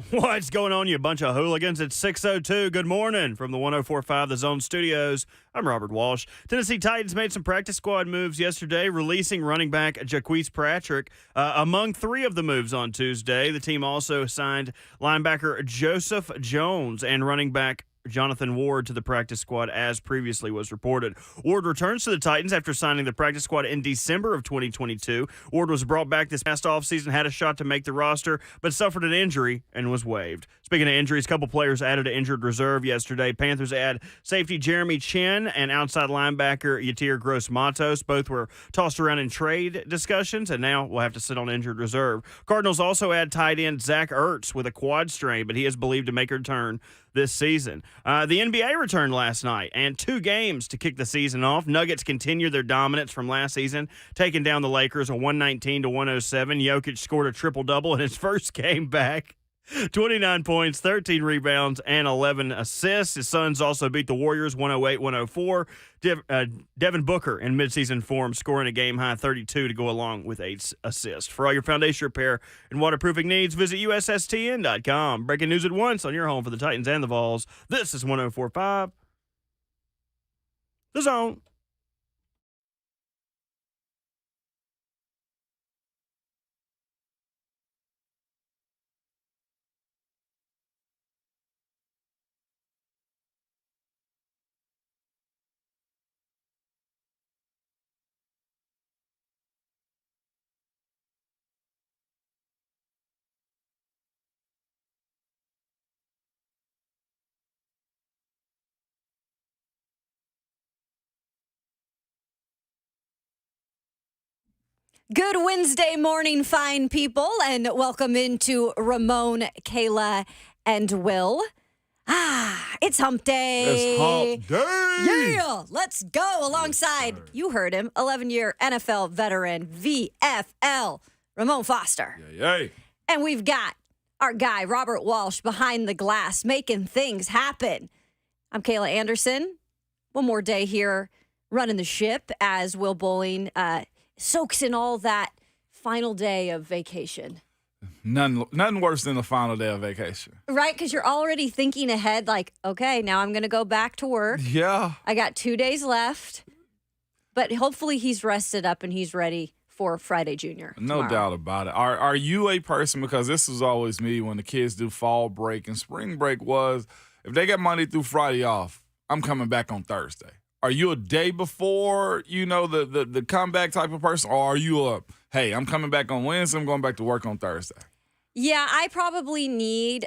What's going on, you bunch of hooligans? It's 6:02. Good morning from the 104.5 The Zone Studios. I'm Robert Walsh. Tennessee Titans made some practice squad moves yesterday, releasing running back Jaquise Patrick. Among three of the moves on Tuesday, the team also signed linebacker Joseph Jones and running back Jonathan Ward to the practice squad, as previously was reported. Ward returns to the Titans after signing the practice squad in December of 2022. Ward was brought back this past offseason, had a shot to make the roster, but suffered an injury and was waived. Speaking of injuries, a couple players added to injured reserve yesterday. Panthers add safety Jeremy Chin and outside linebacker Yatir Gross-Matos. Both were tossed around in trade discussions, and now will have to sit on injured reserve. Cardinals also add tight end Zach Ertz with a quad strain, but he is believed to make a return this season. The NBA returned last night, and 2 games to kick the season off. Nuggets continue their dominance from last season, taking down the Lakers a 119-107. Jokic scored a triple-double in his first game back. 29 points, 13 rebounds, and 11 assists. His Suns also beat the Warriors 108-104. Devin Booker in midseason form, scoring a game-high 32 to go along with 8 assists. For all your foundation repair and waterproofing needs, visit USSTN.com. Breaking news at once on your home for the Titans and the Vols. This is 104.5 The Zone. Good Wednesday morning, fine people, and welcome into Ramon, Kayla, and Will. It's hump day. It's hump day. Yeah, let's go alongside, you heard him, 11-year NFL veteran, VFL, Ramon Foster. Yay. And we've got our guy, Robert Walsh, behind the glass, making things happen. I'm Kayla Anderson. One more day here running the ship as Will Bowling soaks in all that final day of vacation. Nothing worse than the final day of vacation. Right, because you're already thinking ahead, like, okay, now I'm going to go back to work. Yeah. I got 2 days left, but hopefully he's rested up and he's ready for Friday Junior No doubt about it. Are you a person, because this was always me when the kids do fall break and spring break was, if they got Monday through Friday off, I'm coming back on Thursday. Are you a day before, the comeback type of person, or are you a, hey, I'm coming back on Wednesday, I'm going back to work on Thursday? Yeah, I probably need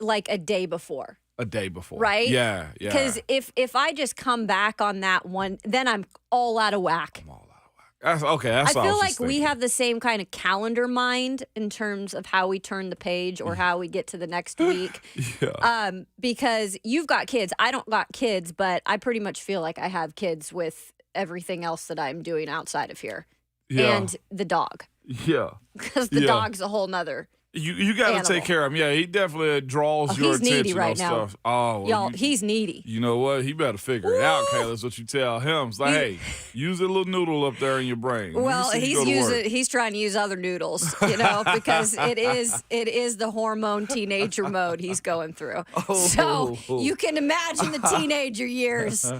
like a day before. A day before. Right? Yeah. Because if I just come back on that one, then I'm all out of whack. I'm all out of whack. That's okay. That's I all feel was like just we thinking. have the same kind of calendar mind in terms of how we turn the page or how we get to the next week. Yeah. Because you've got kids. I don't got kids, but I pretty much feel like I have kids with everything else that I'm doing outside of here. Yeah. And the dog. Yeah. Because the Yeah. dog's a whole nother. You got to Animal. take care of him. Yeah, he definitely draws your he's attention needy right on now. stuff. Oh, well, Y'all, he's needy. you know what? He better figure it out, Kayla. That's what you tell him. It's like, hey, use a little noodle up there in your brain. Let me Well, see you go to work. he's trying to use other noodles, because it is the hormone teenager mode he's going through. So you can imagine the teenager years.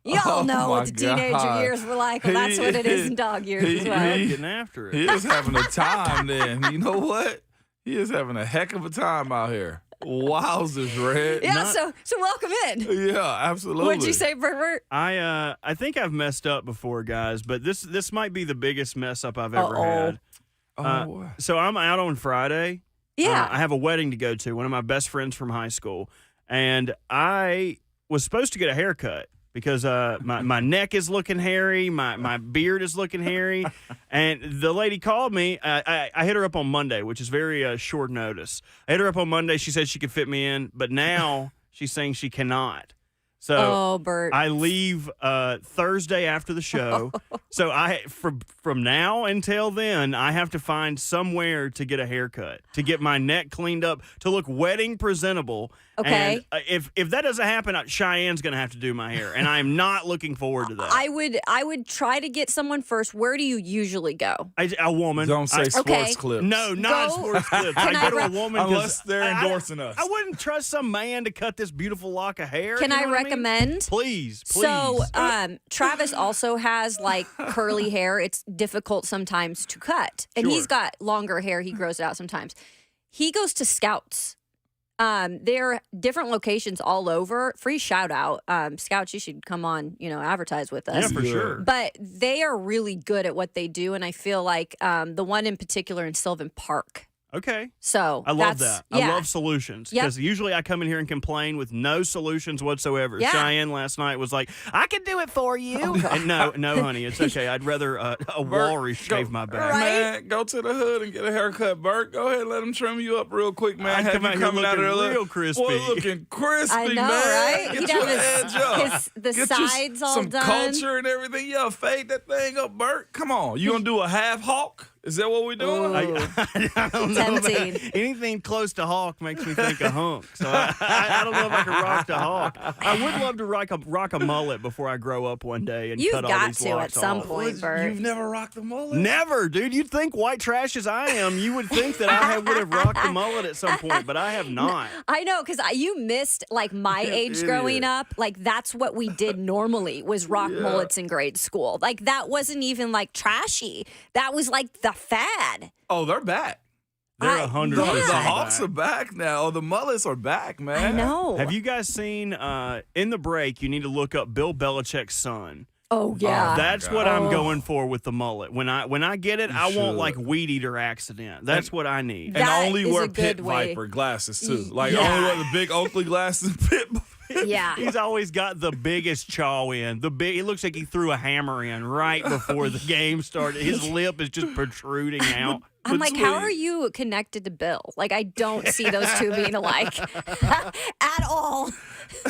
Y'all know what the teenager years were like. Well, that's what it is in dog years as well. Getting after it. He is having a time then. You know what? He is having a heck of a time out here. Wowzers, Rhett. Yeah, so welcome in. Yeah, absolutely. What'd you say, Bert? I think I've messed up before, guys, but this might be the biggest mess up I've ever had. So I'm out on Friday. Yeah. I have a wedding to go to, one of my best friends from high school, and I was supposed to get a haircut because my neck is looking hairy, my beard is looking hairy, and the lady called me. I hit her up on Monday, which is very short notice. I hit her up on Monday. She said she could fit me in, but now she's saying she cannot. So Bert. I leave Thursday after the show. So from now until then, I have to find somewhere to get a haircut, to get my neck cleaned up, to look wedding presentable. Okay. And if that doesn't happen, Cheyenne's going to have to do my hair, and I am not looking forward to that. I would try to get someone first. Where do you usually go? A woman. Don't say sports clips. No, not sports clips. I go to a woman unless they're endorsing us. I wouldn't trust some man to cut this beautiful lock of hair. Can you know I what recommend? Please. So, Travis also has like curly hair. It's difficult sometimes to cut. And he's got longer hair. He grows it out sometimes. He goes to Scouts. There are different locations all over. Free shout out. Scouts, you should come on, advertise with us. Yeah, for sure. But they are really good at what they do. And I feel like the one in particular in Sylvan Park. Okay. So I love that. Yeah. I love solutions because usually I come in here and complain with no solutions whatsoever. Yeah. Cheyenne last night was like, "I can do it for you." And no, honey, it's okay. I'd rather a walrus shave my back. Right? Man, go to the hood and get a haircut, Bert. Go ahead and let him trim you up real quick, man. I'd come out here looking real crispy. Boy, looking crispy, I know, man. right? Get He'd your have edge up. the Get sides all some done. culture and everything. Yeah, fade that thing up, Bert. Come on. You gonna do a half hawk? Is that what we're doing? I don't know. Tempting. Anything close to hawk makes me think of hunk. So I don't know if I can rock the hawk. I would love to rock a mullet before I grow up one day and You've cut all got these to locks at some off. point, Bert. You've never rocked a mullet? Never, dude. You'd think white trash as I am, you would think that I would have rocked the mullet at some point, but I have not. I know, because you missed like my age growing up. Like that's what we did normally was rock mullets in grade school. Like that wasn't even like trashy. That was like the fad. Oh, they're back. They're 100%. The Yeah. Hawks are back now. Oh, the mullets are back, man. I know. Have you guys seen in the break? You need to look up Bill Belichick's son. Oh yeah. That's what I'm going for with the mullet. When I get it, I should. want like weed eater accident. That's what I need. And That only is wear a good pit way. viper glasses too. Like Yeah. only wear the big Oakley glasses and pit. Yeah. He's always got the biggest chaw in. It looks like he threw a hammer in right before the game started. His lip is just protruding out. I'm like, how are you connected to Bill? Like, I don't see those two being alike at all.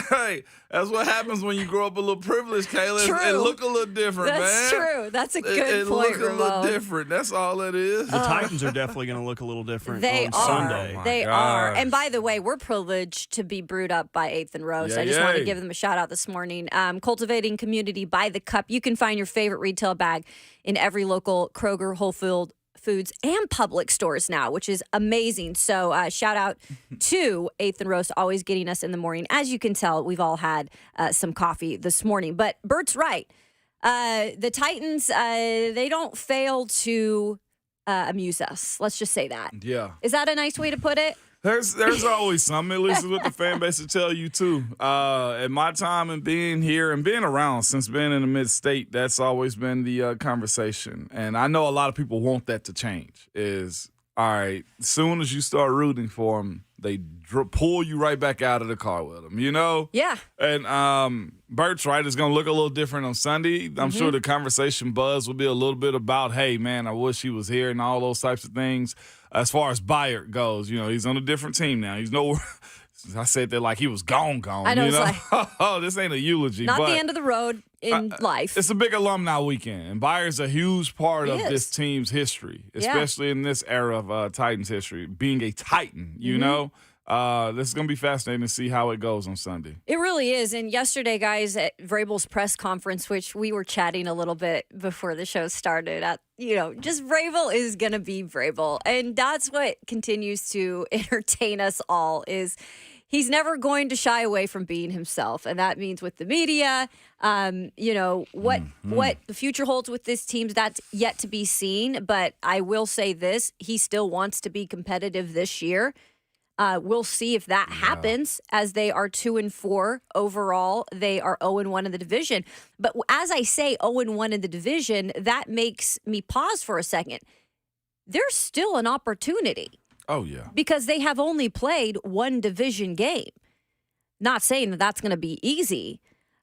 Hey, that's what happens when you grow up a little privileged, Kayla. True. It look a little different, man. That's true. That's a good it point, look a little Ramon. different. That's all it is. The Titans are definitely going to look a little different They on are. Sunday. Oh, my They are. gosh. And by the way, we're privileged to be brewed up by 8th and Rose. Yeah, I just want to yay. give them a shout out this morning. Cultivating community by the cup. You can find your favorite retail bag in every local Kroger, Whole Foods, and Publix stores now, which is amazing. So shout out to 8th and Rose, always getting us in the morning. As you can tell, we've all had some coffee this morning. But Bert's right. The Titans, they don't fail to amuse us. Let's just say that. Yeah. Is that a nice way to put it? There's always something, at least what the fan base will tell you too. At my time and being here and being around since being in the mid-state, that's always been the conversation. And I know a lot of people want that to change. Is all right, as soon as you start rooting for them, they pull you right back out of the car with them, you know? Yeah. And Bert's right. It's going to look a little different on Sunday. I'm sure the conversation buzz will be a little bit about, hey, man, I wish he was here and all those types of things. As far as Byran goes, he's on a different team now. He's nowhere. I said that like he was gone. I know, it's like- oh, this ain't a eulogy. Not but the end of the road in life. It's a big alumni weekend, and Byron's a huge part He of is. this team's history, Yeah. especially in this era of Titans history. Being a Titan, you know, this is going to be fascinating to see how it goes on Sunday. It really is. And yesterday, guys, at Vrabel's press conference, which we were chatting a little bit before the show started, just Vrabel is going to be Vrabel. And that's what continues to entertain us all is he's never going to shy away from being himself. And that means with the media, what the future holds with this team, that's yet to be seen. But I will say this, he still wants to be competitive this year. We'll see if that happens as they are 2-4 overall. They are 0-1 in the division. But as I say 0-1 in the division, that makes me pause for a second. There's still an opportunity Oh, yeah. because they have only played one division game. Not saying that that's going to be easy.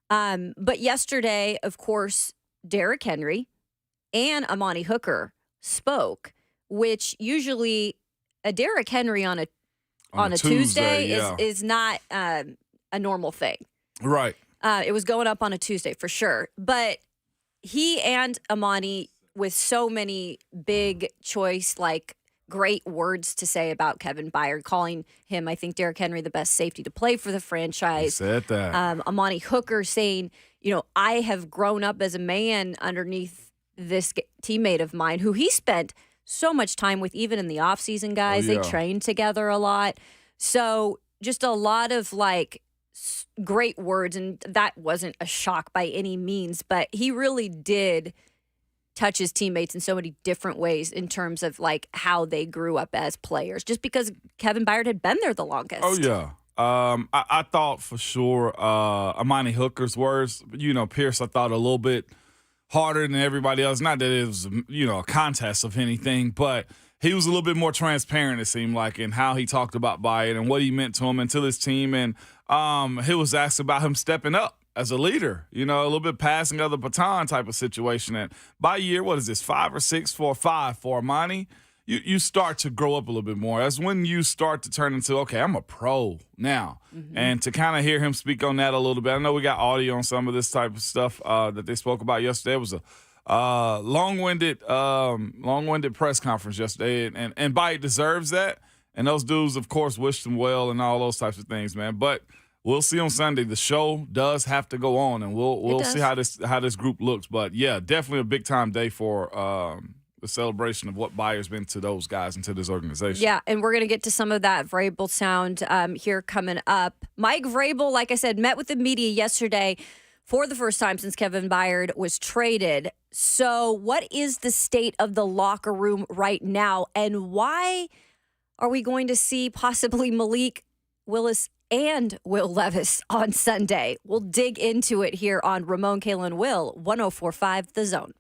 But yesterday, of course, Derrick Henry and Amani Hooker spoke, which usually a Derrick Henry on a Tuesday yeah. is not a normal thing. Right. It was going up on a Tuesday for sure. But he and Amani, with so many big choice, like great words to say about Kevin Byard, calling him, I think, Derrick Henry, the best safety to play for the He franchise. said that. Amani Hooker saying, I have grown up as a man underneath this teammate of mine who he spent so much time with, even in the offseason, guys. yeah. They trained together a lot. So just a lot of great words. And that wasn't a shock by any means, but he really did touch his teammates in so many different ways in terms of how they grew up as players, just because Kevin Byard had been there the longest. Oh, yeah. I thought for sure Amani Hooker's words, Pierce, I thought a little bit harder than everybody else. Not that it was, a contest of anything, but he was a little bit more transparent, it seemed like, in how he talked about Byard and what he meant to him and to his team. And he was asked about him stepping up as a leader, a little bit passing of the baton type of situation. And by year, what is this, 5 or 6 for 5 for Amani? You start to grow up a little bit more. That's when you start to turn into, okay, I'm a pro now. Mm-hmm. And to kind of hear him speak on that a little bit. I know we got audio on some of this type of stuff that they spoke about yesterday. It was a long-winded press conference yesterday, and Byard deserves that. And those dudes, of course, wished him well and all those types of things, man. But we'll see on Sunday. The show does have to go on, and we'll see how this group looks. But yeah, definitely a big time day for the celebration of what Byard's been to those guys and to this organization. Yeah, and we're going to get to some of that Vrabel sound here coming up. Mike Vrabel, like I said, met with the media yesterday for the first time since Kevin Byard was traded. So what is the state of the locker room right now, and why are we going to see possibly Malik Willis and Will Levis on Sunday? We'll dig into it here on Ramon, Kayla, and Will, 104.5 The Zone.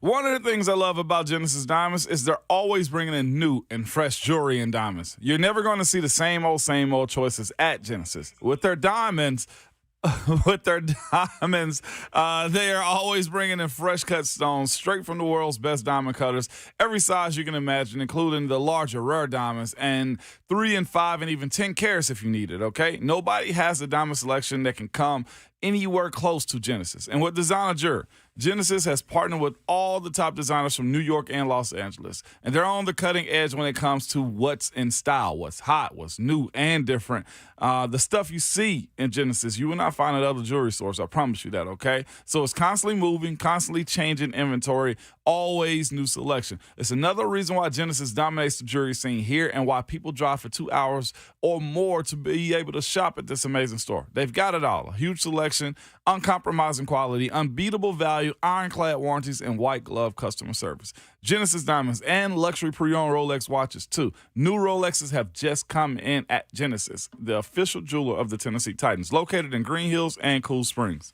One of the things I love about Genesis Diamonds is they're always bringing in new and fresh jewelry and diamonds. You're never going to see the same old choices at Genesis. With their diamonds, they are always bringing in fresh cut stones straight from the world's best diamond cutters, every size you can imagine, including the larger rare diamonds, and 3 and 5 and even 10 carats if you need it, okay? Nobody has a diamond selection that can come anywhere close to Genesis. And with Designer Jewelry, Genesis has partnered with all the top designers from New York and Los Angeles. And they're on the cutting edge when it comes to what's in style, what's hot, what's new and different. The stuff you see in Genesis, you will not find at other jewelry stores. I promise you that, okay? So it's constantly moving, constantly changing inventory, always new selection. It's another reason why Genesis dominates the jewelry scene here and why people drive for 2 hours or more to be able to shop at this amazing store. They've got it all. A huge selection, uncompromising quality, unbeatable value, ironclad warranties, and white glove customer service. Genesis Diamonds and luxury pre-owned Rolex watches, too. New Rolexes have just come in at Genesis, the official jeweler of the Tennessee Titans, located in Green Hills and Cool Springs.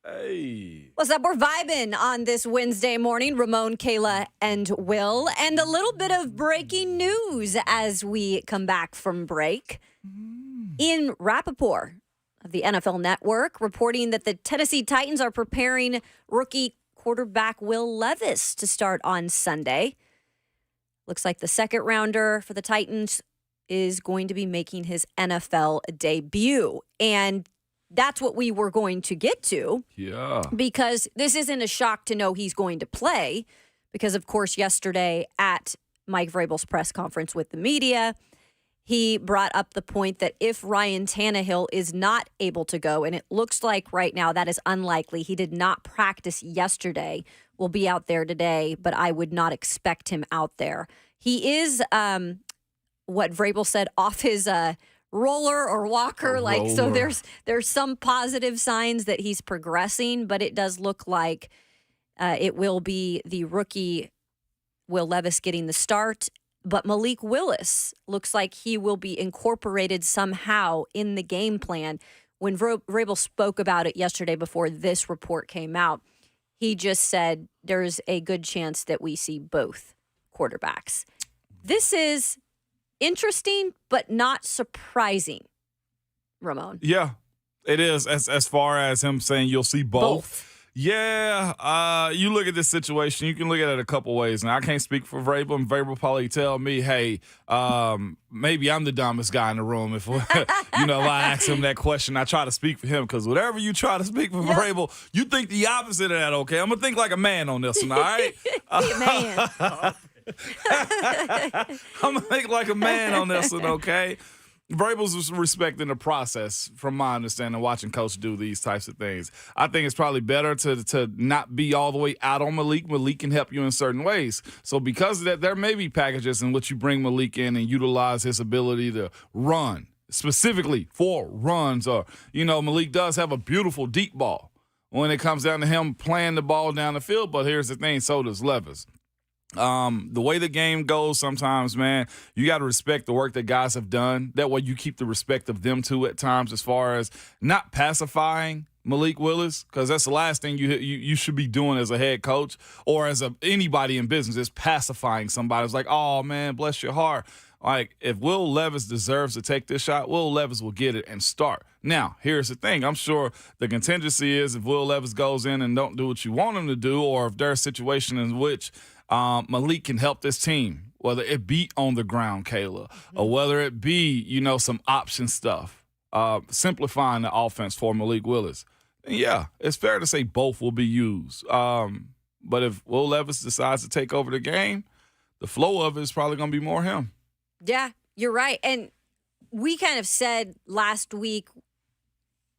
Hey. What's up? We're vibing on this Wednesday morning. Ramon, Kayla, and Will. And a little bit of breaking news as we come back from break. Ian Rappaport of the NFL Network reporting that the Tennessee Titans are preparing rookie quarterback Will Levis to start on Sunday. Looks like the second rounder for the Titans is going to be making his NFL debut. And that's what we were going to get to. Yeah. Because this isn't a shock to know he's going to play. Because, of course, yesterday at Mike Vrabel's press conference with the media, he brought up the point that if Ryan Tannehill is not able to go, and it looks like right now that is unlikely. He did not practice yesterday. Will be out there today, but I would not expect him out there. He is, what Vrabel said, off his roller or walker. So there's some positive signs that he's progressing, but it does look like it will be the rookie Will Levis getting the start. But Malik Willis looks like he will be incorporated somehow in the game plan. When Vrabel spoke about it yesterday before this report came out, he just said there's a good chance that we see both quarterbacks. This is interesting, but not surprising, Ramon. Yeah, it is. As far as him saying you'll see both. Yeah, you look at this situation, you can look at it a couple ways. And I can't speak for Vrabel, and Vrabel probably tell me, hey, maybe I'm the dumbest guy in the room. If if I ask him that question, I try to speak for him, because whatever you try to speak for Vrabel, you think the opposite of that, okay? I'm going to think like a man on this one, all right? Man. I'm going to think like a man on this one, okay? Vrabel's respecting the process, from my understanding, watching Coach do these types of things. I think it's probably better to not be all the way out on Malik. Malik can help you in certain ways. So because of that, there may be packages in which you bring Malik in and utilize his ability to run, specifically for runs. Or, Malik does have a beautiful deep ball when it comes down to him playing the ball down the field. But here's the thing, so does Levis. The way the game goes sometimes, man, you got to respect the work that guys have done. That way you keep the respect of them too at times, as far as not pacifying Malik Willis, because that's the last thing you should be doing as a head coach or as anybody in business, is pacifying somebody. It's like, oh, man, bless your heart. Like, if Will Levis deserves to take this shot, Will Levis will get it and start. Now, here's the thing. I'm sure the contingency is if Will Levis goes in and don't do what you want him to do, or if there's a situation in which Malik can help this team, whether it be on the ground, Kayla, or whether it be, some option stuff, simplifying the offense for Malik Willis. And yeah, it's fair to say both will be used. But if Will Levis decides to take over the game, the flow of it is probably going to be more him. Yeah, you're right. And we kind of said last week,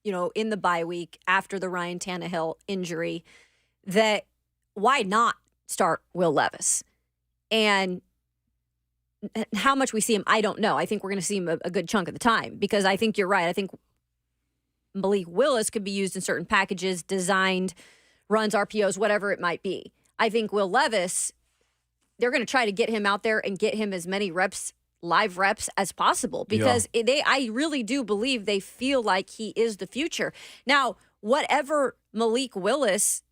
in the bye week after the Ryan Tannehill injury, that why not start Will Levis? And how much we see him, I don't know. I think we're going to see him a good chunk of the time, because I think you're right. I think Malik Willis could be used in certain packages, designed runs, RPOs, whatever it might be. I think Will Levis, they're going to try to get him out there and get him as many live reps as possible, because I really do believe they feel like he is the future. Now, whatever Malik Willis,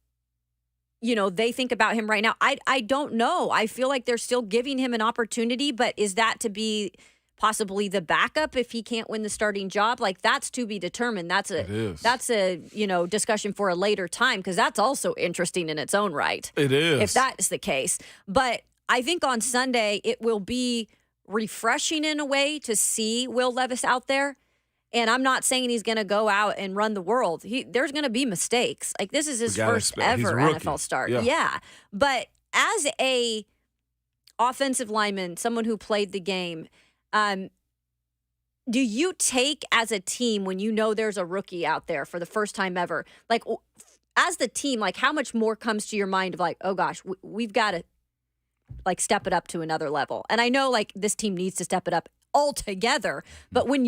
they think about him right now, I don't know. I feel like they're still giving him an opportunity, but is that to be possibly the backup if he can't win the starting job? Like, that's to be determined. That's a discussion for a later time, because that's also interesting in its own right. It is. If that is the case. But I think on Sunday it will be refreshing in a way to see Will Levis out there. And I'm not saying he's going to go out and run the world. There's going to be mistakes. Like, this is his first ever NFL start. Yeah. But as a offensive lineman, someone who played the game, do you take as a team, when there's a rookie out there for the first time ever, like, as the team, like, how much more comes to your mind of like, oh gosh, we've got to like step it up to another level? And I know like this team needs to step it up altogether, but when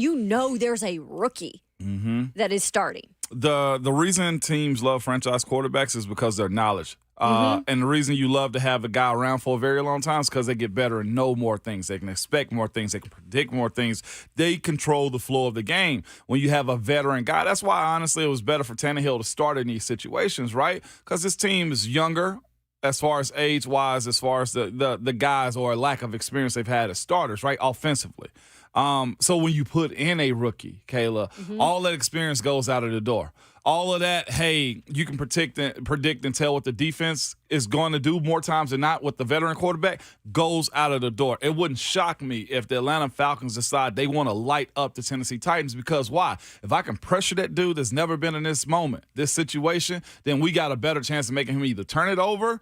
there's a rookie that is starting. The reason teams love franchise quarterbacks is because their knowledge. And the reason you love to have a guy around for a very long time is because they get better and know more things. They can expect more things. They can predict more things. They control the flow of the game. When you have a veteran guy, that's why, honestly, it was better for Tannehill to start in these situations, right? Because this team is younger as far as age-wise, as far as the guys or lack of experience they've had as starters, right, offensively. So when you put in a rookie, Kayla, all that experience goes out of the door. All of that, hey, you can predict and tell what the defense is going to do more times than not with the veteran quarterback, goes out of the door. It wouldn't shock me if the Atlanta Falcons decide they want to light up the Tennessee Titans, because why? If I can pressure that dude that's never been in this moment, this situation, then we got a better chance of making him either turn it over,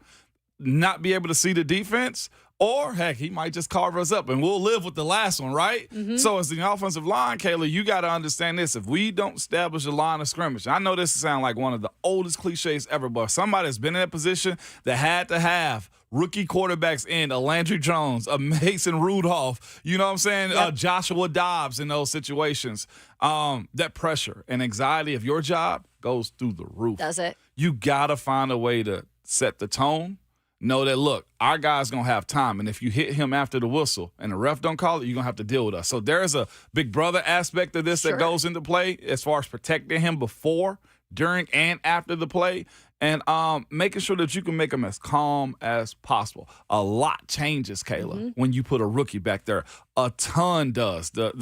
not be able to see the defense, or, heck, he might just carve us up, and we'll live with the last one, right? So as the offensive line, Kayla, you got to understand this. If we don't establish a line of scrimmage, I know this sounds like one of the oldest cliches ever, but somebody that's been in that position that had to have rookie quarterbacks in a Landry Jones, a Mason Rudolph, you know what I'm saying, Joshua Dobbs in those situations, that pressure and anxiety of your job goes through the roof. Does it? You got to find a way to set the tone. Know that, look, our guy's going to have time, and if you hit him after the whistle and the ref don't call it, you're going to have to deal with us. So there's a big brother aspect of this that goes into play as far as protecting him before, during, and after the play, and making sure that you can make him as calm as possible. A lot changes, Kayla, when you put a rookie back there. A ton does. I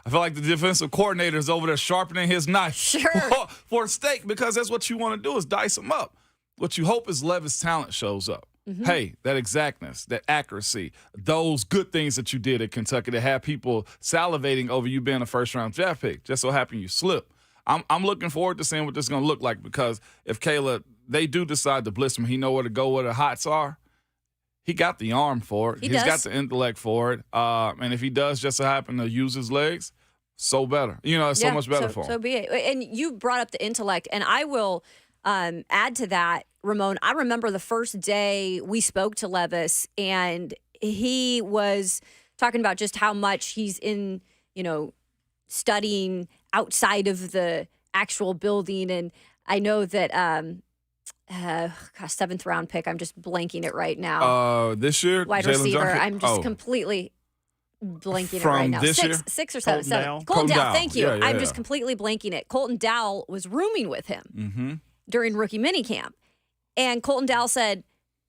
feel like the defensive coordinator is over there sharpening his knife for a steak, because that's what you want to do is dice him up. What you hope is Levis' talent shows up. Hey, that exactness, that accuracy, those good things that you did at Kentucky that have people salivating over you being a first-round draft pick. Just so happen you slip. I'm looking forward to seeing what this is going to look like, because if Kayla, they do decide to blitz him, he know where to go, where the hots are. He got the arm for it. He's got the intellect for it. And if he does just so happen to use his legs, so better. You know, it's so much better for him. So be it. And you brought up the intellect, and I will add to that, Ramon. I remember the first day we spoke to Levis, and he was talking about just how much he's in, studying outside of the actual building. And I know that 7th round pick, I'm just blanking it right now. This year? Wide Jalen receiver. Johnson? I'm just completely blanking it From right now. this year? Six or seven. Dowell. Colton Dowell, Dowell. thank you. Yeah, I'm just completely blanking it. Colton Dowell was rooming with him during rookie minicamp. And Colton Dowell said,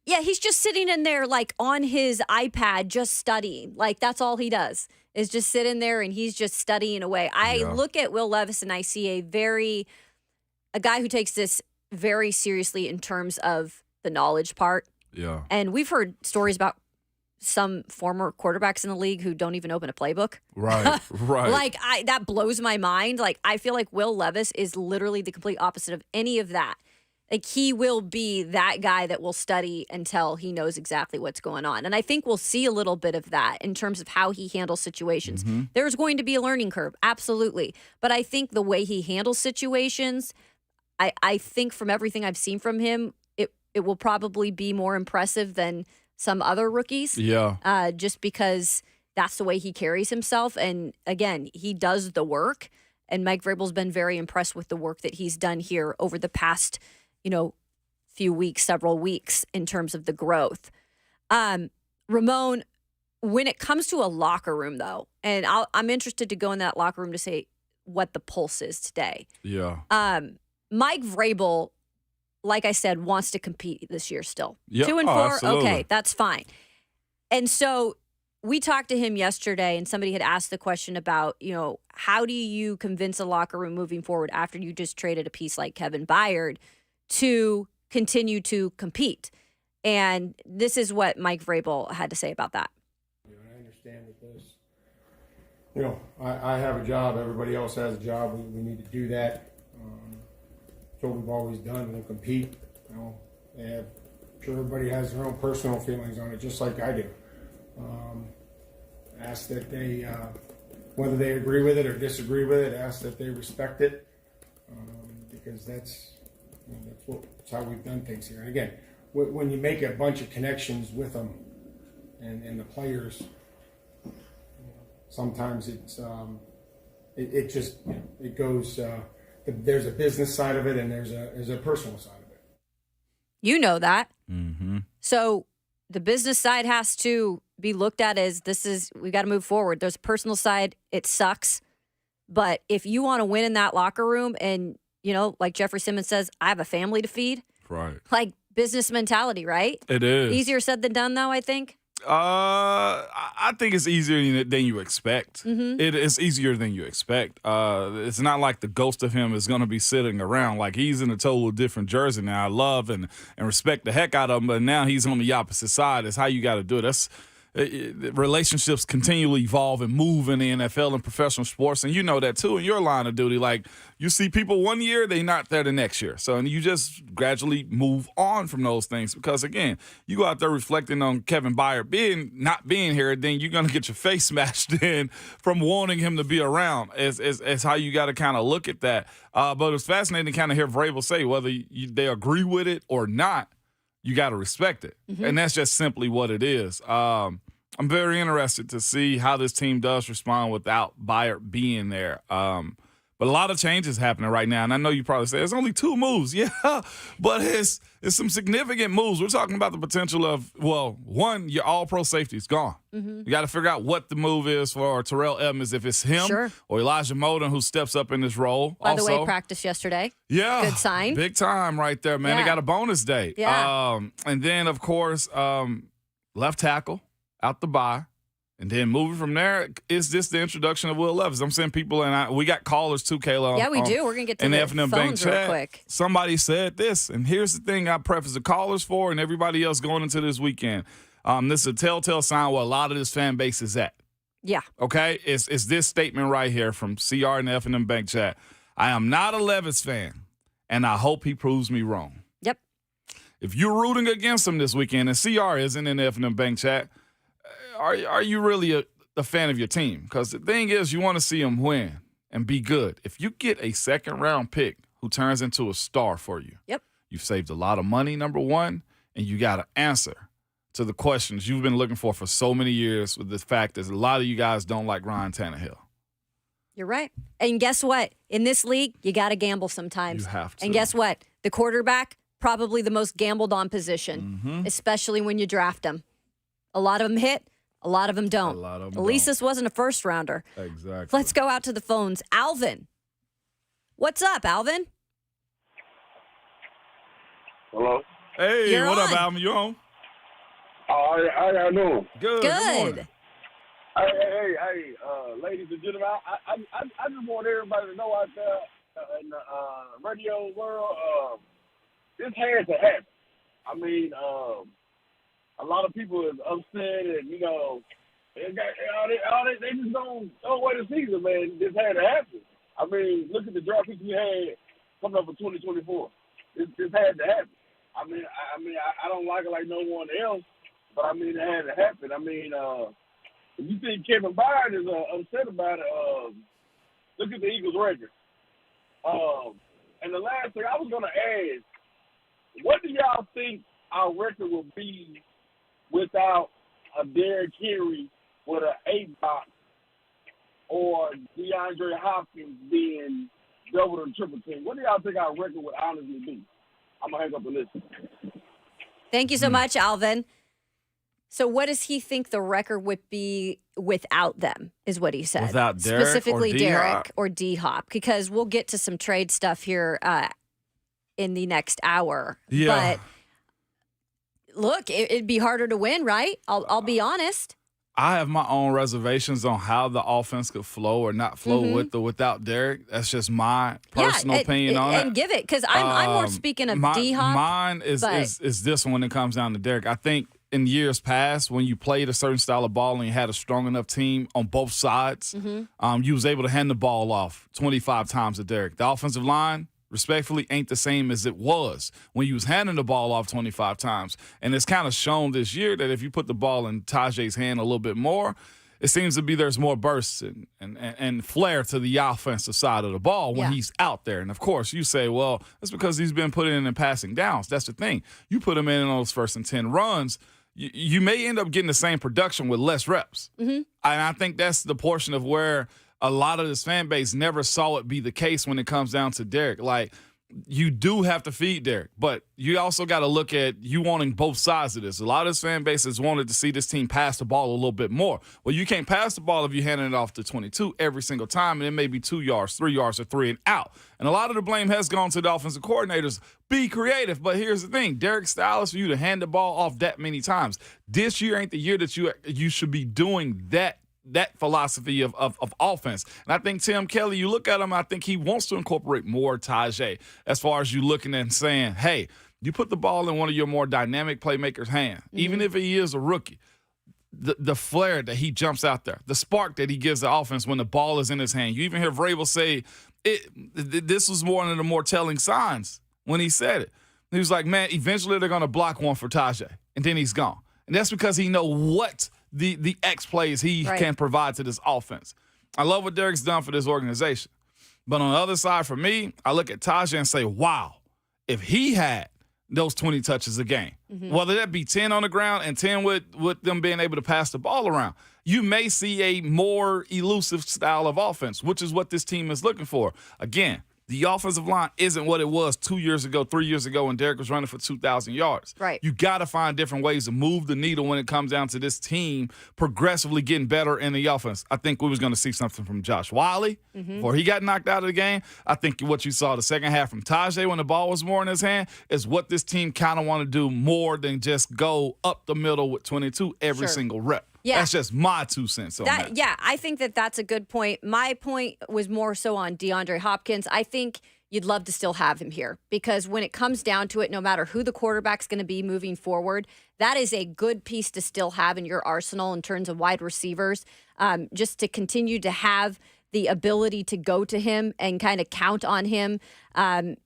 yeah, he's just sitting in there like on his iPad just studying. Like that's all he does is just sit in there and he's just studying away. I look at Will Levis and I see a guy who takes this very seriously in terms of the knowledge part. Yeah. And we've heard stories about some former quarterbacks in the league who don't even open a playbook. Right, right. Like that blows my mind. Like I feel like Will Levis is literally the complete opposite of any of that. Like he will be that guy that will study until he knows exactly what's going on. And I think we'll see a little bit of that in terms of how he handles situations. There's going to be a learning curve, absolutely. But I think the way he handles situations, I think from everything I've seen from him, it will probably be more impressive than some other rookies. Yeah. Just because that's the way he carries himself. And again, he does the work. And Mike Vrabel's been very impressed with the work that he's done here over the past few weeks, several weeks in terms of the growth. Ramon, when it comes to a locker room, though, and I'm interested to go in that locker room to say what the pulse is today. Yeah. Mike Vrabel, like I said, wants to compete this year still. Yeah. 2-4, absolutely. okay, that's fine. And so we talked to him yesterday, and somebody had asked the question about, how do you convince a locker room moving forward after you just traded a piece like Kevin Byard to continue to compete? And this is what Mike Vrabel had to say about that. I understand that this, I have a job. Everybody else has a job. We need to do that. It's what we've always done. We'll compete. I'm sure everybody has their own personal feelings on it, just like I do. Ask that they, whether they agree with it or disagree with it, ask that they respect it, because that's how we've done things here. And again, when you make a bunch of connections with them and the players, sometimes it just it goes. There's a business side of it and there's a personal side of it. You know that. Mm-hmm. So the business side has to be looked at as we got to move forward. There's a personal side. It sucks. But if you want to win in that locker room and, like Jeffrey Simmons says, I have a family to feed. Right. Like business mentality, right? It is. Easier said than done, though, I think. I think it's easier than you expect. Mm-hmm. It is easier than you expect. It's not like the ghost of him is going to be sitting around. Like, he's in a total different jersey now. I love and respect the heck out of him, but now he's on the opposite side. It's how you got to do it. Relationships continually evolve and move in the NFL and professional sports, and you know that too in your line of duty. Like, you see people one year, they're not there the next year. So, and you just gradually move on from those things because, again, you go out there reflecting on Kevin Byran not being here, then you're going to get your face smashed in from wanting him to be around. It's how you got to kind of look at that. But it's fascinating to kind of hear Vrabel say whether they agree with it or not. You got to respect it. Mm-hmm. And that's just simply what it is. I'm very interested to see how this team does respond without Byran being there. But a lot of changes happening right now. And I know you probably say, it's only 2 moves. Yeah, but it's some significant moves. We're talking about the potential of, one, your all-pro safety is gone. Mm-hmm. You got to figure out what the move is for Terrell Edmonds, if it's him or Elijah Molden who steps up in this role. By the way, practice yesterday. Yeah. Good sign. Big time right there, man. They got a bonus day. Yeah. And then, of course, left tackle out the bye. And then moving from there, is this the introduction of Will Levis? I'm seeing people, and we got callers too, Kayla. Yeah, we do. We're going to get to the F&M Bank phones real chat. quick. Somebody said this, and here's the thing I preface the callers for and everybody else going into this weekend. This is a telltale sign where a lot of this fan base is at. Yeah. Okay? It's this statement right here from CR and the F&M Bank chat. I am not a Levis fan, and I hope he proves me wrong. Yep. If you're rooting against him this weekend, and CR isn't in the F&M Bank chat, are you really a fan of your team? Because the thing is, you want to see him win and be good. If you get a second-round pick who turns into a star for you, you've saved a lot of money, number one, and you got to answer to the questions you've been looking for so many years with the fact that a lot of you guys don't like Ryan Tannehill. You're right. And guess what? In this league, you got to gamble sometimes. You have to. And guess what? The quarterback, probably the most gambled on position, especially when you draft them. A lot of them hit. A lot of them don't. A lot of them At least don't. this wasn't a first rounder. Exactly. Let's go out to the phones. Alvin. What's up, Alvin? Hello? Hey, You're what up, on. Alvin? You on? How y'all doing? Good. Good. Hey, ladies and gentlemen, I just want everybody to know out there in the radio world, this has to happen. I mean, a lot of people is upset and, they just don't wait the season, man. This had to happen. I mean, look at the draft picks we had coming up for 2024. This had to happen. I mean, I don't like it like no one else, but I mean, it had to happen. I mean, if you think Kevin Byran is upset about it, look at the Eagles' record. And the last thing I was going to ask, what do y'all think our record will be without a Derrick Henry with an 8-box or DeAndre Hopkins being double and triple team? What do y'all think our record would honestly be? I'm going to hang up and listen. Thank you so much, Alvin. So what does he think the record would be without them, is what he said. Without Derrick specifically or Derrick or D-Hop, because we'll get to some trade stuff here in the next hour. Yeah. But look, it'd be harder to win, right? I'll be honest. I have my own reservations on how the offense could flow or not flow with or without Derrick. That's just my personal opinion on it. And give it, because I'm more speaking of D-Hop. Mine is this one when it comes down to Derrick. I think in years past, when you played a certain style of ball and you had a strong enough team on both sides, you was able to hand the ball off 25 times to Derrick. The offensive line, respectfully, ain't the same as it was when you was handing the ball off 25 times. And it's kind of shown this year that if you put the ball in Tajay's hand a little bit more, it seems to be there's more bursts and flair to the offensive side of the ball when he's out there. And, of course, you say, well, that's because he's been put in passing downs. That's the thing. You put him in on those first and 10 runs, you may end up getting the same production with less reps. And I think that's the portion of where a lot of this fan base never saw it be the case when it comes down to Derrick. Like, you do have to feed Derek, but you also got to look at you wanting both sides of this. A lot of this fan base has wanted to see this team pass the ball a little bit more. Well, you can't pass the ball if you're handing it off to 22 every single time, and it may be 2 yards, 3 yards, or 3 and out. And a lot of the blame has gone to the offensive coordinators. Be creative, but here's the thing. Derek's style is for you to hand the ball off that many times. This year ain't the year that you should be doing that philosophy of offense. And I think Tim Kelly, you look at him, I think he wants to incorporate more Tajay as far as you looking and saying, hey, you put the ball in one of your more dynamic playmakers' hand, even if he is a rookie. The flair that he jumps out there, the spark that he gives the offense when the ball is in his hand. You even hear Vrabel say this was one of the more telling signs when he said it. He was like, man, eventually they're going to block one for Tajay, and then he's gone. And that's because he know what the X plays he can provide to this offense. I love what Derek's done for this organization. But on the other side, for me, I look at Tajay and say, wow, if he had those 20 touches a game, whether that be 10 on the ground and 10 with them being able to pass the ball around, you may see a more elusive style of offense, which is what this team is looking for. Again, the offensive line isn't what it was 2 years ago, 3 years ago when Derek was running for 2,000 yards. Right. You got to find different ways to move the needle when it comes down to this team progressively getting better in the offense. I think we was going to see something from Josh Wiley before he got knocked out of the game. I think what you saw the second half from Tajay when the ball was more in his hand is what this team kind of want to do more than just go up the middle with 22 every single rep. Yeah. That's just my 2 cents on that. Yeah, I think that's a good point. My point was more so on DeAndre Hopkins. I think you'd love to still have him here because when it comes down to it, no matter who the quarterback's going to be moving forward, that is a good piece to still have in your arsenal in terms of wide receivers, just to continue to have the ability to go to him and kind of count on him.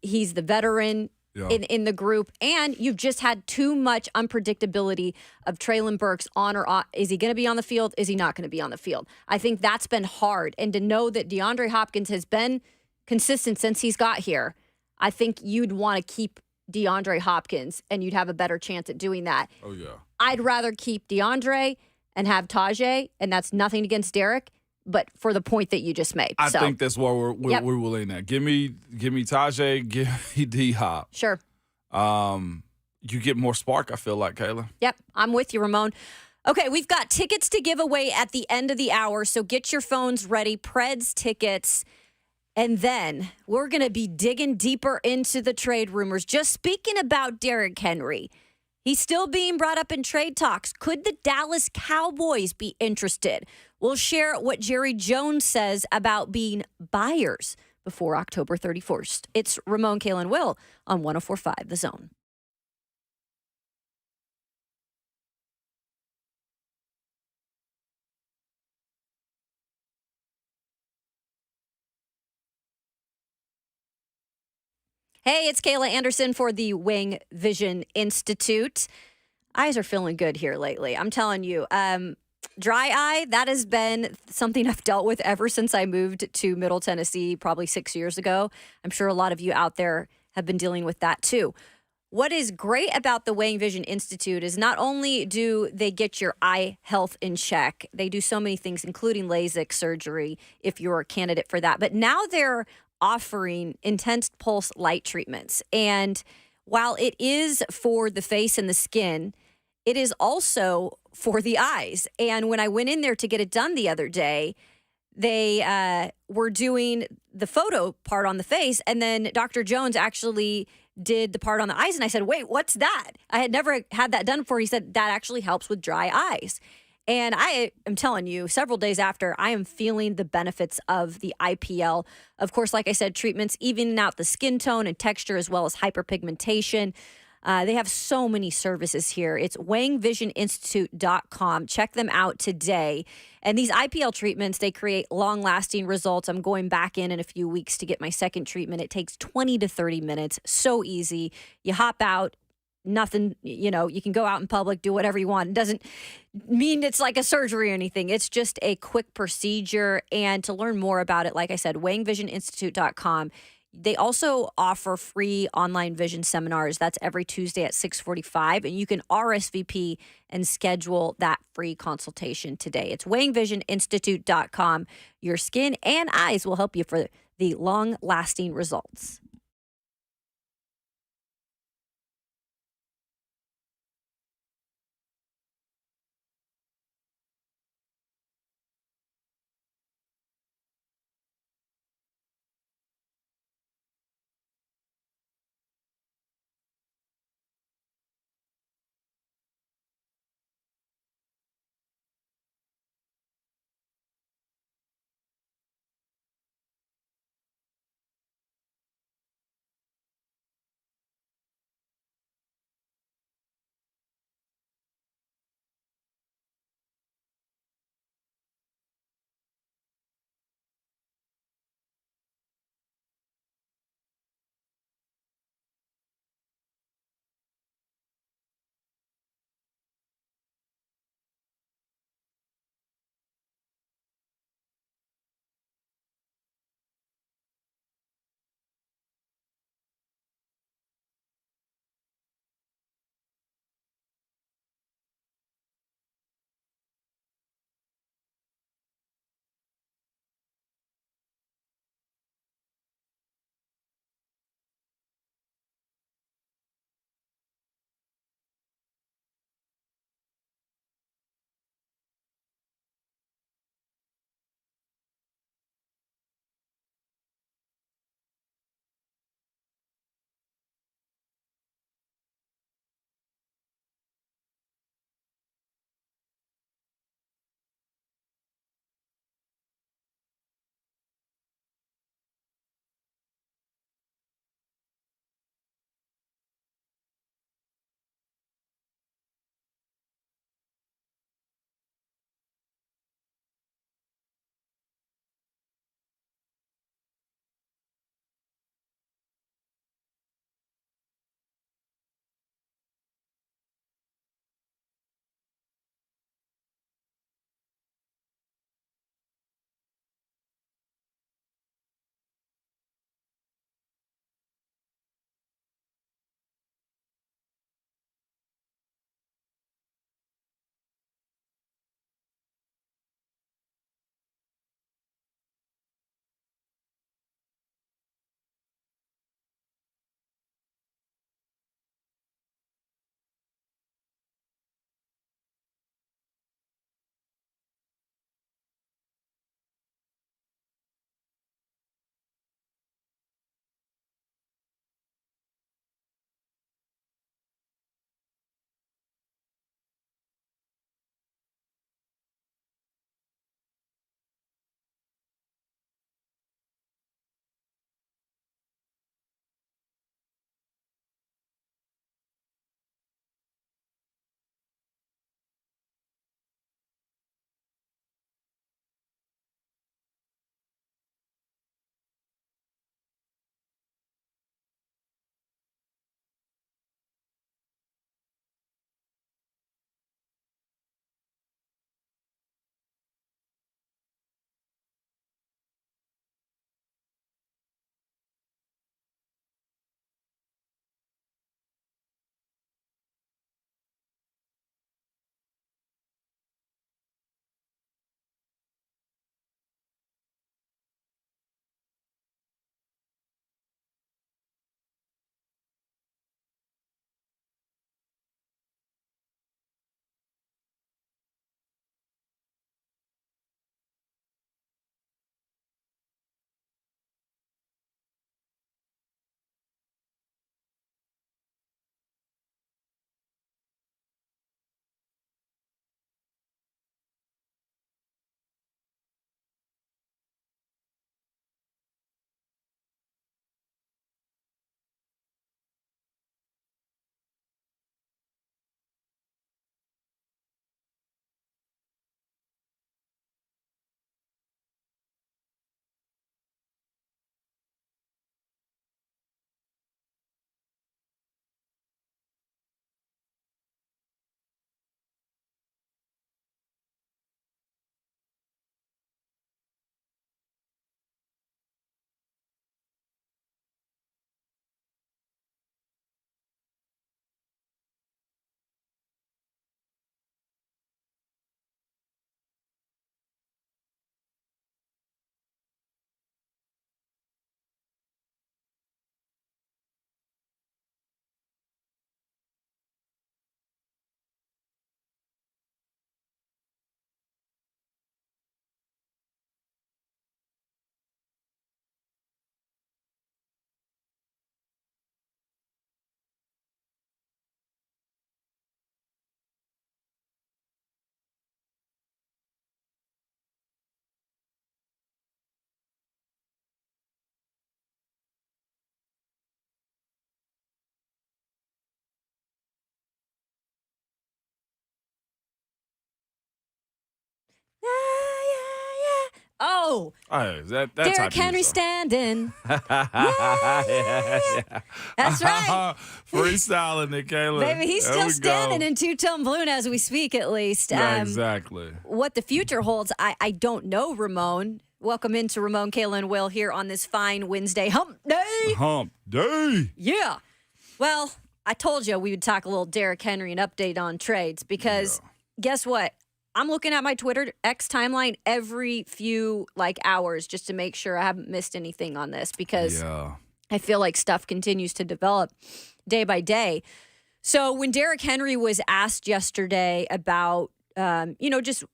He's the veteran in the group, and you've just had too much unpredictability of Treylon Burks on or off. Is he going to be on the field? Is he not going to be on the field? I think that's been hard. And to know that DeAndre Hopkins has been consistent since he's got here, I think you'd want to keep DeAndre Hopkins, and you'd have a better chance at doing that. Oh, yeah. I'd rather keep DeAndre and have Tajay, and that's nothing against Derek, but for the point that you just made. I think that's where we're willing at. Give me Tajay, give me D-Hop. Sure. You get more spark, I feel like, Kayla. Yep, I'm with you, Ramon. Okay, we've got tickets to give away at the end of the hour, so get your phones ready. Preds tickets. And then we're going to be digging deeper into the trade rumors. Just speaking about Derrick Henry, he's still being brought up in trade talks. Could the Dallas Cowboys be interested? We'll share what Jerry Jones says about being buyers before October 31st. It's Ramon, Kayla, and Will on 104.5 The Zone. Hey, it's Kayla Anderson for the Wing Vision Institute. Eyes are feeling good here lately. I'm telling you. Dry eye, that has been something I've dealt with ever since I moved to Middle Tennessee probably 6 years ago. I'm sure a lot of you out there have been dealing with that too. What is great about the Wing Vision Institute is not only do they get your eye health in check, they do so many things, including LASIK surgery if you're a candidate for that. But now they're offering intense pulse light treatments. And while it is for the face and the skin, it is also for the eyes. And when I went in there to get it done the other day, they were doing the photo part on the face, and then Dr. Jones actually did the part on the eyes. And I said, wait, what's that? I had never had that done before. He said that actually helps with dry eyes. And I am telling you, several days after, I am feeling the benefits of the IPL. Of course, like I said, treatments evening out the skin tone and texture as well as hyperpigmentation. They have so many services here. It's wangvisioninstitute.com. Check them out today. And these IPL treatments, they create long-lasting results. I'm going back in a few weeks to get my second treatment. It takes 20 to 30 minutes. So easy. You hop out. Nothing, you can go out in public, do whatever you want. It doesn't mean it's like a surgery or anything. It's just a quick procedure. And to learn more about it, like I said, wangvisioninstitute.com. They also offer free online vision seminars. That's every Tuesday at 6:45. And you can RSVP and schedule that free consultation today. It's wangvisioninstitute.com. Your skin and eyes will help you for the long-lasting results. go. Oh, that's Derrick Henry standing. Yeah. That's right. Freestyling it, Kayla. Baby, he's still standing in two-tone balloon as we speak, at least. Yeah, exactly. What the future holds, I don't know, Ramon. Welcome into Ramon, Kayla, and Will here on this fine Wednesday hump day. Hump day. Yeah. Well, I told you we would talk a little Derrick Henry and update on trades because guess what? I'm looking at my Twitter X timeline every few hours just to make sure I haven't missed anything on this because I feel like stuff continues to develop day by day. So when Derrick Henry was asked yesterday about, just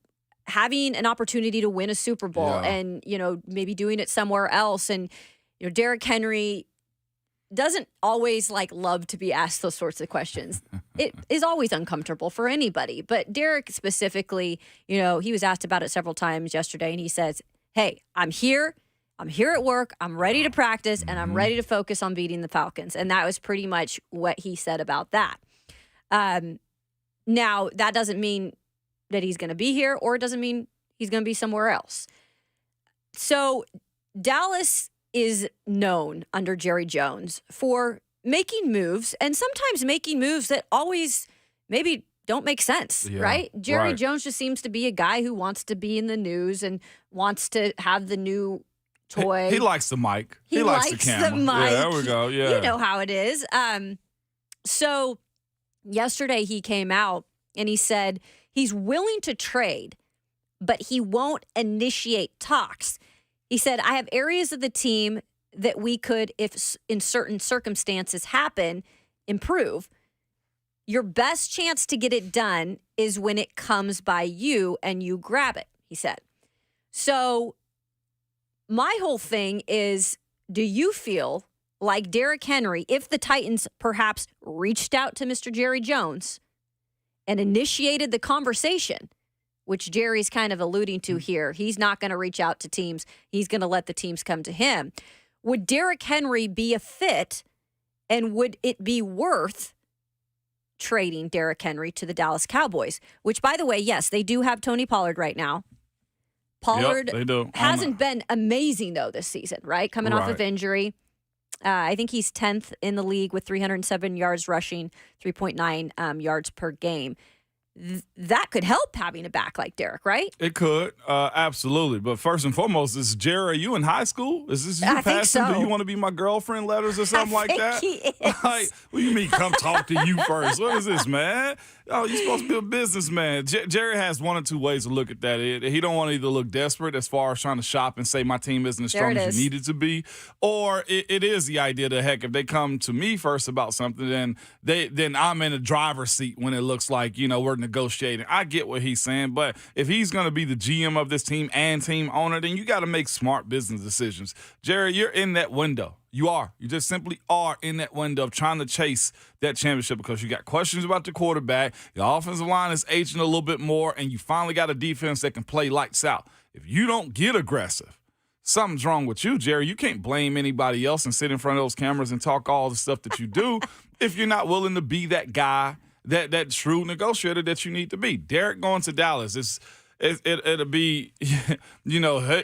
having an opportunity to win a Super Bowl and, maybe doing it somewhere else. And, Derrick Henry doesn't always love to be asked those sorts of questions. It is always uncomfortable for anybody. But Derrick specifically, he was asked about it several times yesterday and he says, hey, I'm here at work. I'm ready to practice and I'm ready to focus on beating the Falcons. And that was pretty much what he said about that. Now, that doesn't mean that he's going to be here or it doesn't mean he's going to be somewhere else. So Dallas is known under Jerry Jones for making moves and sometimes making moves that always maybe don't make sense, right? Jerry Jones just seems to be a guy who wants to be in the news and wants to have the new toy. He likes the mic. He likes the camera. Yeah, there we go. Yeah. You know how it is. So yesterday he came out and he said he's willing to trade, but he won't initiate talks. He said, I have areas of the team that we could, if in certain circumstances happen, improve. Your best chance to get it done is when it comes by you and you grab it, he said. So my whole thing is, do you feel like Derrick Henry, if the Titans perhaps reached out to Mr. Jerry Jones and initiated the conversation, which Jerry's kind of alluding to here, he's not going to reach out to teams. He's going to let the teams come to him. Would Derrick Henry be a fit, and would it be worth trading Derrick Henry to the Dallas Cowboys? Which, by the way, yes, they do have Tony Pollard right now. Pollard they do. hasn't been amazing, though, this season, right? Coming off of injury. I think he's 10th in the league with 307 yards rushing, 3.9 yards per game. That could help having a back like Derrick, right? It could, absolutely. But first and foremost, is Jerry, are you in high school? Is this you I passing? think so. Do you want to be my girlfriend letters or something like that? He is. Like, what do you mean come talk to you first? What is this, man? Oh, you're supposed to be a businessman. Jerry has one or two ways to look at that. He don't want to either look desperate as far as trying to shop and say my team isn't as strong as you need it to be, or it is the idea that, heck, if they come to me first about something, then I'm in the driver's seat when it looks like, we're negotiating. I get what he's saying, but if he's going to be the GM of this team and team owner, then you got to make smart business decisions. Jerry, you're in that window. You are. You just simply are in that window of trying to chase that championship because you got questions about the quarterback, the offensive line is aging a little bit more, and you finally got a defense that can play lights out. If you don't get aggressive, something's wrong with you, Jerry. You can't blame anybody else and sit in front of those cameras and talk all the stuff that you do if you're not willing to be that guy, that shrewd negotiator that you need to be. Derrick going to Dallas, it'll be,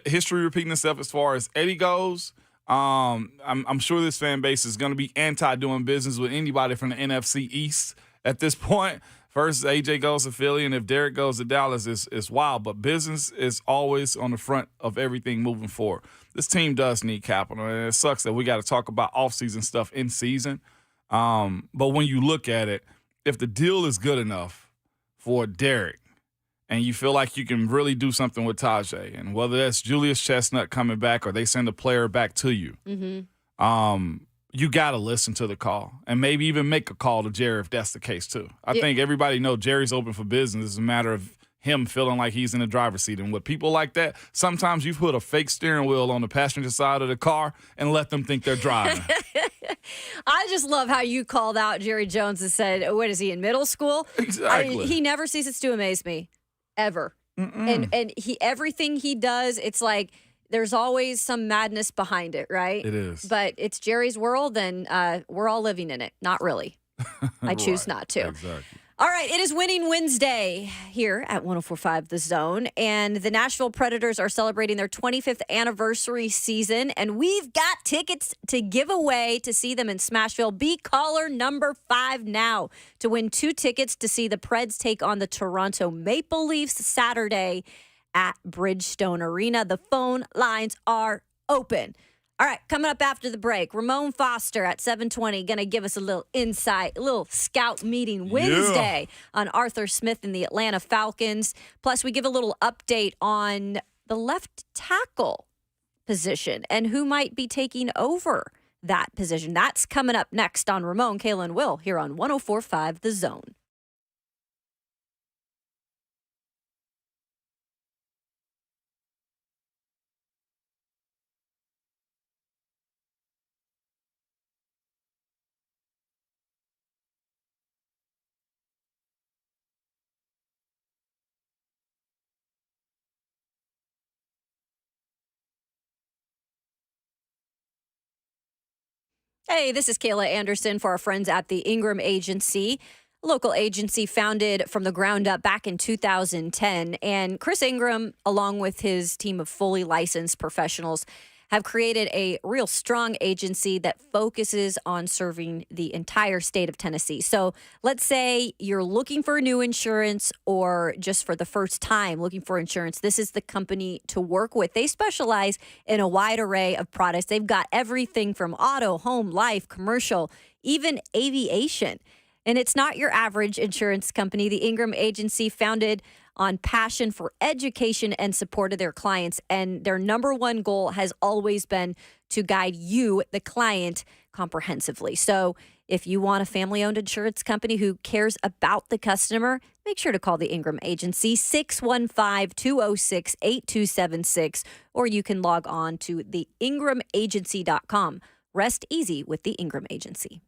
history repeating itself as far as Eddie goes. I'm sure this fan base is going to be anti-doing business with anybody from the NFC East at this point. First, AJ goes to Philly, and if Derrick goes to Dallas, it's wild. But business is always on the front of everything moving forward. This team does need capital, and it sucks that we got to talk about off-season stuff in season. But when you look at it, if the deal is good enough for Derrick, and you feel like you can really do something with Tajay, and whether that's Julius Chestnut coming back or they send a player back to you, you got to listen to the call and maybe even make a call to Jerry if that's the case too. I think everybody knows Jerry's open for business. It's a matter of him feeling like he's in the driver's seat. And with people like that, sometimes you put a fake steering wheel on the passenger side of the car and let them think they're driving. I just love how you called out Jerry Jones and said, what is he, in middle school? Exactly. He never ceases to amaze me. Ever. And everything he does, it's like there's always some madness behind it, right? It is. But it's Jerry's world, and we're all living in it. Not really. I choose not to. Exactly. All right, it is Winning Wednesday here at 104.5 The Zone, and the Nashville Predators are celebrating their 25th anniversary season, and we've got tickets to give away to see them in Smashville. Be caller number 5 now to win 2 tickets to see the Preds take on the Toronto Maple Leafs Saturday at Bridgestone Arena. The phone lines are open. All right, coming up after the break, Ramon Foster at 7:20 going to give us a little insight, a little scout meeting Wednesday on Arthur Smith and the Atlanta Falcons. Plus, we give a little update on the left tackle position and who might be taking over that position. That's coming up next on Ramon, Kayla, and Will here on 104.5 The Zone. Hey, this is Kayla Anderson for our friends at the Ingram Agency, a local agency founded from the ground up back in 2010. And Chris Ingram, along with his team of fully licensed professionals, have created a real strong agency that focuses on serving the entire state of Tennessee. So let's say you're looking for new insurance or just for the first time looking for insurance. This is the company to work with. They specialize in a wide array of products. They've got everything from auto, home, life, commercial, even aviation. And it's not your average insurance company. The Ingram Agency, founded on passion for education and support of their clients. And their number one goal has always been to guide you, the client, comprehensively. So if you want a family-owned insurance company who cares about the customer, make sure to call the Ingram Agency, 615-206-8276, or you can log on to theingramagency.com. Rest easy with the Ingram Agency.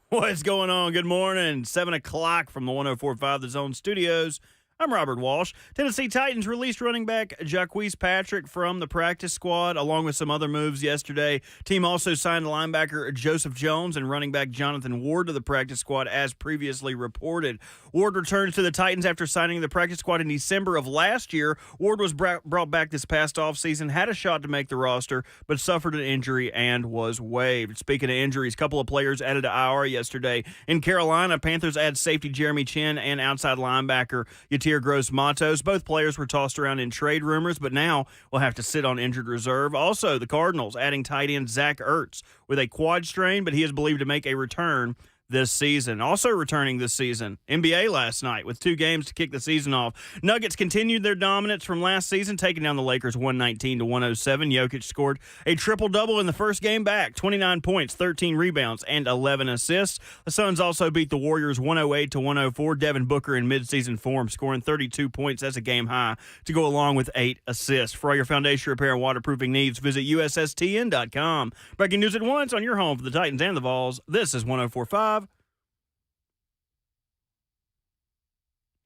What's going on? Good morning. 7 o'clock from the 104.5 The Zone Studios. I'm Robert Walsh. Tennessee Titans released running back Jacquise Patrick from the practice squad, along with some other moves yesterday. Team also signed linebacker Joseph Jones and running back Jonathan Ward to the practice squad, as previously reported. Ward returns to the Titans after signing the practice squad in December of last year. Ward was brought back this past offseason, had a shot to make the roster, but suffered an injury and was waived. Speaking of injuries, a couple of players added to IR yesterday. In Carolina, Panthers add safety Jeremy Chin and outside linebacker Yatir Gross-Matos. Both players were tossed around in trade rumors, but now will have to sit on injured reserve. Also, the Cardinals adding tight end Zach Ertz with a quad strain, but he is believed to make a return this season. Also returning this season, NBA last night with 2 games to kick the season off. Nuggets continued their dominance from last season, taking down the Lakers 119-107. Jokic scored a triple-double in the first game back, 29 points, 13 rebounds, and 11 assists. The Suns also beat the Warriors 108-104. Devin Booker in midseason form, scoring 32 points as a game high to go along with 8 assists. For all your foundation repair and waterproofing needs, visit USSTN.com. Breaking news at once on your home for the Titans and the Vols. This is 104.5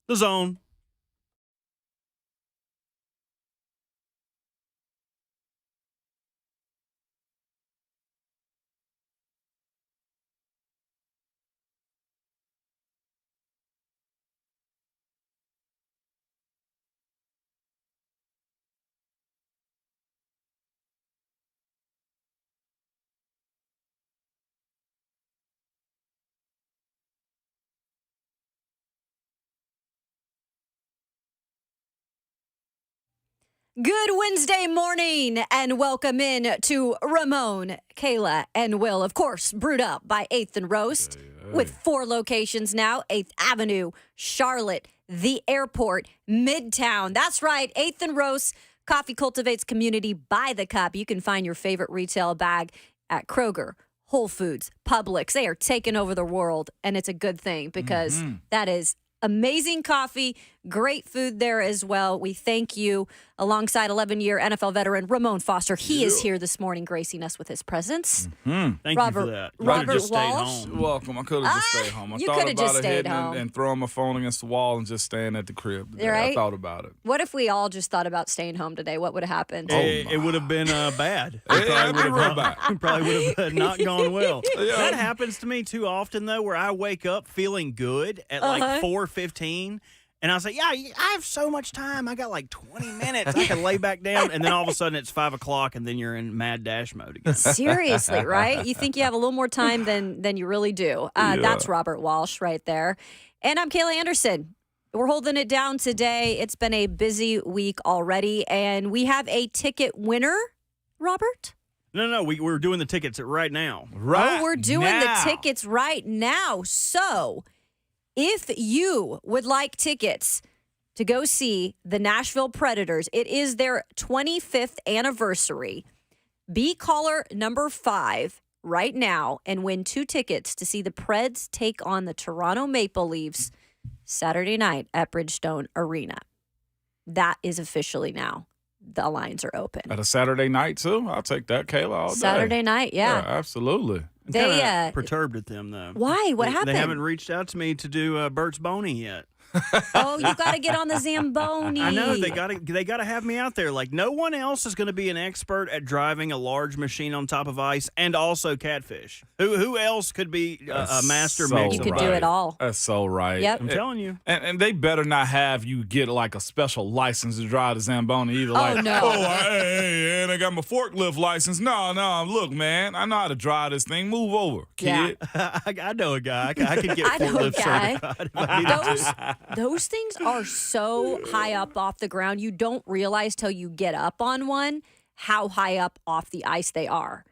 The Zone. Good Wednesday morning and welcome in to Ramon, Kayla, and Will. Of course, brewed up by 8th and Roast with 4 locations now. 8th Avenue, Charlotte, the airport, Midtown. That's right, 8th and Roast. Coffee cultivates community by the cup. You can find your favorite retail bag at Kroger, Whole Foods, Publix. They are taking over the world, and it's a good thing because that is amazing coffee, great food there as well. We thank you alongside 11-year NFL veteran Ramon Foster. He is here this morning gracing us with his presence. Thank you for that. You Robert just stayed Walsh. home. Welcome. I could have just stayed home. I you thought coulda about just it stayed hitting home. and throwing my phone against the wall and just staying at the crib today. Right? I thought about it. What if we all just thought about staying home today? What would have happened? It would have been bad. Yeah, it'd be real bad. Probably would have not gone well. Yeah. That happens to me too often, though, where I wake up feeling good at like 4:15. And I say, yeah, I have so much time. I got like 20 minutes. I can lay back down. And then all of a sudden it's 5 o'clock and then you're in mad dash mode again. Seriously, right? You think you have a little more time than you really do. That's Robert Walsh right there. And I'm Kayla Anderson. We're holding it down today. It's been a busy week already. And we have a ticket winner, Robert? No, we're doing the tickets right now. We're doing the tickets right now. So if you would like tickets to go see the Nashville Predators, it is their 25th anniversary. Be caller number 5 right now and win 2 tickets to see the Preds take on the Toronto Maple Leafs Saturday night at Bridgestone Arena. That is officially now. The lines are open. At a Saturday night, too? I'll take that, Kayla, all day. Saturday night, yeah. Absolutely. I'm kinda perturbed at them, though. Why? What happened? They haven't reached out to me to do Bert's Boney yet. Oh, you got to get on the Zamboni. I know they got to have me out there. Like no one else is going to be an expert at driving a large machine on top of ice and also catfish. Who else could be a master so mix? You of could ice? do it all. That's so right. Yep. I'm telling you. And they better not have you get like a special license to drive the Zamboni either. Like, no. Hey, and I got my forklift license. No, look, man, I know how to drive this thing. Move over, kid. Yeah. I know a guy. I could get I know a forklift guy. certified if I needed to. Those things are so high up off the ground. You don't realize till you get up on one how high up off the ice they are.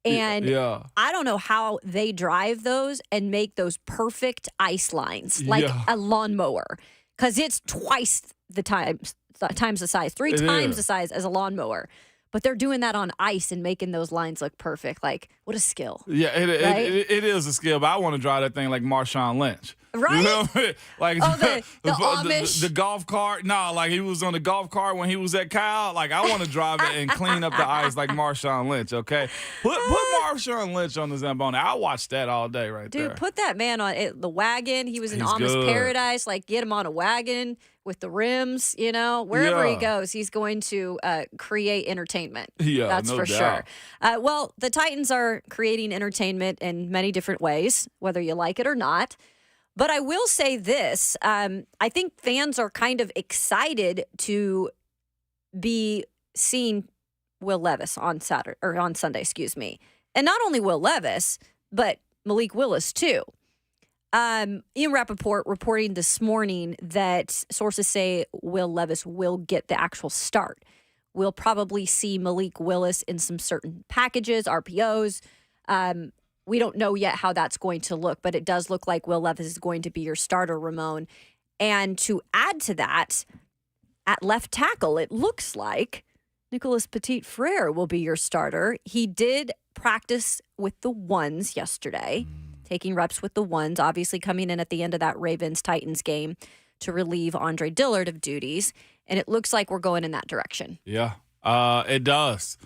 And I don't know how they drive those and make those perfect ice lines like a lawnmower, because it's twice the times the size, 3 times the size as a lawnmower. But they're doing that on ice and making those lines look perfect. Like, What a skill. Yeah, Right? it is a skill, but I want to drive that thing like Marshawn Lynch. Right? You know what I mean? Like the Amish. the golf cart. No, like he was on the golf cart when he was at Kyle. Like I want to drive it and clean up the ice like Marshawn Lynch. Okay, put Marshawn Lynch on the Zamboni. I'll watch that all day right there. Dude, put that man on the wagon. He was in He's Amish good. Paradise. Like, get him on a wagon with the rims, wherever he Yeah. goes, he's going to create entertainment. Yeah, That's no for doubt. sure. Well, the Titans are creating entertainment in many different ways, whether you like it or not. But I will say this. I think fans are kind of excited to be seeing Will Levis on Sunday, excuse me. And not only Will Levis, but Malik Willis too. Ian Rappaport reporting this morning that sources say Will Levis will get the actual start. We'll probably see Malik Willis in some certain packages, RPOs. We don't know yet how that's going to look, but it does look like Will Levis is going to be your starter, Ramon. And to add to that, at left tackle, it looks like Nicholas Petit-Frere will be your starter. He did practice with the ones yesterday, taking reps with the ones, obviously coming in at the end of that Ravens-Titans game to relieve Andre Dillard of duties. And it looks like we're going in that direction. Yeah, it does.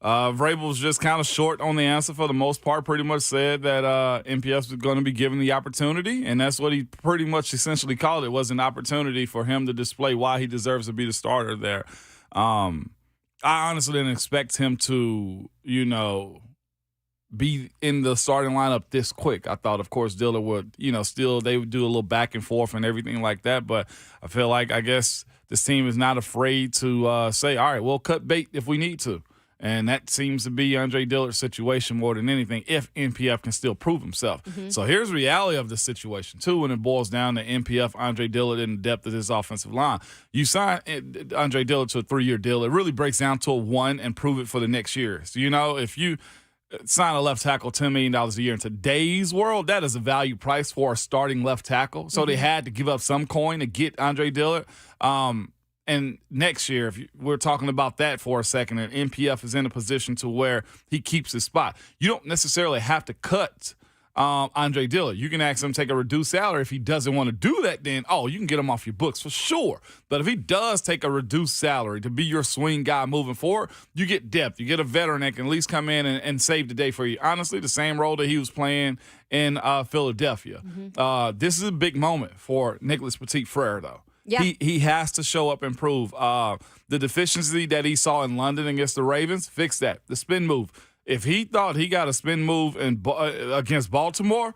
Vrabel's just kind of short on the answer for the most part. Pretty much said that MPS was going to be given the opportunity, and that's what he pretty much essentially called it, was an opportunity for him to display why he deserves to be the starter there. I honestly didn't expect him to, be in the starting lineup this quick. I thought, of course, Dillard would, still they would do a little back and forth and everything like that. But I feel like, I guess, this team is not afraid to say, all right, we'll cut bait if we need to. And that seems to be Andre Dillard's situation more than anything, if NPF can still prove himself. Mm-hmm. So here's the reality of the situation, too, when it boils down to NPF, Andre Dillard, and the depth of this offensive line. You sign Andre Dillard to a 3-year deal. It really breaks down to a 1 and prove it for the next year. So, if you sign a left tackle $10 million a year in today's world, that is a value price for a starting left tackle. So they had to give up some coin to get Andre Dillard. And next year, if we're talking about that for a second, and NPF is in a position to where he keeps his spot, you don't necessarily have to cut Andre Dillard. You can ask him to take a reduced salary. If he doesn't want to do that, then, you can get him off your books for sure. But if he does take a reduced salary to be your swing guy moving forward, you get depth. You get a veteran that can at least come in and save the day for you. Honestly, the same role that he was playing in Philadelphia. Mm-hmm. This is a big moment for Nicholas Petit-Frere, though. Yeah. He has to show up and prove. The deficiency that he saw in London against the Ravens, fix that. The spin move. If he thought he got a spin move against Baltimore,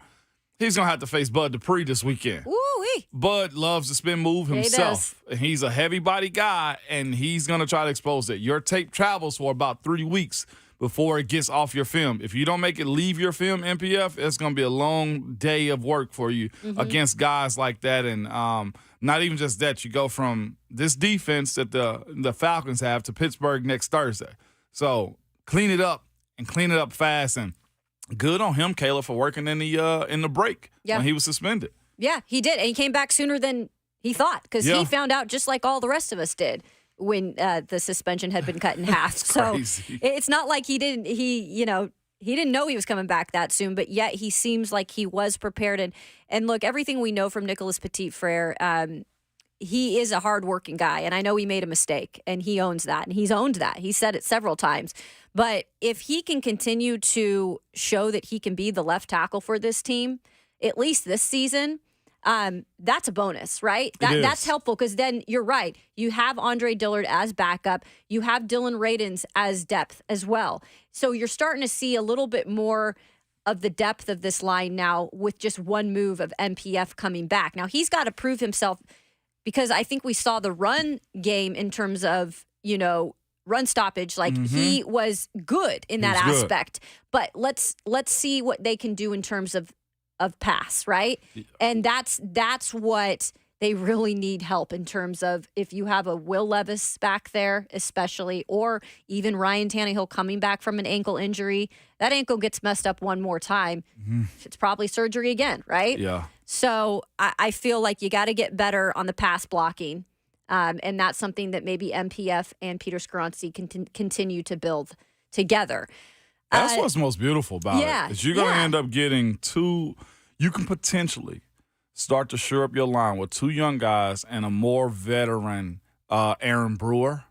he's going to have to face Bud Dupree this weekend. Ooh-wee. Bud loves the spin move himself. He does. He's a heavy body guy, and he's going to try to expose it. Your tape travels for about 3 weeks before it gets off your film. If you don't make it leave your film, MPF, it's going to be a long day of work for you against guys like that. And not even just that, you go from this defense that the Falcons have to Pittsburgh next Thursday. So clean it up and clean it up fast. And good on him, Kayla, for working in the break when he was suspended. Yeah, he did. And he came back sooner than he thought, because he found out just like all the rest of us did when the suspension had been cut in half. So crazy. It's not like he didn't know he was coming back that soon, but yet he seems like he was prepared. And look, everything we know from Nicholas Petit-Frere, he is a hardworking guy. And I know he made a mistake, and he owns that. And he's owned that. He said it several times. But if he can continue to show that he can be the left tackle for this team, at least this season, that's a bonus, right? That's helpful, because then you're right. You have Andre Dillard as backup. You have Dylan Radins as depth as well. So you're starting to see a little bit more of the depth of this line now with just one move of MPF coming back. Now, he's got to prove himself, because I think we saw the run game in terms of, run stoppage. Like, he was good in that aspect. But let's see what they can do in terms of pass, right? And that's what they really need help in terms of, if you have a Will Levis back there, especially, or even Ryan Tannehill coming back from an ankle injury. That ankle gets messed up one more time. It's probably surgery again, right? Yeah. So I feel like you got to get better on the pass blocking. And that's something that maybe MPF and Peter Skoronski can continue to build together. That's what's most beautiful about yeah, it. Is you're going to yeah. end up getting you can potentially start to shore up your line with two young guys and a more veteran Aaron Brewer.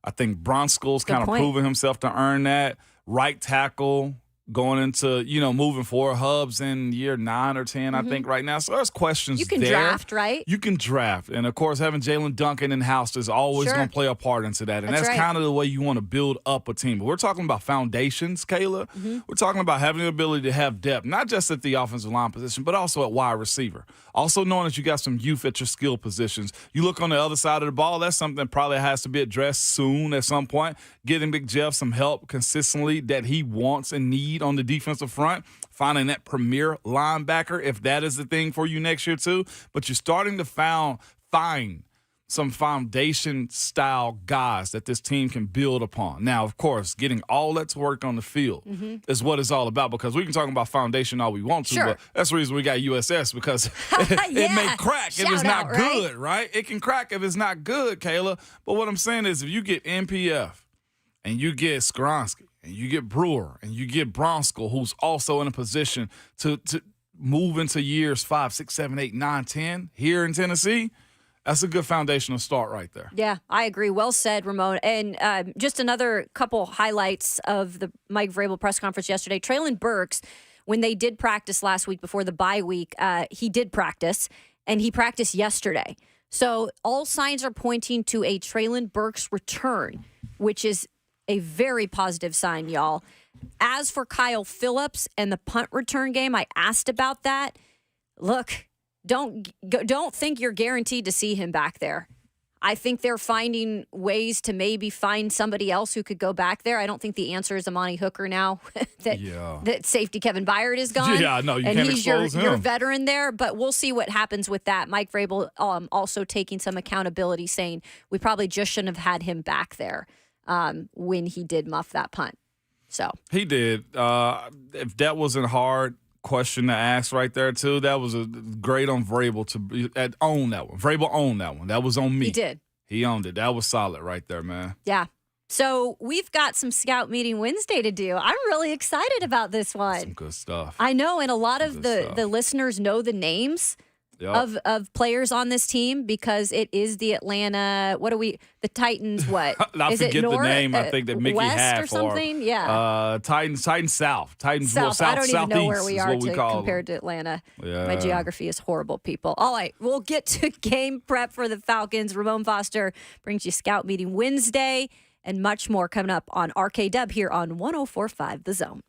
I think Bronsko's kind of point. proven himself to earn that. Right tackle going into, moving forward. Hubs in year 9 or 10, I think, right now. So there's questions You can there. draft, right? You can draft. And, of course, having Jalen Duncan in-house is always Sure. going to play a part into that. And that's right. kind of the way you want to build up a team. But we're talking about foundations, Kayla. We're talking about having the ability to have depth, not just at the offensive line position, but also at wide receiver. Also knowing that you got some youth at your skill positions. You look on the other side of the ball, that's something that probably has to be addressed soon at some point. Getting Big Jeff some help consistently that he wants and need on the defensive front. Finding that premier linebacker, if that is the thing for you next year too. But you're starting to find some foundation-style guys that this team can build upon. Now, of course, getting all that to work on the field is what it's all about, because we can talk about foundation all we want to, Sure. but that's the reason we got USS, because it may crack if it's Shout not out, right? good, right? It can crack if it's not good, Kayla. But what I'm saying is if you get NPF and you get Skronsky and you get Brewer and you get Bronsko, who's also in a position to move into years 5, 6, 7, 8, 9, 10 here in Tennessee, that's a good foundational start right there. Yeah, I agree. Well said, Ramon. And just another couple highlights of the Mike Vrabel press conference yesterday. Traylon Burks, when they did practice last week before the bye week, he did practice, and he practiced yesterday. So all signs are pointing to a Traylon Burks return, which is a very positive sign, y'all. As for Kyle Phillips and the punt return game, I asked about that. Look, don't think you're guaranteed to see him back there. I think they're finding ways to maybe find somebody else who could go back there. I don't think the answer is Amani Hooker now that safety Kevin Byard is gone. Yeah, no, you and can't he's expose your him. veteran there, but we'll see what happens with that. Mike Vrabel also taking some accountability, saying we probably just shouldn't have had him back there when he did muff that punt. So he did. If that wasn't hard question to ask right there too, that was a great on Vrabel to own that one. Vrabel owned that one. That was on me. he did. He owned it. That was solid right there, man. Yeah. So we've got some Scout Meeting Wednesday to do. I'm really excited about this one. Some good stuff. I know, and a lot of Good stuff. the listeners know the names Yep. of players on this team because it is the Atlanta. The Titans? What I is it? forget the North? name. I think that Mickey West had or something. Yeah. Titans South. Titans South. I don't even know where Southeast we is are what we call compared to Atlanta. Yeah. My geography is horrible, people. All right, we'll get to game prep for the Falcons. Ramon Foster brings you Scout Meeting Wednesday and much more coming up on RKW here on 104.5 The Zone.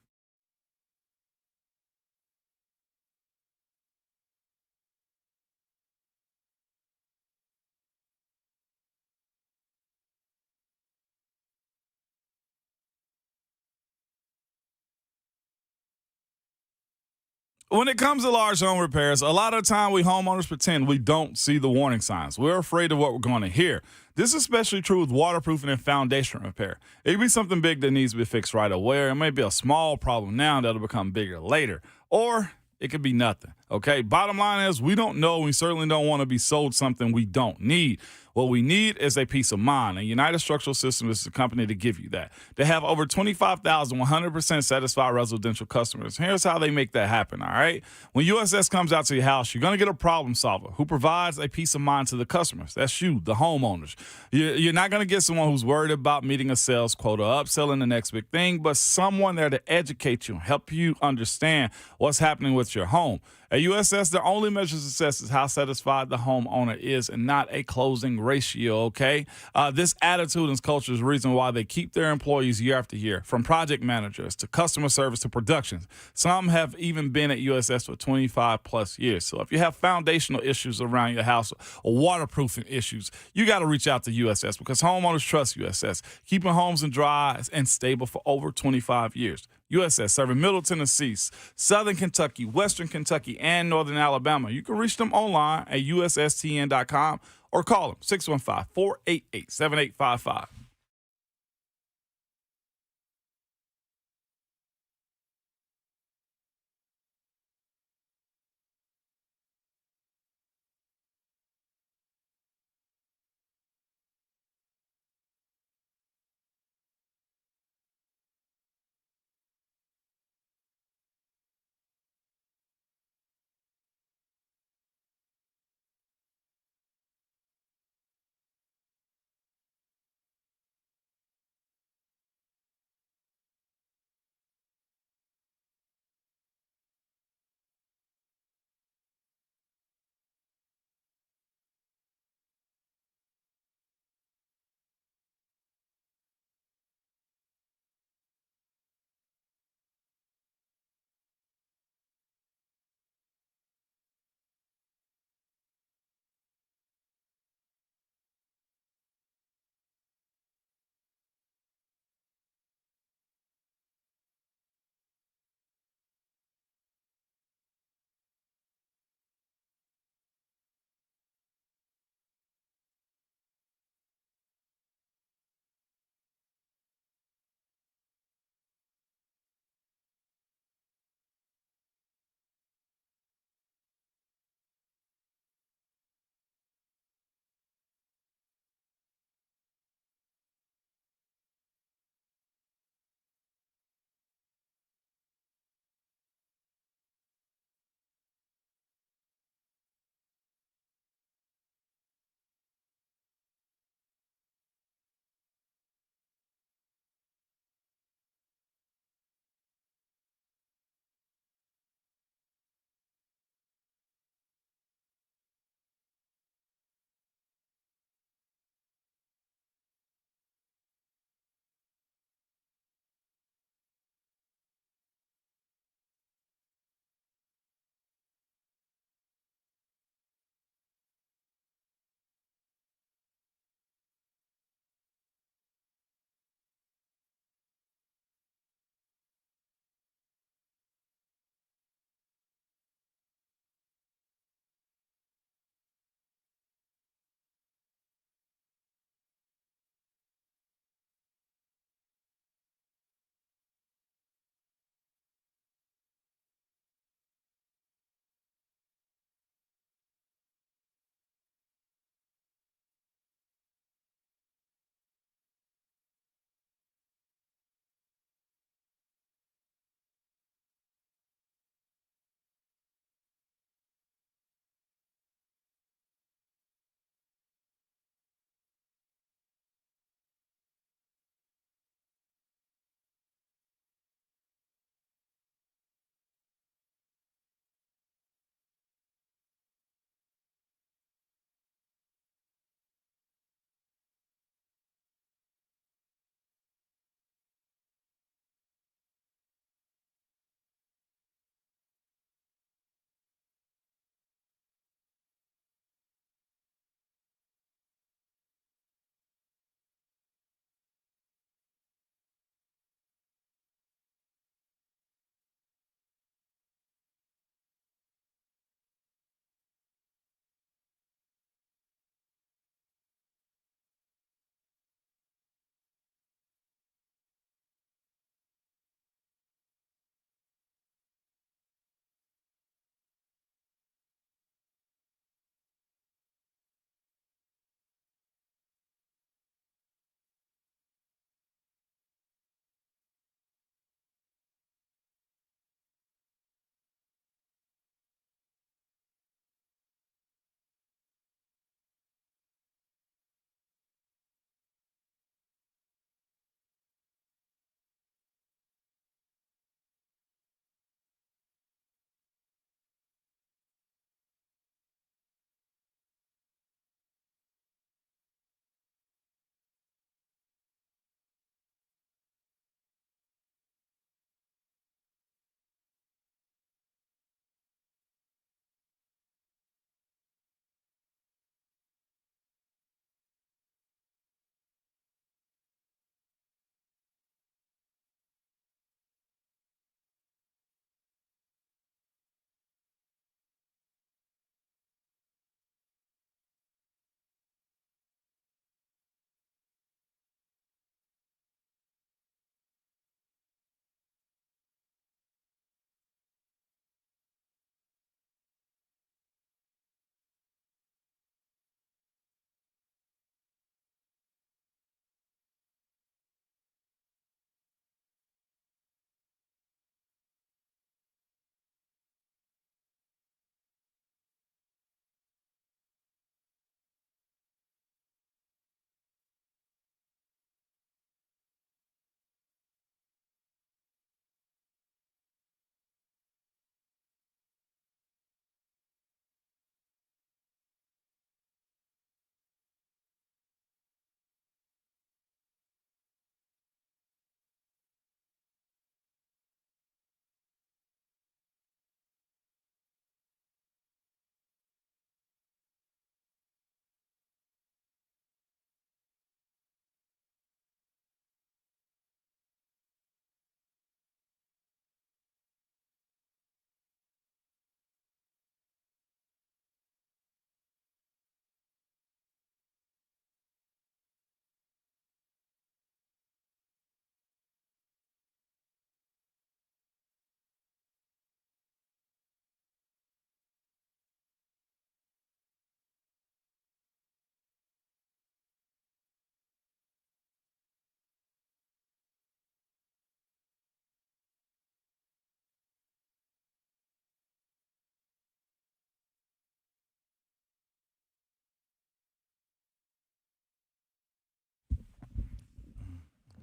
When it comes to large home repairs, a lot of time we homeowners pretend we don't see the warning signs. We're afraid of what we're going to hear. This is especially true with waterproofing and foundation repair. It could be something big that needs to be fixed right away, or it may be a small problem now that'll become bigger later. Or it could be nothing, okay? Bottom line is we don't know. We certainly don't want to be sold something we don't need. What we need is a peace of mind, and United Structural Systems is the company to give you that. They have over 25,000 100% satisfied residential customers. Here's how they make that happen, all right? When USS comes out to your house, you're going to get a problem solver who provides a peace of mind to the customers. That's you, the homeowners. You're not going to get someone who's worried about meeting a sales quota, upselling the next big thing, but someone there to educate you, help you understand what's happening with your home. At USS, the only measure of success is how satisfied the homeowner is and not a closing ratio, okay? This attitude and culture is the reason why they keep their employees year after year, from project managers to customer service to productions. Some have even been at USS for 25 plus years. So if you have foundational issues around your house or waterproofing issues, you got to reach out to USS because homeowners trust USS, keeping homes dry and stable for over 25 years. USS serving Middle Tennessee, Southern Kentucky, Western Kentucky, and Northern Alabama. You can reach them online at ussTN.com or call them 615-488-7855.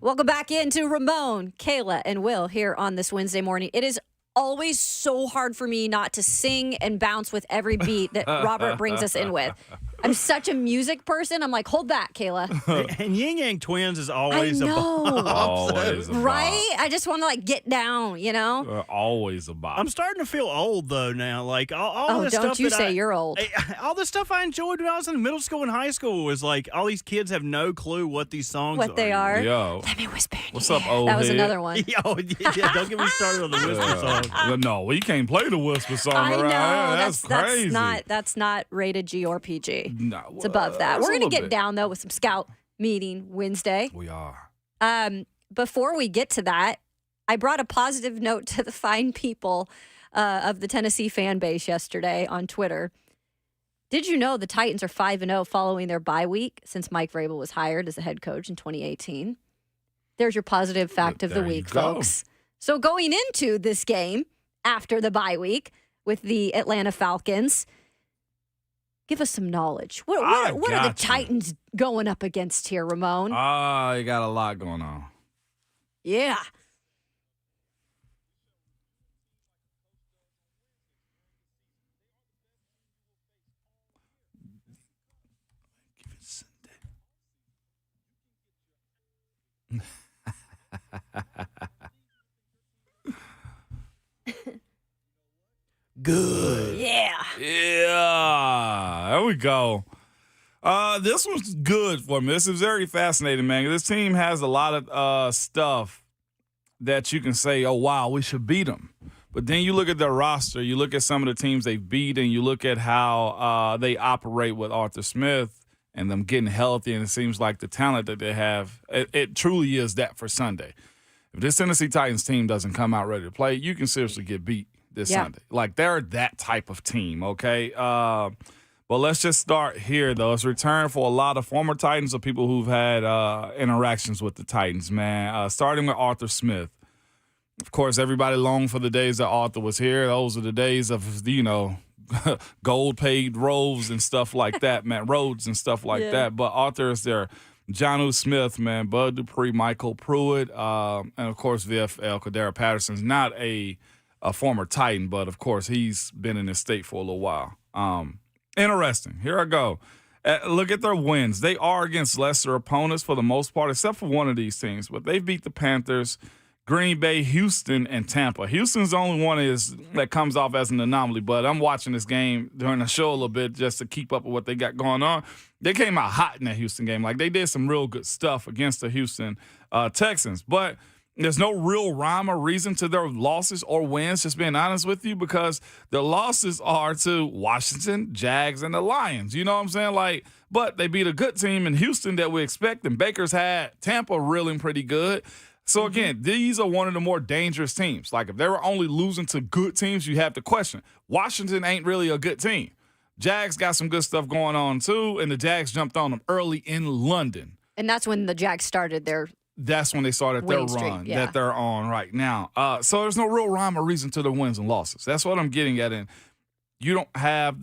Welcome back into Ramon, Kayla, and Will here on this Wednesday morning. It is always so hard for me not to sing and bounce with every beat that Robert brings us in with. I'm such a music person. I'm like, hold that, Kayla. And Yin Yang Twins is always I know. a bop. Always a bop. Right? I just want to like get down, you know? Always a bop. I'm starting to feel old though now. Like all the don't stuff you that say you're old. all the stuff I enjoyed when I was in middle school and high school was like all these kids have no clue what these songs What they are. Yo. Let me whisper in What's your up, ear. old That was head? another one. Yeah, don't get me started on the whisper song. No, we can't play the whisper song I around know. here. That's crazy. That's not rated G or PG. No, It's above that. it's We're a going to little get bit. down, though, with some scout meeting Wednesday. We are. Before we get to that, I brought a positive note to the fine people of the Tennessee fan base yesterday on Twitter. Did you know the Titans are 5-0 following their bye week since Mike Vrabel was hired as the head coach in 2018? There's your positive fact of the There you week, go. folks. So going into this game after the bye week with the Atlanta Falcons, give us some knowledge. What I are the got you. Titans going up against here, Ramon? You got a lot going on. Yeah. Good. Yeah. Yeah, there we go. This was good for me. This is very fascinating, man. This team has a lot of stuff that you can say, oh, wow, we should beat them. But then you look at their roster, you look at some of the teams they've beat, and you look at how they operate with Arthur Smith and them getting healthy, and it seems like the talent that they have, it truly is that for Sunday. If this Tennessee Titans team doesn't come out ready to play, you can seriously get beat this Sunday. Like, they're that type of team, okay? But let's just start here, though. It's return for a lot of former Titans or people who've had interactions with the Titans, man. Starting with Arthur Smith. Of course, everybody longed for the days that Arthur was here. Those are the days of, gold-paved roads and stuff like that, man. Roads and stuff like that. But Arthur is there. Jonnu Smith, man. Bud Dupree, Michael Pruitt, and, of course, VFL, Kadera Patterson's not a former Titan, but, of course, he's been in this state for a little while. Interesting. Here I go. Look at their wins. They are against lesser opponents for the most part, except for one of these teams. But they've beat the Panthers, Green Bay, Houston, and Tampa. Houston's the only one that comes off as an anomaly, but I'm watching this game during the show a little bit just to keep up with what they got going on. They came out hot in that Houston game. Like, they did some real good stuff against the Houston Texans. But there's no real rhyme or reason to their losses or wins, just being honest with you, because the losses are to Washington, Jags, and the Lions. You know what I'm saying? Like, but they beat a good team in Houston that we expect, and Baker's had Tampa reeling pretty good. So, again, these are one of the more dangerous teams. Like, if they were only losing to good teams, you have to question. Washington ain't really a good team. Jags got some good stuff going on, too, and the Jags jumped on them early in London. And that's when the Jags started their That's when they started their winning streak, run yeah. that they're on right now. So there's no real rhyme or reason to the wins and losses. That's what I'm getting at. And you don't have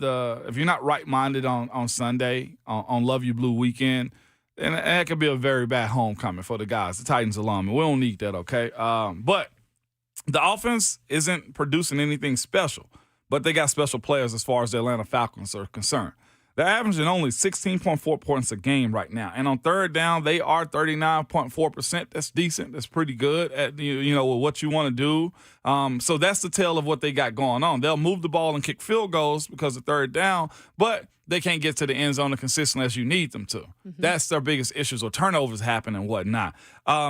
if you're not right-minded on Sunday, on Love You Blue weekend, then that could be a very bad homecoming for the guys, the Titans alum. And we don't need that, okay? But the offense isn't producing anything special, but they got special players as far as the Atlanta Falcons are concerned. They're averaging only 16.4 points a game right now. And on third down, they are 39.4%. That's decent. That's pretty good at with what you want to do. So that's the tale of what they got going on. They'll move the ball and kick field goals because of third down, but they can't get to the end zone as consistently as you need them to. Mm-hmm. That's their biggest issues, or turnovers happen and whatnot.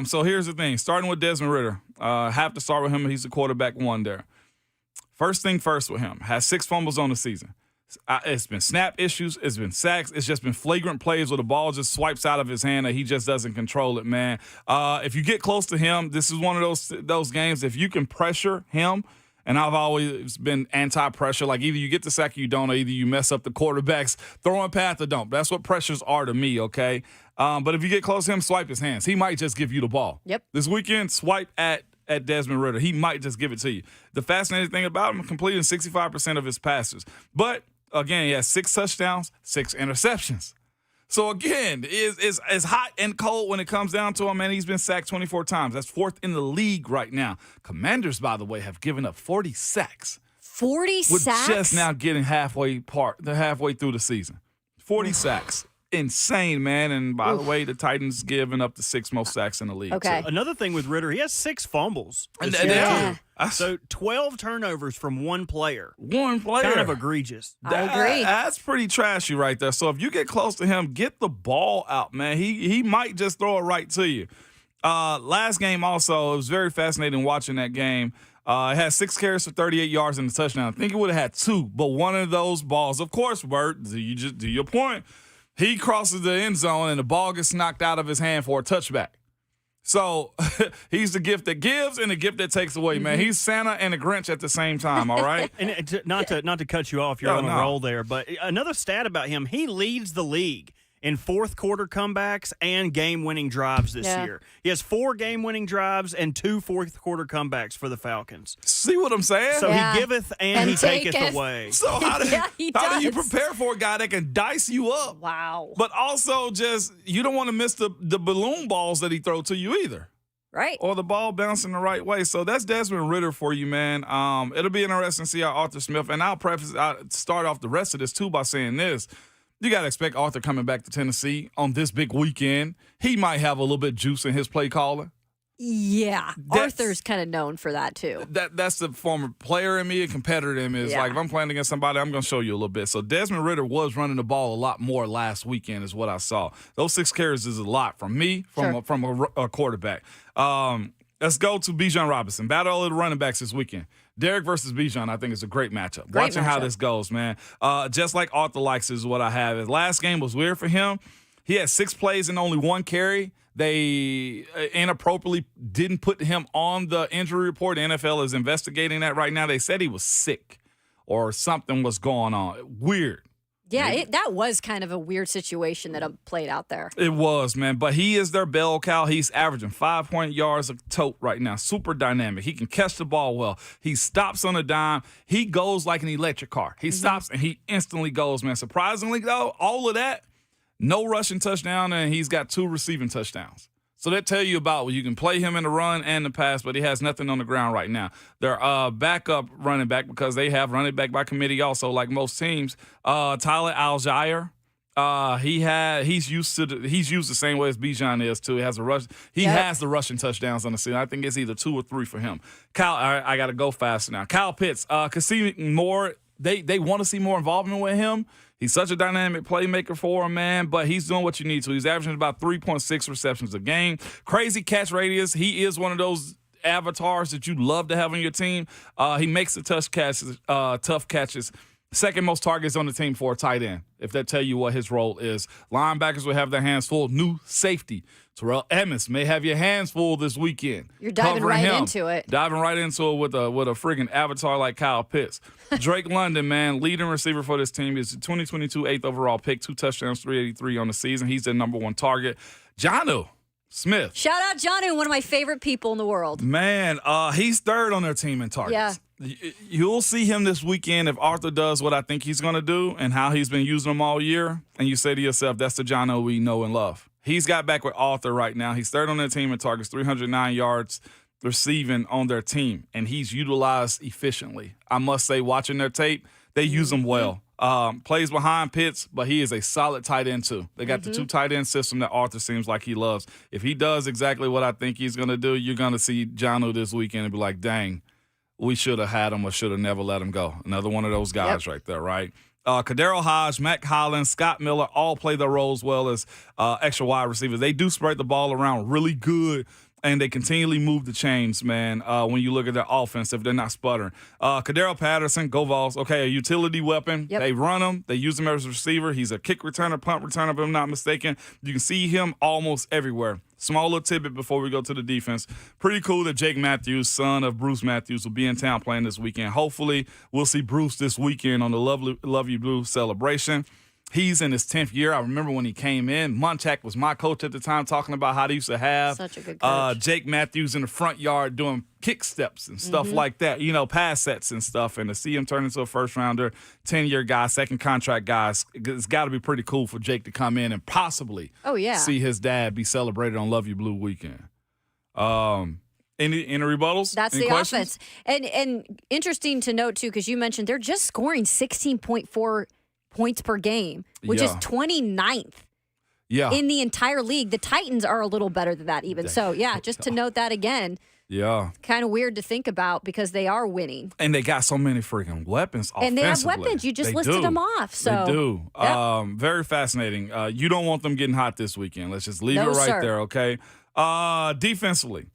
So here's the thing. Starting with Desmond Ridder, have to start with him. He's the quarterback one there. First thing first with him. Has 6 fumbles on the season. It's been snap issues. It's been sacks. It's just been flagrant plays where the ball just swipes out of his hand and he just doesn't control it, man. If you get close to him, this is one of those games. If you can pressure him, and I've always been anti-pressure, like either you get the sack or you don't, or either you mess up the quarterback's throwing path or don't. That's what pressures are to me, okay? But if you get close to him, swipe his hands. He might just give you the ball. Yep. This weekend, swipe at Desmond Ridder. He might just give it to you. The fascinating thing about him, completing 65% of his passes. But again, he has 6 touchdowns, 6 interceptions. So, again, it's hot and cold when it comes down to him, man. He's been sacked 24 times. That's 4th in the league right now. Commanders, by the way, have given up 40 sacks. 40 We're sacks? just now getting halfway through the season. 40 sacks. Insane, man. And by the way, the Titans giving up the 6th most sacks in the league. Okay. Too. Another thing with Ritter, he has 6 fumbles. And this they year. do. So 12 turnovers from one player. One player. Kind of egregious. I agree. That's pretty trashy right there. So if you get close to him, get the ball out, man. He might just throw it right to you. Last game also, it was very fascinating watching that game. It had 6 carries for 38 yards and a touchdown. I think it would have had 2, but one of those balls, of course, Bert, you just do your point. He crosses the end zone and the ball gets knocked out of his hand for a touchback. So he's the gift that gives and the gift that takes away, man. He's Santa and a Grinch at the same time, all right? And not to cut you off, you're on a roll there, but another stat about him, he leads the league in fourth quarter comebacks and game-winning drives this year. He has 4 game-winning drives and 2 fourth quarter comebacks for the Falcons. See what I'm saying? So he giveth and he taketh away. So how do you does. prepare for a guy that can dice you up? Wow. But also just you don't want to miss the balloon balls that he throw to you either. Right. Or the ball bouncing the right way. So that's Desmond Ritter for you, man. It'll be interesting to see how Arthur Smith, and I'll start off the rest of this too by saying this. You got to expect Arthur coming back to Tennessee on this big weekend. He might have a little bit of juice in his play calling. Yeah. Arthur's kind of known for that, too. That's the former player in me, a competitor in me. It's like, if I'm playing against somebody, I'm going to show you a little bit. So Desmond Ritter was running the ball a lot more last weekend is what I saw. Those 6 carries is a lot from me, from a quarterback. Let's go to Bijan Robinson. Battle of the running backs this weekend. Derek versus Bijan, I think, is a great matchup. Watching how this goes, man. Just like Arthur likes is what I have. His last game was weird for him. He had 6 plays and only 1 carry. They inappropriately didn't put him on the injury report. The NFL is investigating that right now. They said he was sick or something was going on. Weird. Yeah, that was kind of a weird situation that played out there. It was, man. But he is their bell cow. He's averaging 5 yards a tote right now. Super dynamic. He can catch the ball well. He stops on a dime. He goes like an electric car. He stops and he instantly goes, man. Surprisingly, though, all of that, no rushing touchdown, and he's got 2 receiving touchdowns. So that tell you about you can play him in the run and the pass, but he has nothing on the ground right now. Their backup running back, because they have running back by committee also, like most teams, Tyler Algier. He's used the same way as Bijan is too. He has a rush. He has the rushing touchdowns on the season. I think it's either 2 or 3 for him. Kyle, I got to go faster now. Kyle Pitts, could see more. They want to see more involvement with him. He's such a dynamic playmaker for him, man, but he's doing what you need to. He's averaging about 3.6 receptions a game. Crazy catch radius. He is one of those avatars that you love to have on your team. He makes the tough catches. Second most targets on the team for a tight end, if that tell you what his role is. Linebackers will have their hands full. New safety, Terrell Emmons, may have your hands full this weekend. You're diving right into it. Diving right into it with a friggin' avatar like Kyle Pitts. Drake London, man, leading receiver for this team. He's the 2022 8th overall pick, 2 touchdowns, 383 on the season. He's their number 1 target. Jonnu Smith. Shout out Jonnu, one of my favorite people in the world. Man, he's 3rd on their team in targets. Yeah. You'll see him this weekend if Arthur does what I think he's going to do and how he's been using them all year. And you say to yourself, that's the Jonnu we know and love. He's got back with Arthur right now. He's 3rd on their team in targets, 309 yards receiving on their team. And he's utilized efficiently. I must say, watching their tape, they use him well. Plays behind Pitts, but he is a solid tight end too. They got the 2 tight end system that Arthur seems like he loves. If he does exactly what I think he's going to do, you're going to see Jonnu this weekend and be like, dang, we should have had him or should have never let him go. Another one of those guys right there, right? Kadero Hodge, Matt Collins, Scott Miller all play their roles well as extra wide receivers. They do spread the ball around really good, and they continually move the chains, man, when you look at their offense, if they're not sputtering. Kadero Patterson, go Vols. Okay, a utility weapon. They run him. They use him as a receiver. He's a kick returner, punt returner, if I'm not mistaken. You can see him almost everywhere. Small little tidbit before we go to the defense. Pretty cool that Jake Matthews, son of Bruce Matthews, will be in town playing this weekend. Hopefully, we'll see Bruce this weekend on the Love You Blue celebration. He's in his 10th year. I remember when he came in. Munchak was my coach at the time, talking about how they used to have Such a good coach. Jake Matthews in the front yard doing kick steps and stuff like that, pass sets and stuff. And to see him turn into a first-rounder, 10-year guy, second contract guy, it's got to be pretty cool for Jake to come in and possibly see his dad be celebrated on Love You Blue weekend. Any rebuttals? That's Any the questions? offense. And interesting to note, too, because you mentioned they're just scoring 16.4 points per game, which is 29th in the entire league. The Titans are a little better than that even. So, just to note that again. Yeah. Kind of weird to think about because they are winning. And they got so many freaking weapons offensively. And they have weapons. You just listed them off. So they do. Yep. Very fascinating. You don't want them getting hot this weekend. Let's just leave it right sir. there, okay? Defensively.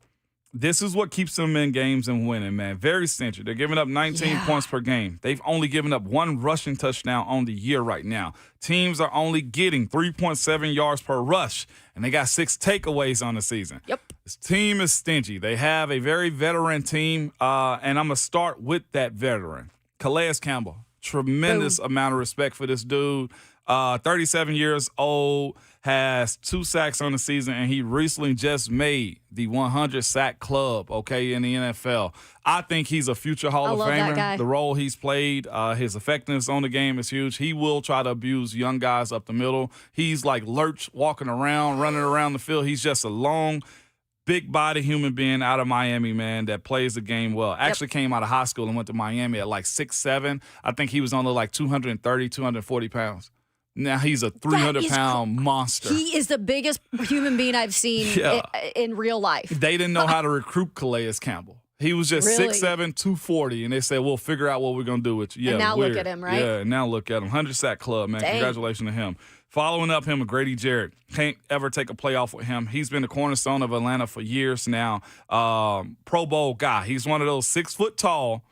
This is what keeps them in games and winning, man. Very stingy. They're giving up 19 points per game. They've only given up one rushing touchdown on the year right now. Teams are only getting 3.7 yards per rush, and they got 6 takeaways on the season. Yep. This team is stingy. They have a very veteran team, and I'm going to start with that veteran, Calais Campbell. Tremendous amount of respect for this dude. 37 years old, has 2 sacks on the season, and he recently just made the 100-sack club, in the NFL. I think he's a future Hall of Famer. That guy. The role he's played, his effectiveness on the game is huge. He will try to abuse young guys up the middle. He's like Lurch walking around, running around the field. He's just a long, big-body human being out of Miami, man, that plays the game well. Actually came out of high school and went to Miami at like 6'7". I think he was only like 230, 240 pounds. Now he's a 300-pound monster. He is the biggest human being I've seen in real life. They didn't know how to recruit Calais Campbell. He was just 6'7", 240, and they said, we'll figure out what we're going to do with you. Yeah, and now weird. Look at him, right? Yeah, and now look at him. 100-sack club, man. Dang. Congratulations to him. Following up him, Grady Jarrett. Can't ever take a playoff with him. He's been the cornerstone of Atlanta for years now. Pro Bowl guy. He's one of those 6 foot tall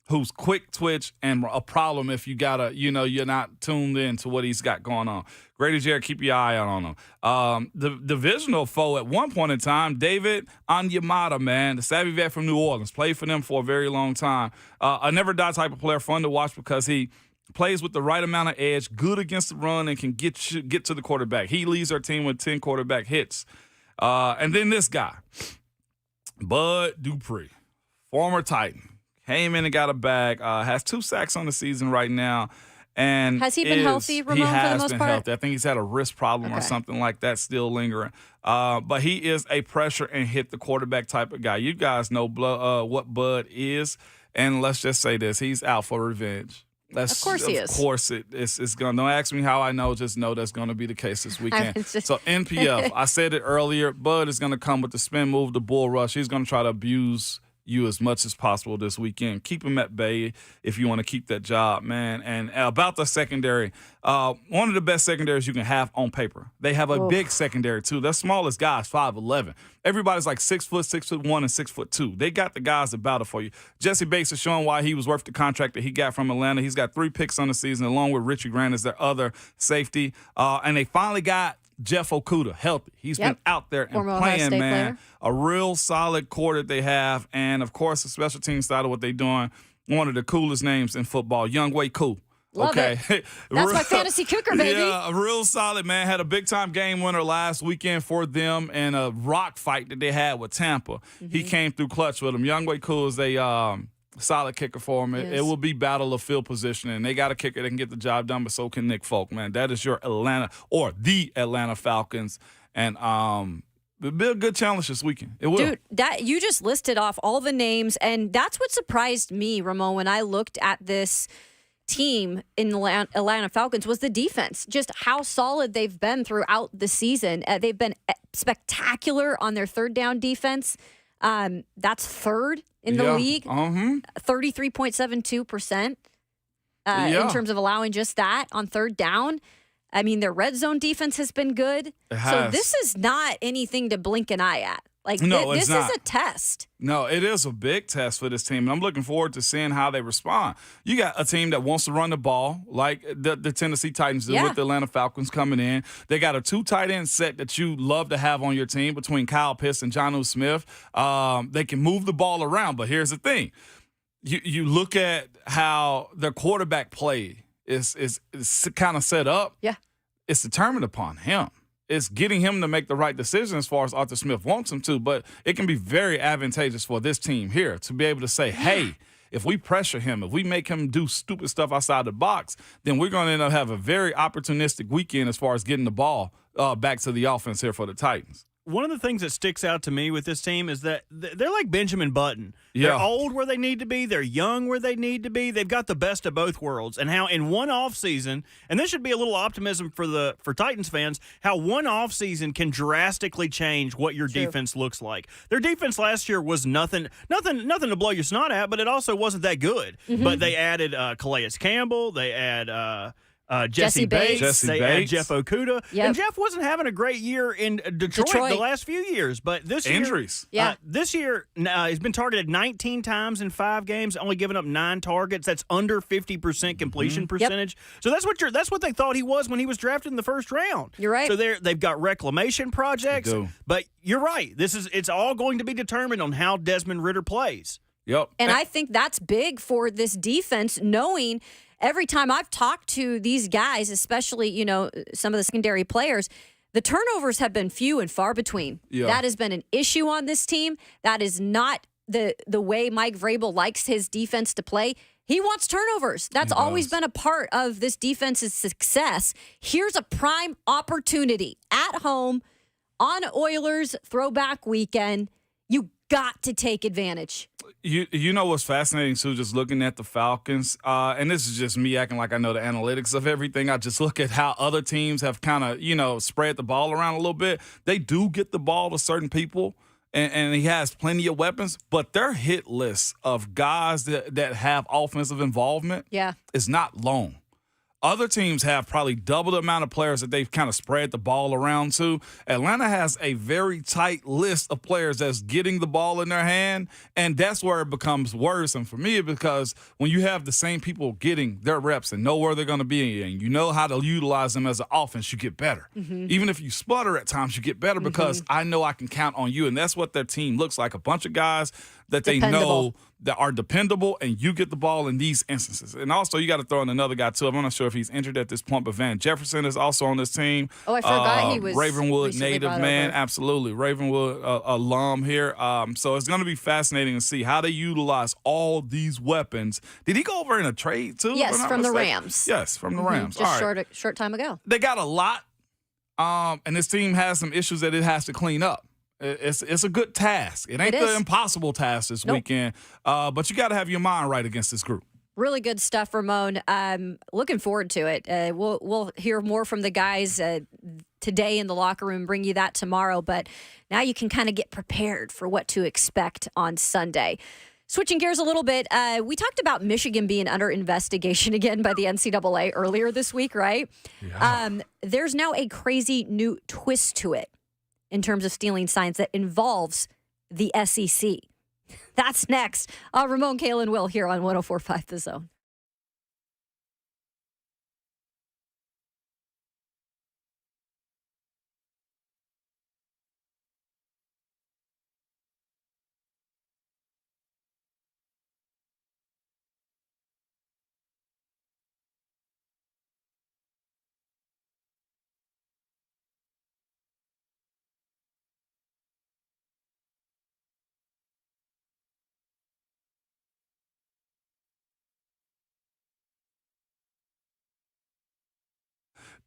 who's quick twitch and a problem if you gotta, you're not tuned in to what he's got going on. Grady Jarrett, keep your eye out on him. The divisional foe at one point in time, David Onyemata, man, the savvy vet from New Orleans, played for them for a very long time. A never die type of player, fun to watch because he plays with the right amount of edge, good against the run, and can get to the quarterback. He leads our team with 10 quarterback hits. And then this guy, Bud Dupree, former Titan. Came in and got a bag. Has 2 sacks on the season right now. And has he been healthy, Ramon, he for has the most been part? healthy. I think he's had a wrist problem or something like that still lingering. But he is a pressure and hit the quarterback type of guy. You guys know what Bud is. And let's just say this. He's out for revenge. Of course he is. Of course it's going to. Don't ask me how I know. Just know that's going to be the case this weekend. So NPF, I said it earlier, Bud is going to come with the spin move, the bull rush. He's going to try to abuse you as much as possible this weekend. Keep him at bay if you want to keep that job, man. And about the secondary, one of the best secondaries you can have on paper. They have a big secondary, too. Their smallest guy is 5'11". Everybody's like 6 foot, 6'1", and 6'2". They got the guys that battle for you. Jesse Bates is showing why he was worth the contract that he got from Atlanta. He's got 3 picks on the season, along with Richie Grant as their other safety. And they finally got Jeff Okudah healthy. He's been out there and playing, man. A real solid core that they have. And, of course, the special team side of what they're doing, one of the coolest names in football, Younghoe Koo. Love it. That's my fantasy kicker, baby. Yeah, a real solid, man. Had a big-time game winner last weekend for them in a rock fight that they had with Tampa. He came through clutch with them. Younghoe Koo is a solid kicker for them. It will be battle of field positioning. They got a kicker that can get the job done, but so can Nick Folk, man. That is your Atlanta or the Atlanta Falcons. And it'll be a good challenge this weekend. It will. Dude, that you just listed off all the names, and that's what surprised me, Ramon, when I looked at this team in the Atlanta Falcons was the defense. Just how solid they've been throughout the season. They've been spectacular on their third down defense. That's third in the league. 33.72% in terms of allowing just that on third down. I mean, their red zone defense has been good. So this is not anything to blink an eye at. Like, no, this it's not. is a test. No, it is a big test for this team, and I'm looking forward to seeing how they respond. You got a team that wants to run the ball like the Tennessee Titans do with the Atlanta Falcons coming in. They got a 2 tight end set that you love to have on your team between Kyle Pitts and Jonnu Smith. They can move the ball around, but here's the thing. You look at how their quarterback played is kind of set up, Yeah. it's determined upon him. It's getting him to make the right decision as far as Arthur Smith wants him to, but it can be very advantageous for this team here to be able to say, hey, if we pressure him, if we make him do stupid stuff outside the box, then we're going to end up having a very opportunistic weekend as far as getting the ball back to the offense here for the Titans. One of the things that sticks out to me with this team is that they're like Benjamin Button. Yeah. They're old where they need to be. They're young where they need to be. They've got the best of both worlds. And how in one offseason, and this should be a little optimism for Titans fans, how one offseason can drastically change what your defense looks like. Their defense last year was nothing to blow your snot at, but it also wasn't that good. Mm-hmm. But they added Calais Campbell. They add Jesse Bates. Bates. They had Jeff Okuda. Yep. And Jeff wasn't having a great year in Detroit the last few years. But this year, Injuries. Yeah. this year, he's been targeted 19 times in 5 games, only giving up 9 targets. That's under 50% completion percentage. So that's what they thought he was when he was drafted in the first round. You're right. So they've got reclamation projects. They do. But you're right. It's all going to be determined on how Desmond Ridder plays. Yep. And I think that's big for this defense, knowing every time I've talked to these guys, especially, some of the secondary players, the turnovers have been few and far between. Yeah. That has been an issue on this team. That is not the way Mike Vrabel likes his defense to play. He wants turnovers. That's always been a part of this defense's success. Here's a prime opportunity at home on Oilers throwback weekend. You got to take advantage. You know what's fascinating, too, just looking at the Falcons, and this is just me acting like I know the analytics of everything. I just look at how other teams have kind of, spread the ball around a little bit. They do get the ball to certain people, and he has plenty of weapons, but their hit list of guys that have offensive involvement is not long. Other teams have probably double the amount of players that they've kind of spread the ball around to. Atlanta has a very tight list of players that's getting the ball in their hand, and that's where it becomes worrisome for me, because when you have the same people getting their reps and know where they're going to be and you know how to utilize them as an offense, you get better. Mm-hmm. Even if you sputter at times, you get better because I know I can count on you, and that's what their team looks like, a bunch of guys that they know that are dependable, and you get the ball in these instances. And also, you got to throw in another guy, too. I'm not sure if he's injured at this point, but Van Jefferson is also on this team. Oh, I forgot he was Ravenwood recently native, brought man. over. Absolutely. Ravenwood alum here. So it's going to be fascinating to see how they utilize all these weapons. Did he go over in a trade, too? Yes, from the Rams. Yes, from the Rams. Just All right. short time ago. They got a lot, and this team has some issues that it has to clean up. It's a good task. It ain't the impossible task this weekend, but you got to have your mind right against this group. Really good stuff, Ramon. Looking forward to it. We'll hear more from the guys today in the locker room, bring you that tomorrow. But now you can kind of get prepared for what to expect on Sunday. Switching gears a little bit, we talked about Michigan being under investigation again by the NCAA earlier this week, right? Yeah. There's now a crazy new twist to it in terms of stealing signs that involves the SEC. That's next. Ramon, Kalen, Will here on 104.5 The Zone.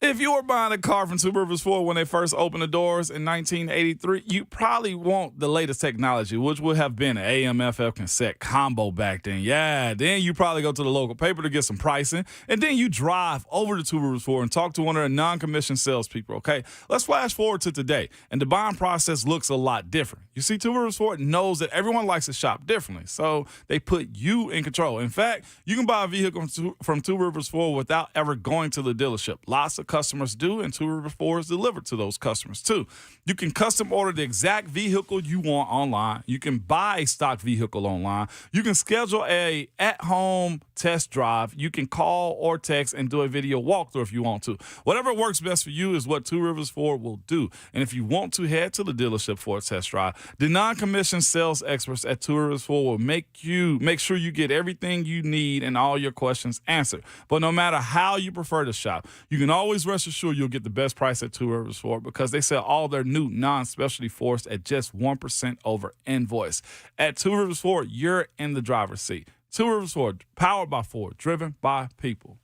If you were buying a car from Two Rivers Ford when they first opened the doors in 1983, you probably want the latest technology, which would have been an AM/FM cassette combo back then. Yeah, then you probably go to the local paper to get some pricing, and then you drive over to Two Rivers Ford and talk to one of their non-commissioned salespeople, okay? Let's flash forward to today, and the buying process looks a lot different. You see, Two Rivers Ford knows that everyone likes to shop differently, so they put you in control. In fact, you can buy a vehicle from Two Rivers Ford without ever going to the dealership. Lots of customers do, and Two Rivers Ford is delivered to those customers too. You can custom order the exact vehicle you want online. You can buy a stock vehicle online. You can schedule a at-home test drive. You can call or text and do a video walkthrough if you want to. Whatever works best for you is what Two Rivers Ford will do. And if you want to head to the dealership for a test drive, the non-commissioned sales experts at Two Rivers Ford will make sure you get everything you need and all your questions answered. But no matter how you prefer to shop, you can always rest assured you'll get the best price at Two Rivers Ford because they sell all their new non-specialty Fords at just 1% over invoice. At Two Rivers Ford, you're in the driver's seat. Two Rivers Ford, powered by Ford, driven by people.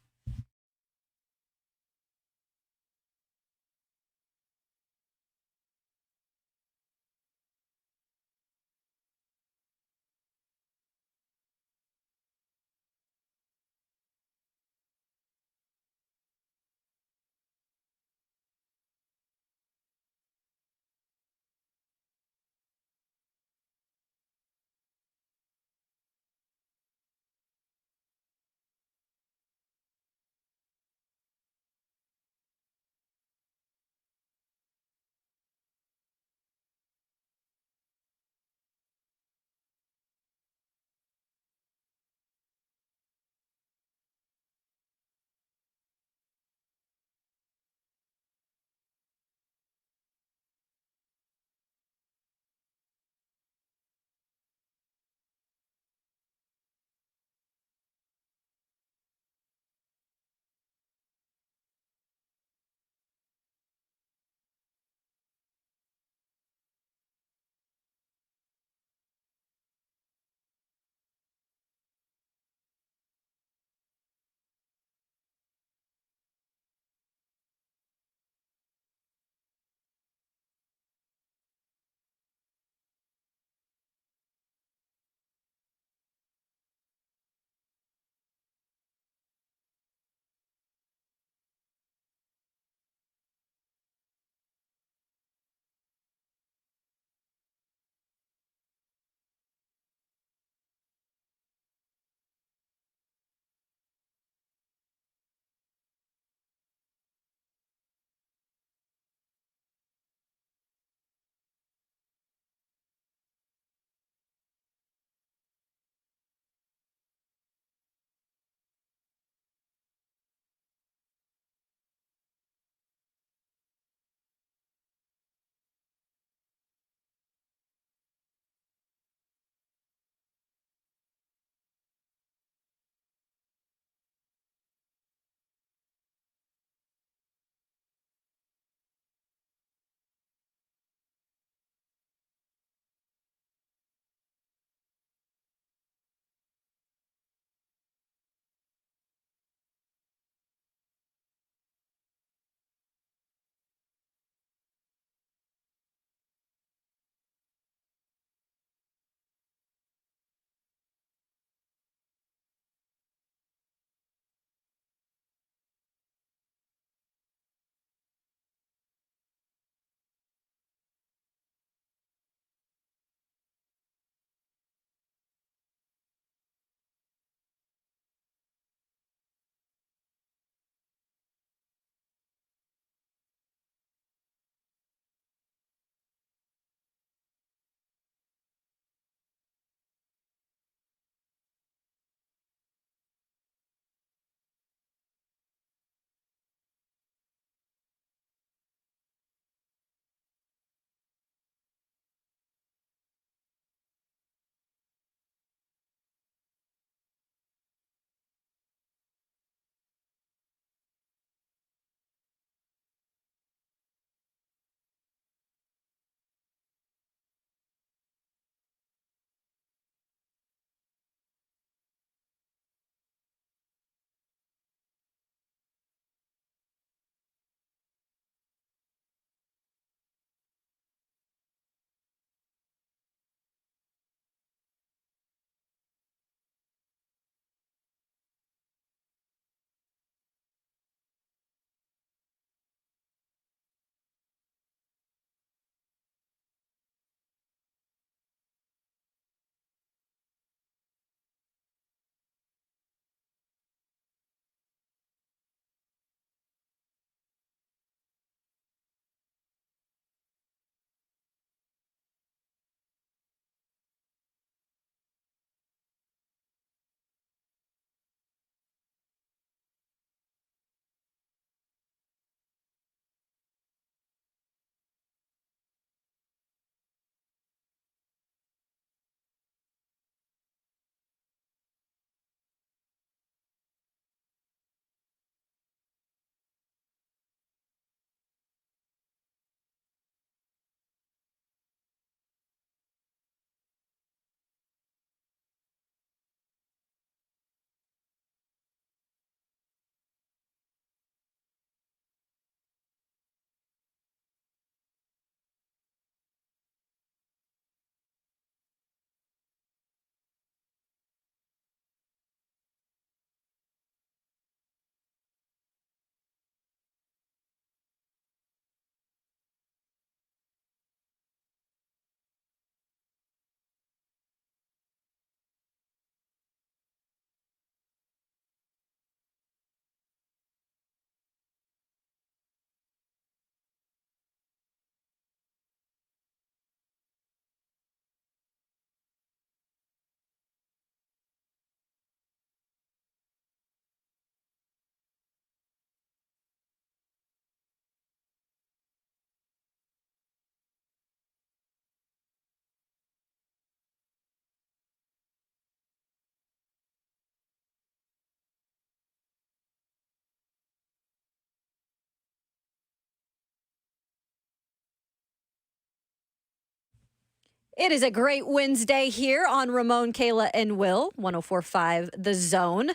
It is a great Wednesday here on Ramon, Kayla, and Will, 104.5 The Zone.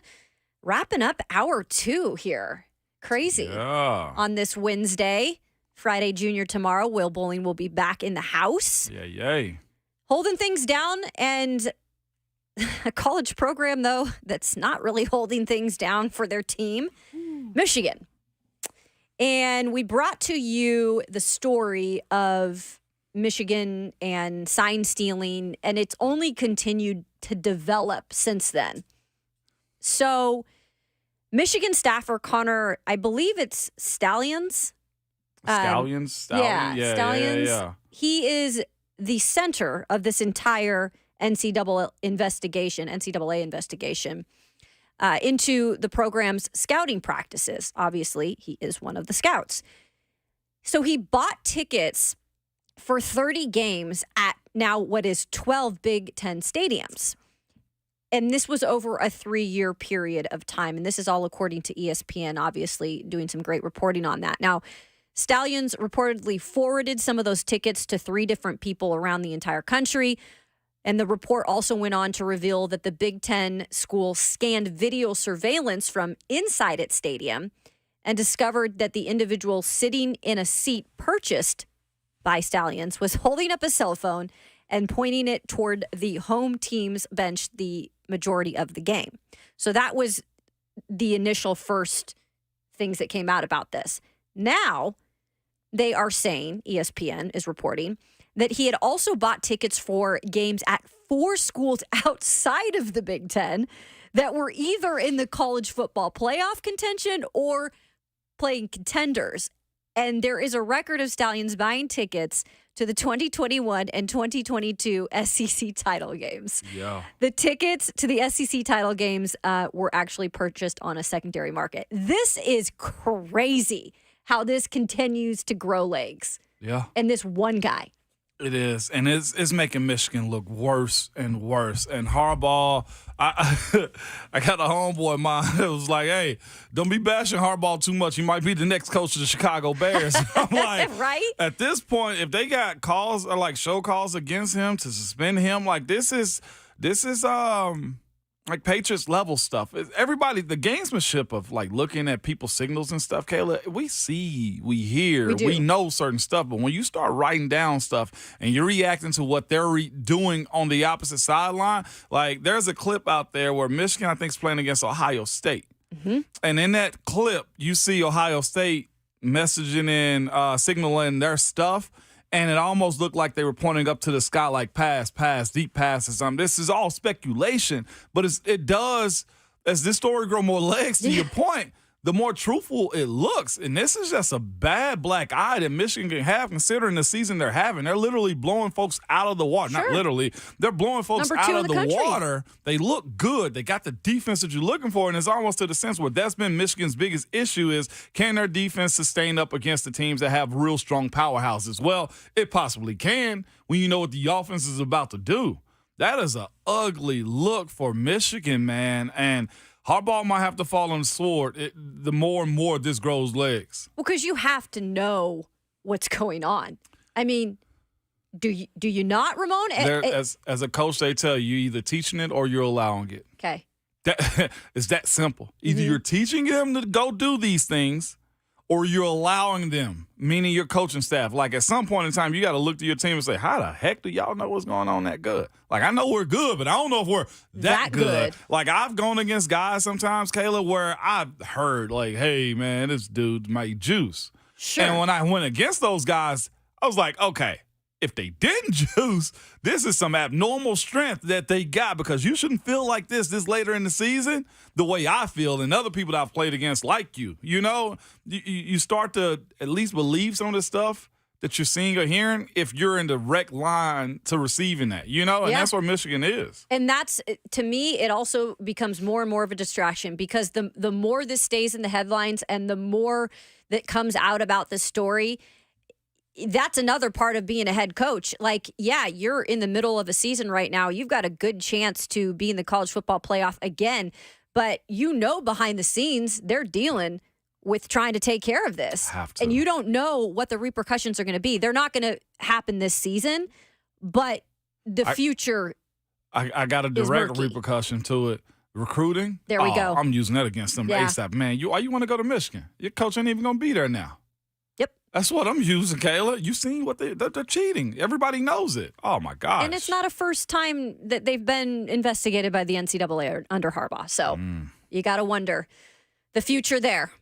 Wrapping up hour 2 here. Crazy. Yeah. On this Wednesday, Friday Junior tomorrow, Will Bowling will be back in the house. Yay. Holding things down, and a college program, though, that's not really holding things down for their team, Michigan. And we brought to you the story of Michigan and sign stealing, and it's only continued to develop since then. So Michigan staffer Connor, I believe it's Stallions. Stallions. Yeah. He is the center of this entire NCAA investigation into the program's scouting practices. Obviously, he is one of the scouts. So he bought tickets for 30 games at now what is 12 Big Ten stadiums. And this was over a 3-year period of time. And this is all according to ESPN, obviously doing some great reporting on that. Now, Stallions reportedly forwarded some of those tickets to 3 different people around the entire country. And the report also went on to reveal that the Big Ten school scanned video surveillance from inside its stadium and discovered that the individual sitting in a seat purchased by Stallions was holding up a cell phone and pointing it toward the home team's bench the majority of the game. So that was the initial first things that came out about this. Now, they are saying, ESPN is reporting, that he had also bought tickets for games at 4 schools outside of the Big Ten that were either in the college football playoff contention or playing contenders. And there is a record of Stallions buying tickets to the 2021 and 2022 SEC title games. Yeah. The tickets to the SEC title games were actually purchased on a secondary market. This is crazy how this continues to grow legs. Yeah. And this one guy. It is, and it's making Michigan look worse and worse. And Harbaugh, I got a homeboy of mine that was like, hey, don't be bashing Harbaugh too much. He might be the next coach of the Chicago Bears. I'm like, right? At this point, if they got calls or like show calls against him to suspend him, like this is like Patriots level stuff. Everybody, the gamesmanship of like looking at people's signals and stuff, Kayla, we see, we hear, we know certain stuff. But when you start writing down stuff and you're reacting to what they're doing on the opposite sideline, like there's a clip out there where Michigan, I think, is playing against Ohio State. Mm-hmm. And in that clip, you see Ohio State messaging and signaling their stuff. And it almost looked like they were pointing up to the sky like pass, deep pass or something. This is all speculation, but it does, as this story grows more legs to your point, the more truthful it looks. And this is just a bad black eye that Michigan can have considering the season they're having. They're literally blowing folks out of the water. Sure. Not literally. They're blowing folks out of the water. They look good. They got the defense that you're looking for. And it's almost to the sense where that's been Michigan's biggest issue is can their defense sustain up against the teams that have real strong powerhouses? Well, it possibly can when you know what the offense is about to do. That is an ugly look for Michigan, man. And Harbaugh might have to fall on the sword the more and more this grows legs. Well, because you have to know what's going on. I mean, do you not, Ramon? As a coach, they tell you either teaching it or you're allowing it. Okay. It's that simple. Either you're teaching them to go do these things or you're allowing them, meaning your coaching staff. Like at some point in time, you got to look to your team and say, how the heck do y'all know what's going on that good? Like I know we're good, but I don't know if we're that good. Like I've gone against guys sometimes, Kayla, where I've heard like, hey, man, this dude might juice. Sure. And when I went against those guys, I was like, okay, if they didn't juice, this is some abnormal strength that they got because you shouldn't feel like this later in the season the way I feel and other people that I've played against like you. You know, you start to at least believe some of the stuff that you're seeing or hearing if you're in direct line to receiving that, you know, and that's where Michigan is. And that's, to me, it also becomes more and more of a distraction because the more this stays in the headlines and the more that comes out about the story, that's another part of being a head coach. Like, yeah, you're in the middle of a season right now. You've got a good chance to be in the college football playoff again. But you know behind the scenes, they're dealing with trying to take care of this. And you don't know what the repercussions are going to be. They're not going to happen this season, but the future. I got a direct murky. repercussion to it. Recruiting. There we go. I'm using that against them Yeah. ASAP. Man, why you want to go to Michigan? Your coach ain't even going to be there now. Yep. That's what I'm using, Kayla. You seen what they're cheating. Everybody knows it. Oh, my gosh. And it's not a first time that they've been investigated by the NCAA under Harbaugh. So you got to wonder the future there.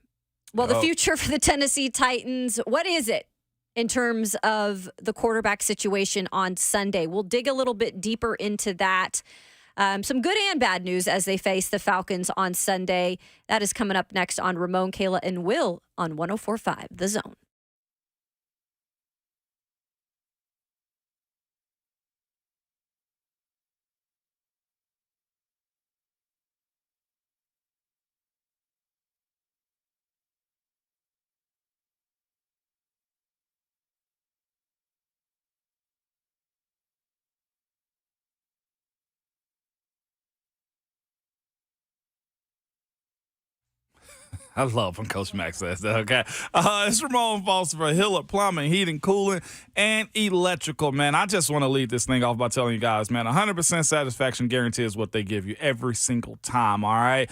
Well, the future for the Tennessee Titans, what is it in terms of the quarterback situation on Sunday? We'll dig a little bit deeper into that. Some good and bad news as they face the Falcons on Sunday. That is coming up next on Ramon, Kayla, and Will on 104.5 The Zone. I love when Coach Max says that, okay? It's Ramon Foster for Hillard Plumbing, Heating, Cooling, and Electrical, man. I just want to lead this thing off by telling you guys, man, 100% satisfaction guarantee is what they give you every single time, all right?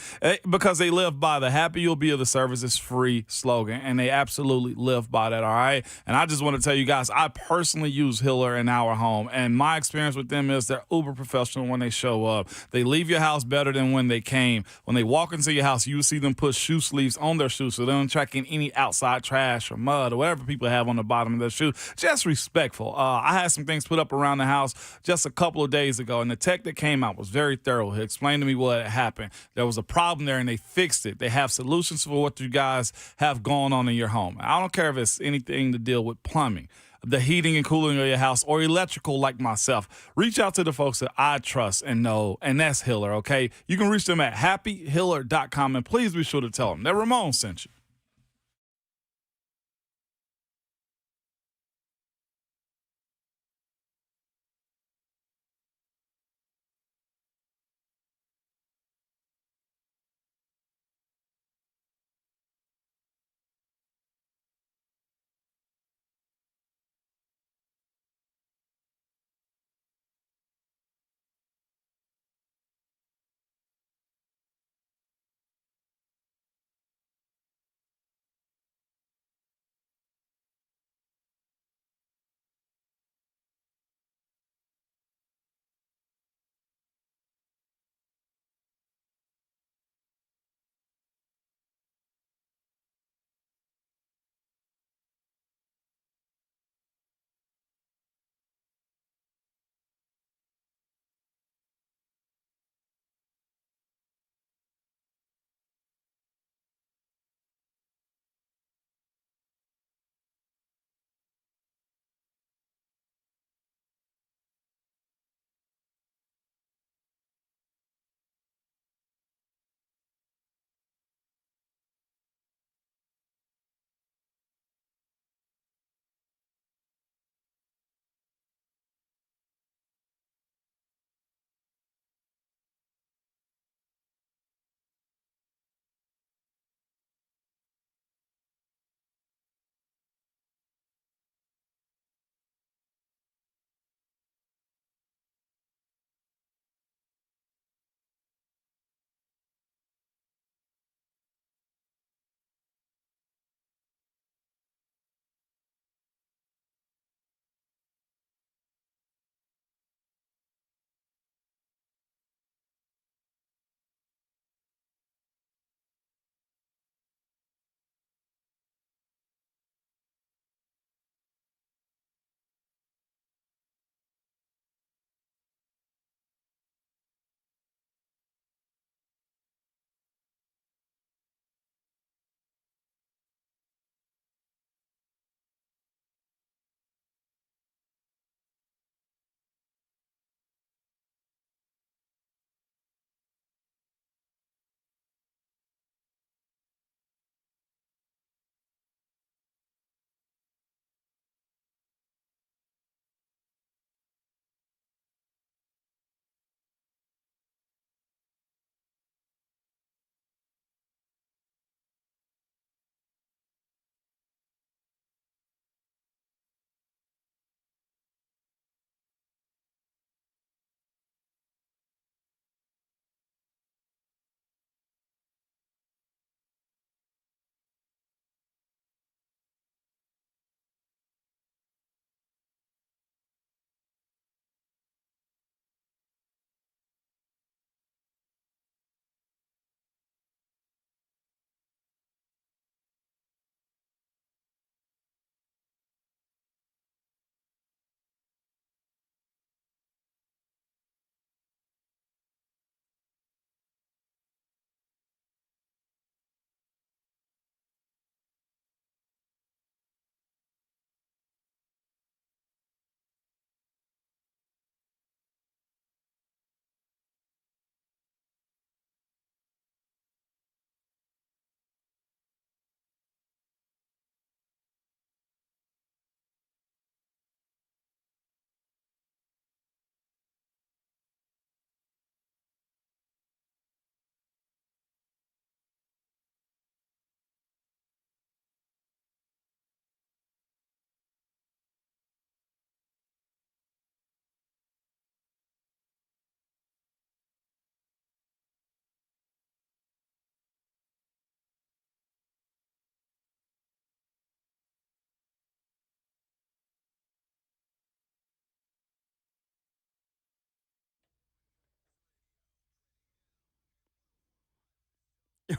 Because they live by the happy you'll be of the service is free slogan, and they absolutely live by that, all right? And I just want to tell you guys, I personally use Hiller in our home, and my experience with them is they're uber professional when they show up. They leave your house better than when they came. When they walk into your house, you see them put shoe sleeves on their shoes so they don't track in any outside trash or mud or whatever people have on the bottom of their shoe. Just respectful. I had some things put up around the house just a couple of days ago, and the tech that came out was very thorough. He explained to me what had happened. There was a problem there, and they fixed it. They have solutions for what you guys have going on in your home. I don't care if it's anything to deal with plumbing, the heating and cooling of your house, or electrical like myself. Reach out to the folks that I trust and know, and that's Hiller, okay? You can reach them at happyhiller.com, and please be sure to tell them that Ramon sent you.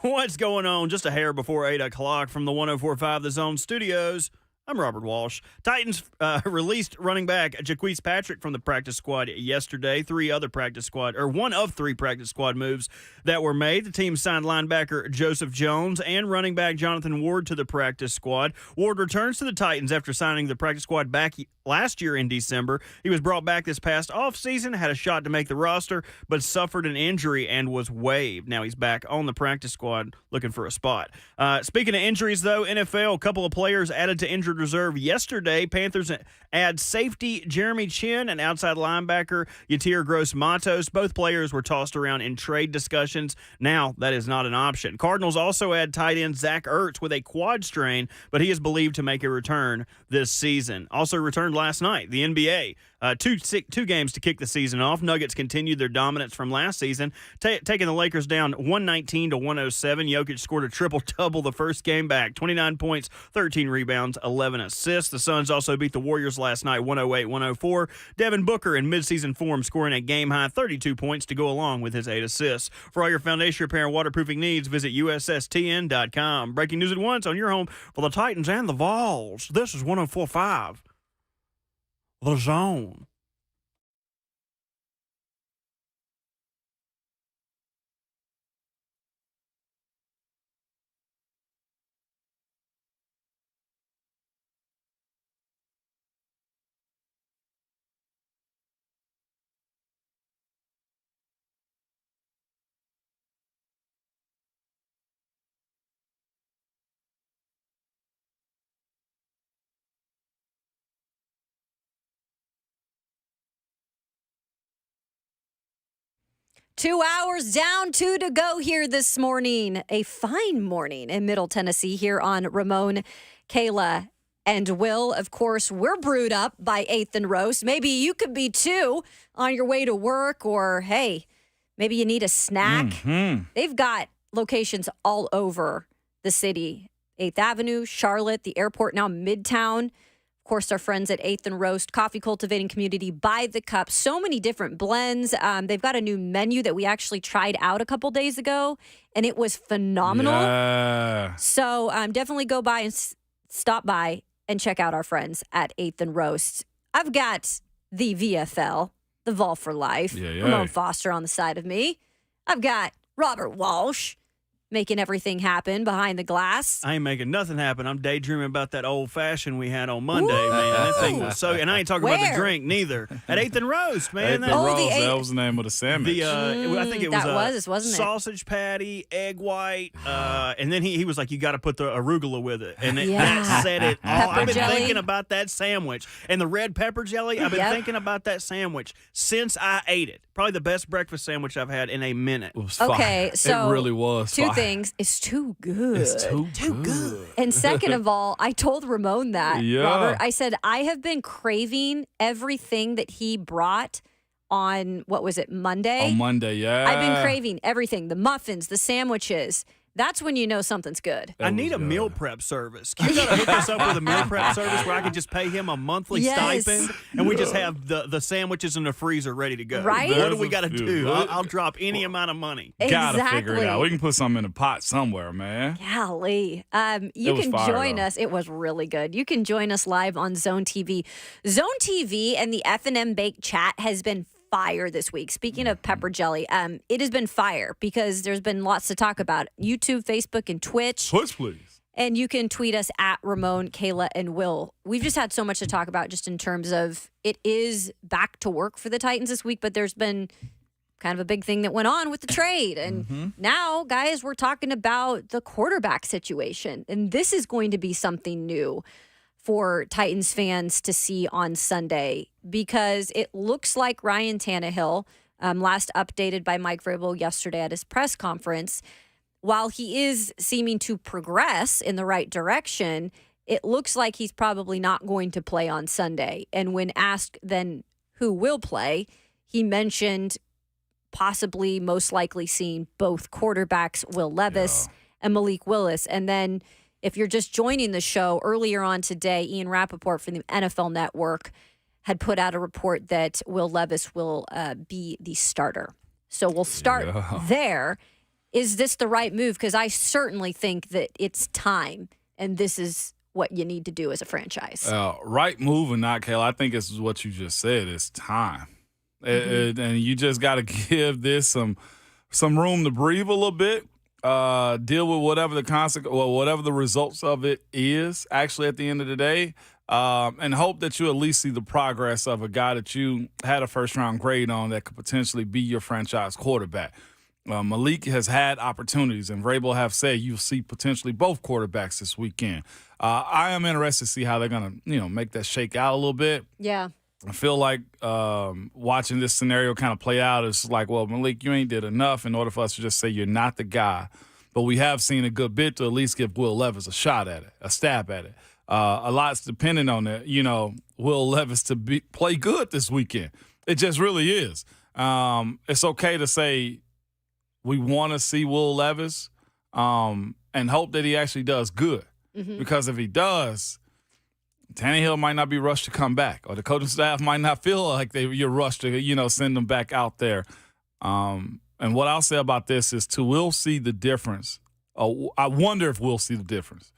What's going on? Just a hair before 8 o'clock from the 104.5 The Zone Studios. I'm Robert Walsh. Titans released running back Jaquise Patrick from the practice squad yesterday. One of three practice squad moves that were made. The team signed linebacker Joseph Jones and running back Jonathan Ward to the practice squad. Ward returns to the Titans after signing the practice squad back last year in December. He was brought back this past offseason, had a shot to make the roster, but suffered an injury and was waived. Now he's back on the practice squad looking for a spot. Speaking of injuries, though, NFL, a couple of players added to injured reserve yesterday. Panthers add safety Jeremy Chin and outside linebacker Yatir Gross-Matos. Both players were tossed around in trade discussions. Now that is not an option. Cardinals also add tight end Zach Ertz with a quad strain, but he is believed to make a return this season. Also returned last night, the NBA. Two games to kick the season off. Nuggets continued their dominance from last season, taking the Lakers down 119 to 107. Jokic scored a triple-double the first game back, 29 points, 13 rebounds, 11 assists. The Suns also beat the Warriors last night, 108-104. Devin Booker in midseason form, scoring a game-high 32 points to go along with his 8 assists. For all your foundation repair and waterproofing needs, visit USSTN.com. Breaking news at once on your home for the Titans and the Vols. This is 104.5. The Zone. Two hours down, 2 to go here this morning. A fine morning in Middle Tennessee here on Ramon, Kayla, and Will. Of course, we're brewed up by 8th and Roast. Maybe you could be too on your way to work, or hey, maybe you need a snack. Mm-hmm. They've got locations all over the city. 8th Avenue, Charlotte, the airport, now Midtown. Of course, our friends at 8th and Roast, coffee cultivating community by the cup. So many different blends. They've got a new menu that we actually tried out a couple days ago, and it was phenomenal. Yeah. So definitely go by and stop by and check out our friends at 8th and Roast. I've got the VFL, the Vol for Life, Ramon Foster on the side of me. I've got Robert Walsh making everything happen behind the glass. I ain't making nothing happen. I'm daydreaming about that old fashioned we had on Monday, man. That thing was so, and I ain't talking about the drink neither. At 8th and Roast, man. 8th and Roast, that was the name of the sandwich. I think it was wasn't it? Sausage patty, egg white, and then he was like, you got to put the arugula with it, and Yeah. that said it all. Pepper I've been jelly. thinking about that sandwich and the red pepper jelly. I've been thinking about that sandwich since I ate it. Probably the best breakfast sandwich I've had in a minute. It was Okay, fire. so it really was two fire. things. It's too good. It's too good. And second of all, I told Ramon that, Yeah. Robert, I said, I have been craving everything that he brought on, what was it, Monday? On Monday, yeah. I've been craving everything, the muffins, the sandwiches. That's when you know something's good. I need a meal prep service. Can you hook us up with a meal prep service where I can just pay him a monthly Yes. stipend and we just have the sandwiches in the freezer ready to go? Right? What do we got to There's a do? few. I'll drop any amount of money. Gotta figure it out. Exactly. We can put something in a pot somewhere, man. Golly. You It was can fire, join though. us. It was really good. You can join us live on Zone TV. Zone TV and the F&M Bake Chat has been fire this week. Speaking of pepper jelly, it has been fire because there's been lots to talk about. YouTube, Facebook, and Twitch. Push, please. And you can tweet us at Ramon, Kayla, and Will. We've just had so much to talk about just in terms of it is back to work for the Titans this week, but there's been kind of a big thing that went on with the trade. And now, guys, we're talking about the quarterback situation. And this is going to be something new for Titans fans to see on Sunday because it looks like Ryan Tannehill, last updated by Mike Vrabel yesterday at his press conference, while he is seeming to progress in the right direction, it looks like he's probably not going to play on Sunday. And when asked then who will play, he mentioned possibly most likely seeing both quarterbacks, Will Levis and Malik Willis. And then if you're just joining the show, earlier on today, Ian Rappaport from the NFL Network had put out a report that Will Levis will be the starter. So we'll start there. is this the right move? Because I certainly think that it's time, and this is what you need to do as a franchise. Right move or not, Kayla, I think it's what you just said. It's time. And you just got to give this some room to breathe a little bit, deal with whatever whatever the results of it is actually at the end of the day, and hope that you at least see the progress of a guy that you had a first-round grade on that could potentially be your franchise quarterback. Malik has had opportunities, and Vrabel have said you'll see potentially both quarterbacks this weekend. I am interested to see how they're going to, make that shake out a little bit. Yeah. I feel like watching this scenario kind of play out is like, well, Malik, you ain't did enough in order for us to just say you're not the guy. But we have seen a good bit to at least give Will Levis a shot at it, a stab at it. A lot's dependent on it, Will Levis to play good this weekend. It just really is. It's okay to say we want to see Will Levis and hope that he actually does good. Mm-hmm. Because if he does, Tannehill might not be rushed to come back, or the coaching staff might not feel like you're rushed to, send them back out there. And what I'll say about this is, we'll see the difference. I wonder if we'll see the difference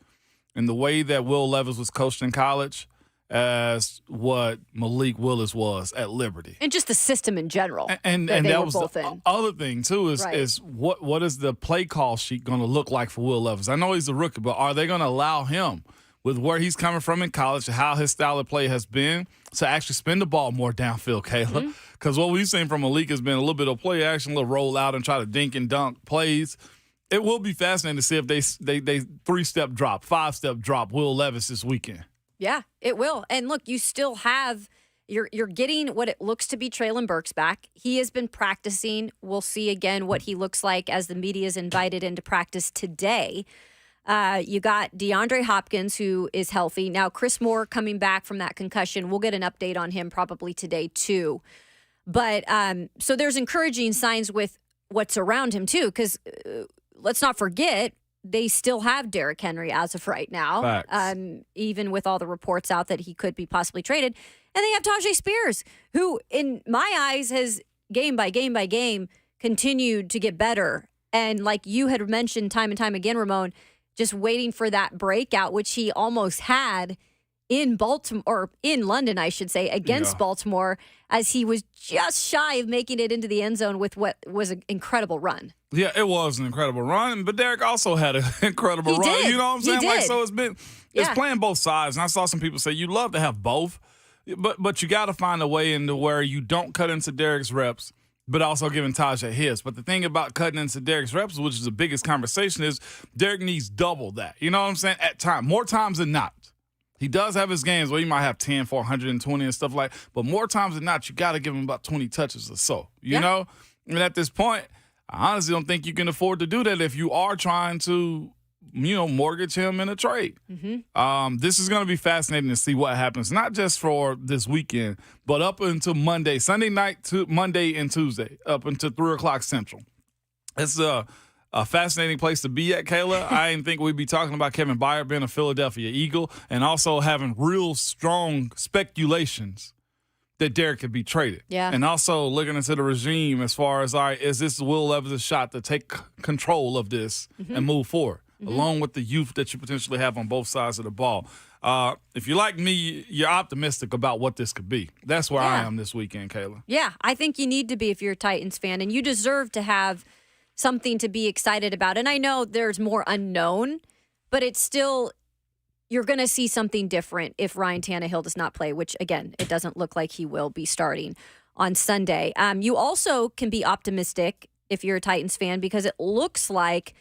in the way that Will Levis was coached in college as what Malik Willis was at Liberty. And just the system in general. And that was the other thing, too, is what is the play call sheet going to look like for Will Levis? I know he's a rookie, but are they going to allow him, with where he's coming from in college and how his style of play has been, to actually spin the ball more downfield, Kayla? Because what we've seen from Malik has been a little bit of play action, a little roll out and try to dink and dunk plays. It will be fascinating to see if they 3-step drop, 5-step drop Will Levis this weekend. Yeah, it will. And look, you still have you're getting what it looks to be Treylon Burks back. He has been practicing. We'll see again what he looks like as the media is invited into practice today. You got DeAndre Hopkins, who is healthy. Now, Chris Moore coming back from that concussion. We'll get an update on him probably today, too. But so there's encouraging signs with what's around him, too, because let's not forget, they still have Derrick Henry as of right now, even with all the reports out that he could be possibly traded. And they have Tajay Spears, who, in my eyes, has game by game by game continued to get better. And like you had mentioned time and time again, Ramon, just waiting for that breakout, which he almost had in Baltimore, or in London, I should say, against Baltimore, as he was just shy of making it into the end zone with what was an incredible run. Yeah, it was an incredible run, but Derek also had an incredible run. Did. You know what I'm saying? He did. So it's playing both sides. And I saw some people say you'd love to have both, but you got to find a way into where you don't cut into Derek's reps, but also giving Tajay his. But the thing about cutting into Derek's reps, which is the biggest conversation, is Derek needs double that. You know what I'm saying? At time, more times than not. He does have his games where he might have 10 for 120 and stuff like that, but more times than not, you got to give him about 20 touches or so, you know? And at this point, I honestly don't think you can afford to do that if you are trying to, mortgage him in a trade. Mm-hmm. This is going to be fascinating to see what happens, not just for this weekend, but up until Monday, Sunday night to Monday and Tuesday, up until 3 o'clock Central. It's a fascinating place to be at, Kayla. I didn't think we'd be talking about Kevin Byran being a Philadelphia Eagle and also having real strong speculations that Derek could be traded. Yeah. And also looking into the regime as far as, all right, is this Will Levis' shot to take control of this and move forward, along with the youth that you potentially have on both sides of the ball. If you're like me, you're optimistic about what this could be. That's where I am this weekend, Kayla. Yeah, I think you need to be if you're a Titans fan, and you deserve to have something to be excited about. And I know there's more unknown, but it's still, you're going to see something different if Ryan Tannehill does not play, which, again, it doesn't look like he will be starting on Sunday. You also can be optimistic if you're a Titans fan, because it looks like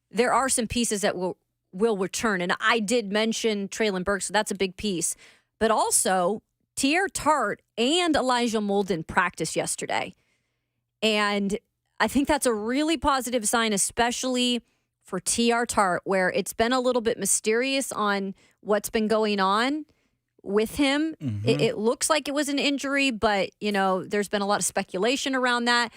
there are some pieces that will return. And I did mention Treylon Burks, so that's a big piece. But also, Teair Tart and Elijah Molden practiced yesterday. And I think that's a really positive sign, especially for Teair Tart, where it's been a little bit mysterious on what's been going on with him. It looks like it was an injury, but, there's been a lot of speculation around that.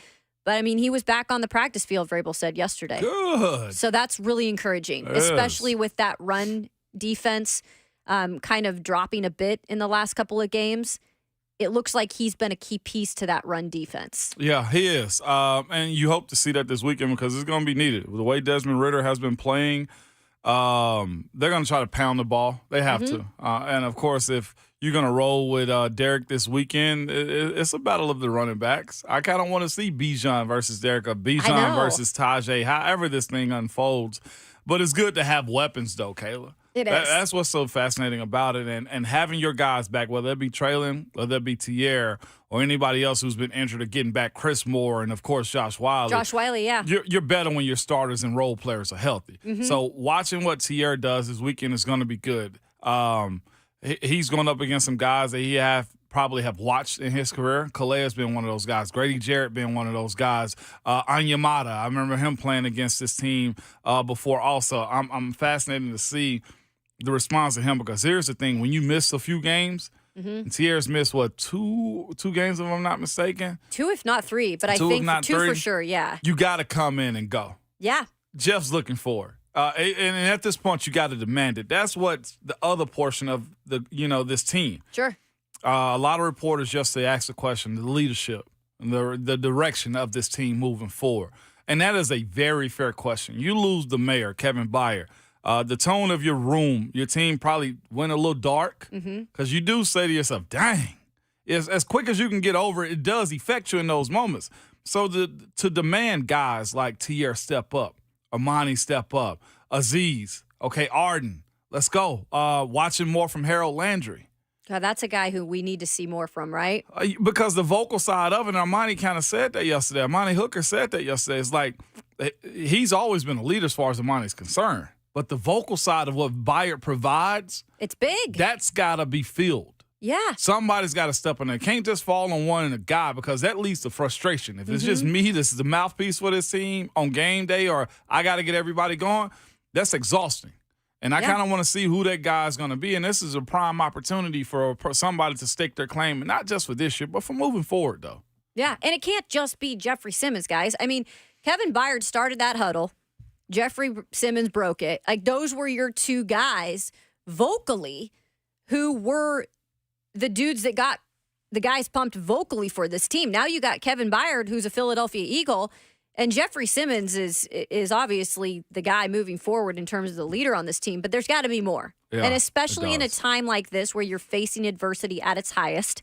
But, I mean, he was back on the practice field, Vrabel said yesterday. Good. So that's really encouraging, especially with that run defense kind of dropping a bit in the last couple of games. it looks like he's been a key piece to that run defense. Yeah, he is. And you hope to see that this weekend because it's going to be needed. The way Desmond Ridder has been playing, they're going to try to pound the ball. They have to. And, of course, if you're going to roll with Derek this weekend, it's a battle of the running backs. I kind of want to see Bijan versus Derek or Bijan versus Tajay, however this thing unfolds. But it's good to have weapons, though, Kayla. It is. That's what's so fascinating about it. And having your guys back, whether it be Traylon, whether it be Tierre, or anybody else who's been injured or getting back, Chris Moore, and, of course, Josh Wiley. Josh Wiley, yeah. You're better when your starters and role players are healthy. So watching what Tierre does this weekend is going to be good. He's going up against some guys that he probably have watched in his career. Calais has been one of those guys. Grady Jarrett been one of those guys. Anyamata, I remember him playing against this team before also. I'm fascinated to see the response to him because here's the thing. When you miss a few games, and Tierre's missed, two games if I'm not mistaken? 2 if not 3, but I think 2 for sure, yeah. You got to come in and go. Yeah. Jeff's looking for it. And at this point, you got to demand it. That's what the other portion of this team. Sure. A lot of reporters yesterday asked the question, the leadership, and the direction of this team moving forward. And that is a very fair question. You lose the mayor, Kevin Byran. The tone of your room, your team probably went a little dark because you do say to yourself, dang, as quick as you can get over it, it does affect you in those moments. So to demand guys like Tierre step up, Amani step up, Aziz, okay, Arden, let's go. Watching more from Harold Landry. That's a guy who we need to see more from, right? Because the vocal side of it, Armani kind of said that yesterday. Armani Hooker said that yesterday. It's like he's always been a leader as far as Armani's concerned. But the vocal side of what Byard provides, it's big. That's got to be filled. Yeah. Somebody's got to step in there. Can't just fall on one and a guy because that leads to frustration. If it's just me, this is the mouthpiece for this team on game day, or I got to get everybody going, that's exhausting. And I kind of want to see who that guy is going to be. And this is a prime opportunity for somebody to stake their claim, and not just for this year, but for moving forward, though. Yeah, and it can't just be Jeffrey Simmons, guys. I mean, Kevin Byard started that huddle. Jeffrey Simmons broke it. Like, those were your two guys vocally who were the dudes that got the guys pumped vocally for this team. Now you got Kevin Byard, who's a Philadelphia Eagle, and Jeffrey Simmons is obviously the guy moving forward in terms of the leader on this team, but there's got to be more. Yeah, and especially in a time like this where you're facing adversity at its highest.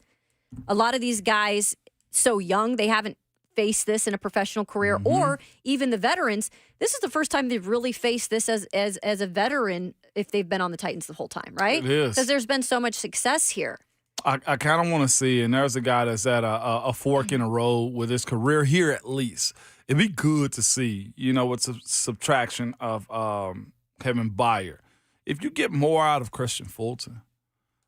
A lot of these guys, so young, they haven't faced this in a professional career, or even the veterans. This is the first time they've really faced this as a veteran if they've been on the Titans the whole time, right? It is. Because there's been so much success here. I kind of want to see, and there's a guy that's at a fork in a road with his career here at least. It'd be good to see, with subtraction of Kevin Byard. If you get more out of Christian Fulton,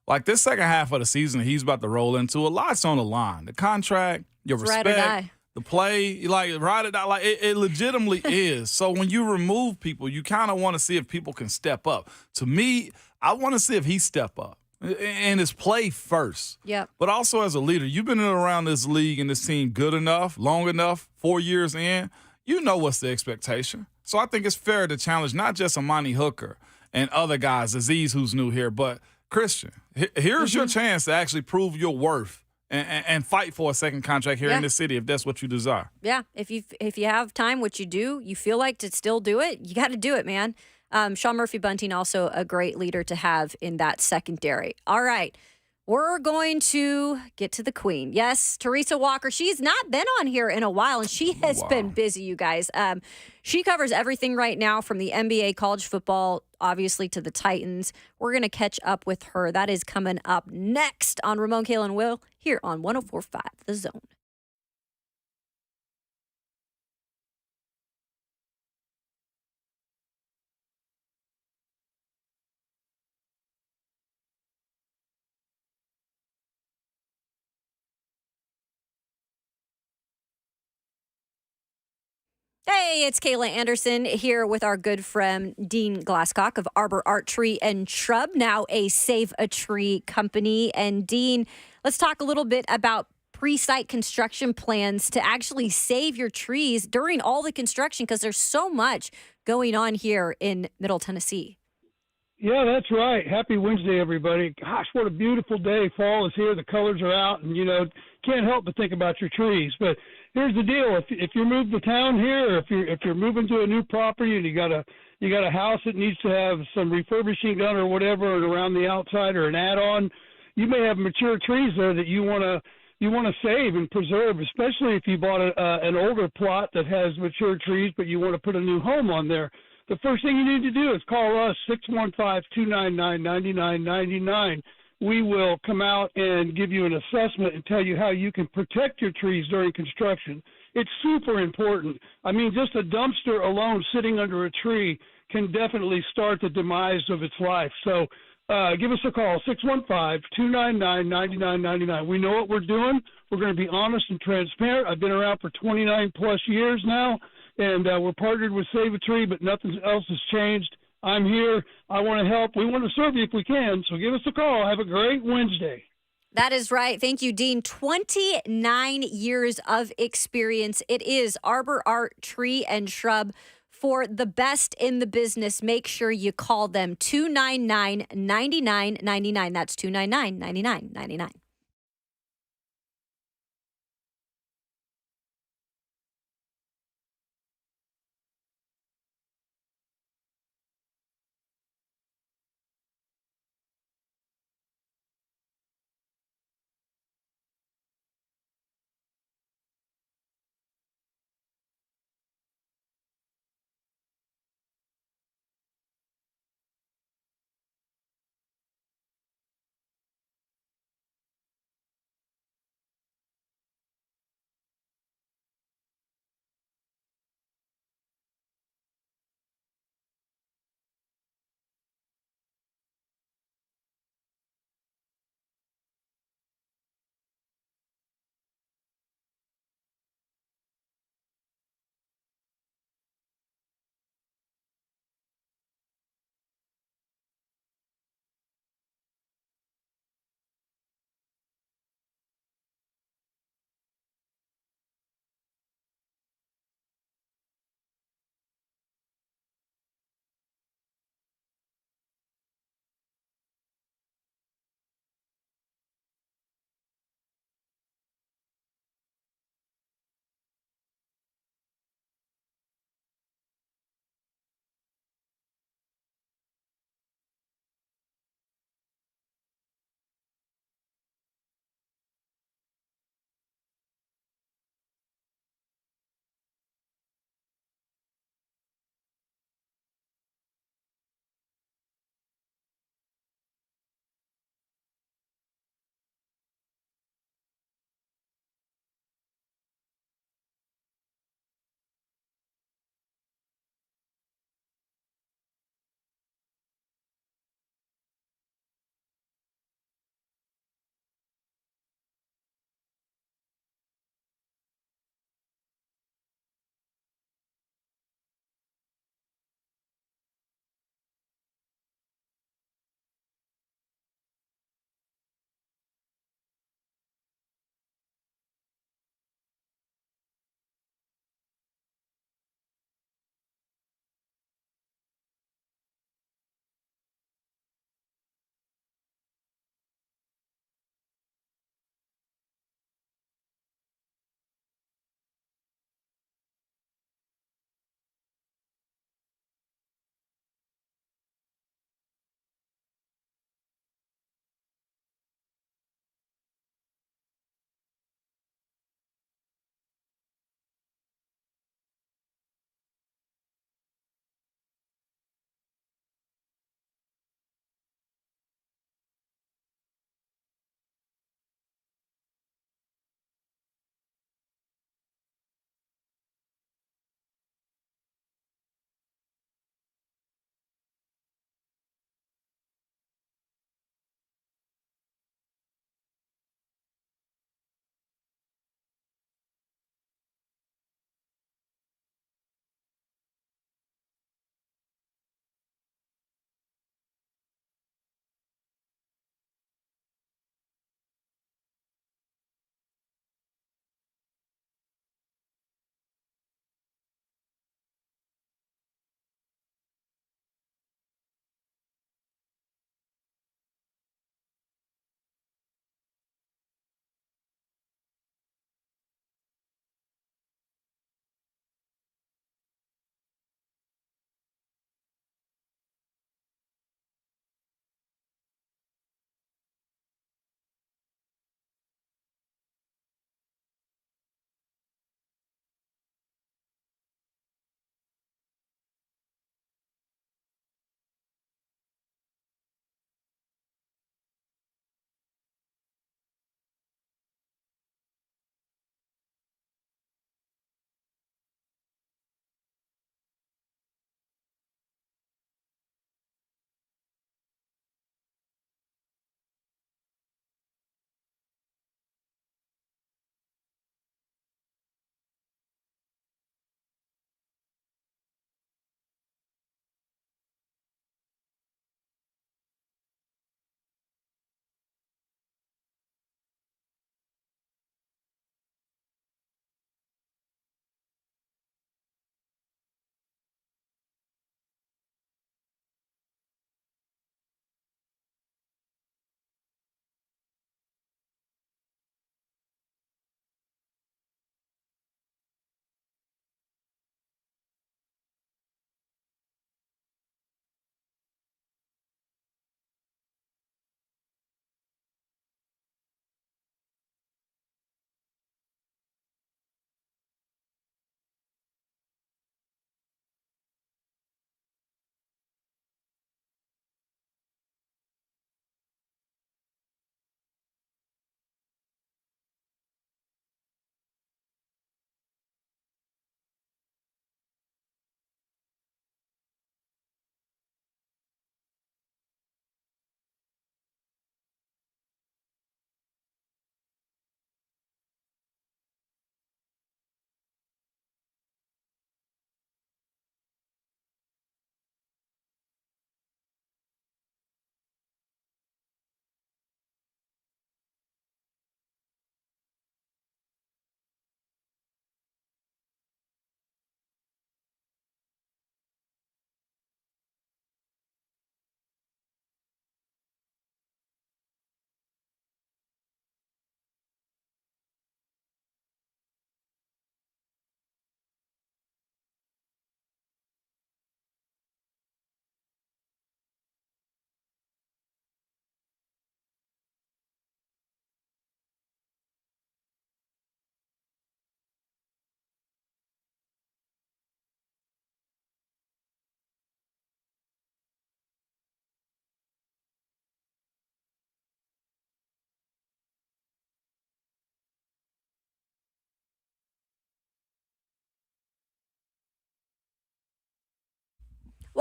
like this second half of the season he's about to roll into, a lot's on the line. The contract, your respect, ride or die. The play, like ride or die, like it legitimately is. So when you remove people, you kind of want to see if people can step up. To me, I want to see if he step up. And his play first. Yep. But also as a leader, you've been around this league and this team good enough, long enough, 4 years in, you know what's the expectation. So I think it's fair to challenge not just Amani Hooker and other guys, Aziz, who's new here, but Christian. Here's your chance to actually prove your worth and fight for a second contract here in this city if that's what you desire. Yeah. If you have time, which you do, you feel like to still do it, you got to do it, man. Sean Murphy-Bunting, also a great leader to have in that secondary. All right. We're going to get to the queen. Yes, Teresa Walker. She's not been on here in a while, and she has been busy, you guys. She covers everything right now from the NBA, college football, obviously, to the Titans. We're going to catch up with her. That is coming up next on Ramon, Kayla, and Will here on 104.5 The Zone. Hey, it's Kayla Anderson here with our good friend Dean Glasscock of Arbor Art Tree and Shrub, now a Save a Tree company. And Dean, let's talk a little bit about pre-site construction plans to actually save your trees during all the construction, because there's so much going on here in Middle Tennessee. Yeah, that's right. Happy Wednesday, everybody. Gosh, what a beautiful day. Fall is here. The colors are out, and, can't help but think about your trees. But here's the deal. If you're moving to town here, or if you're moving to a new property and you got a house that needs to have some refurbishing done or whatever, and around the outside or an add-on, you may have mature trees there that you want to save and preserve, especially if you bought an older plot that has mature trees, but you want to put a new home on there. The first thing you need to do is call us, 615-299-9999. We will come out and give you an assessment and tell you how you can protect your trees during construction. It's super important. I mean, just a dumpster alone sitting under a tree can definitely start the demise of its life. So give us a call, 615-299-9999. We know what we're doing. We're going to be honest and transparent. I've been around for 29-plus years now. And we're partnered with Save a Tree, but nothing else has changed. I'm here. I want to help. We want to serve you if we can. So give us a call. Have a great Wednesday. That is right. Thank you, Dean. 29 years of experience. It is Arbor Art Tree and Shrub. For the best in the business, make sure you call them 299-9999. That's 299-9999.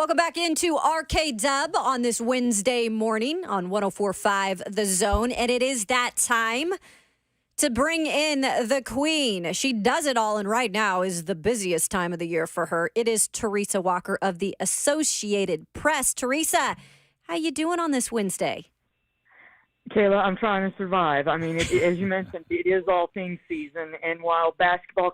Welcome back into RKW on this Wednesday morning on 104.5 The Zone. And it is that time to bring in the queen. She does it all, and right now is the busiest time of the year for her. It is Teresa Walker of the Associated Press. Teresa, how you doing on this Wednesday? Kayla, I'm trying to survive. I mean, as you mentioned, it is all things season. And while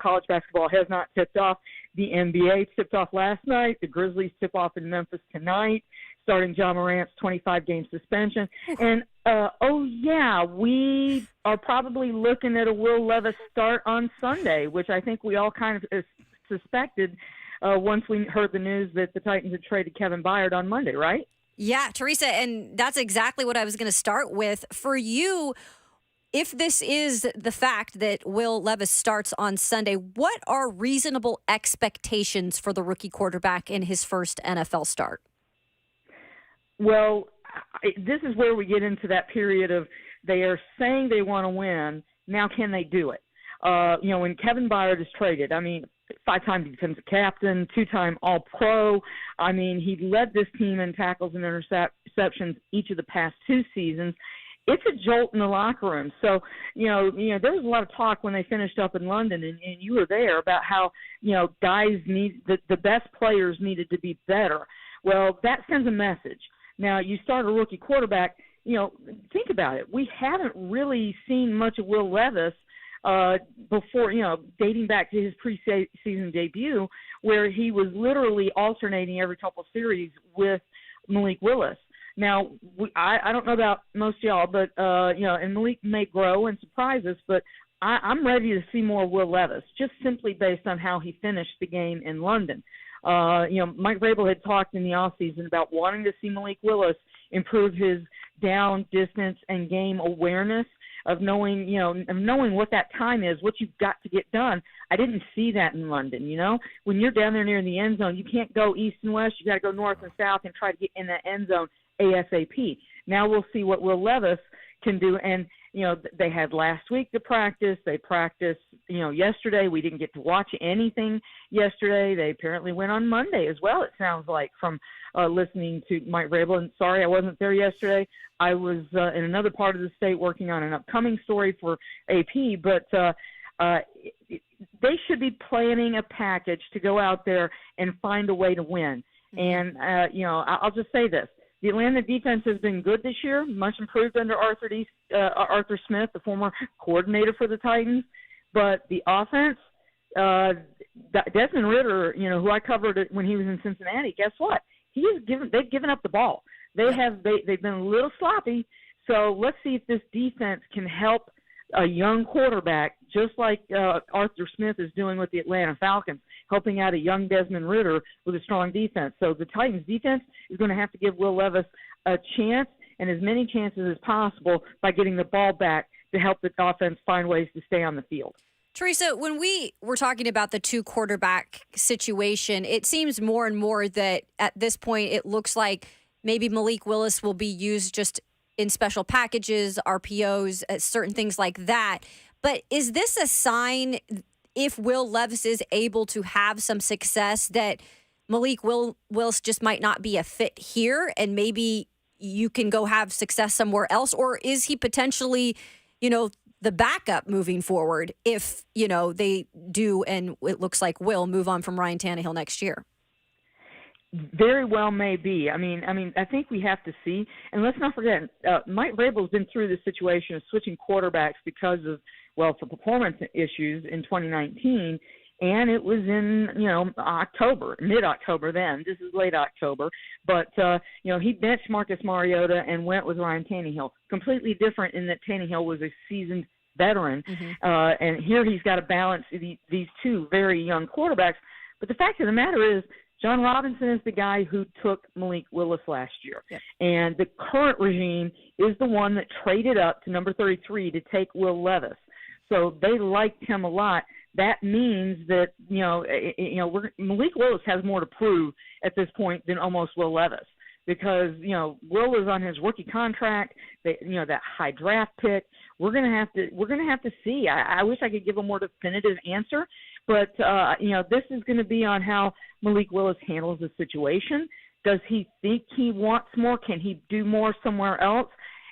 college basketball has not tipped off, the NBA tipped off last night. The Grizzlies tip off in Memphis tonight, starting Ja Morant's 25-game suspension. And, we are probably looking at a Will Levis start on Sunday, which I think we all kind of suspected once we heard the news that the Titans had traded Kevin Byran on Monday, right? Yeah, Teresa, and that's exactly what I was going to start with. For you, if this is the fact that Will Levis starts on Sunday, what are reasonable expectations for the rookie quarterback in his first NFL start? Well, this is where we get into that period of they are saying they want to win. Now, can they do it? When Kevin Byran is traded, I mean, 5-time defensive captain, 2-time All-Pro. I mean, he led this team in tackles and interceptions each of the past 2 seasons. It's a jolt in the locker room. So, there was a lot of talk when they finished up in London, and you were there, about how, guys need the best players needed to be better. Well, that sends a message. Now, you start a rookie quarterback, think about it. We haven't really seen much of Will Levis before, dating back to his preseason debut, where he was literally alternating every couple of series with Malik Willis. Now, I don't know about most of y'all, but, and Malik may grow and surprise us, but I'm ready to see more Will Levis, just simply based on how he finished the game in London. Mike Vrabel had talked in the offseason about wanting to see Malik Willis improve his down, distance, and game awareness of knowing what that time is, what you've got to get done. I didn't see that in London, When you're down there near the end zone, you can't go east and west. You got to go north and south and try to get in that end zone ASAP. Now we'll see what Will Levis can do. And, they had last week to practice. They practiced, yesterday. We didn't get to watch anything yesterday. They apparently went on Monday as well, it sounds like, from listening to Mike Vrabel. And sorry, I wasn't there yesterday. I was in another part of the state working on an upcoming story for AP, but they should be planning a package to go out there and find a way to win. And, I'll just say this. The Atlanta defense has been good this year, much improved under Arthur Smith, the former coordinator for the Titans. But the offense, Desmond Ridder, who I covered when he was in Cincinnati, guess what? They've given up the ball. They've been a little sloppy. So let's see if this defense can help a young quarterback, just like Arthur Smith is doing with the Atlanta Falcons, helping out a young Desmond Ridder with a strong defense. So the Titans defense is going to have to give Will Levis a chance, and as many chances as possible, by getting the ball back to help the offense find ways to stay on the field. Teresa, when we were talking about the 2 quarterback situation, it seems more and more that at this point it looks like maybe Malik Willis will be used just in special packages, RPOs, certain things like that. But is this a sign, if Will Levis is able to have some success, that Malik Willis just might not be a fit here and maybe you can go have success somewhere else? Or is he potentially, the backup moving forward if, they do, and it looks like will move on from Ryan Tannehill next year? Very well may be. I mean, I think we have to see. And let's not forget, Mike Vrabel's been through the situation of switching quarterbacks because of, for performance issues in 2019. And it was in, October, mid-October then. This is late October. But, he benched Marcus Mariota and went with Ryan Tannehill. Completely different in that Tannehill was a seasoned veteran. Mm-hmm. And here he's got to balance these 2 very young quarterbacks. But the fact of the matter is, John Robinson is the guy who took Malik Willis last year. Yep. And the current regime is the one that traded up to number 33 to take Will Levis. So they liked him a lot. That means that, Malik Willis has more to prove at this point than almost Will Levis, because, Will is on his rookie contract, that high draft pick. We're going to have to see. I wish I could give a more definitive answer, but, this is going to be on how Malik Willis handles the situation. Does he think he wants more? Can he do more somewhere else?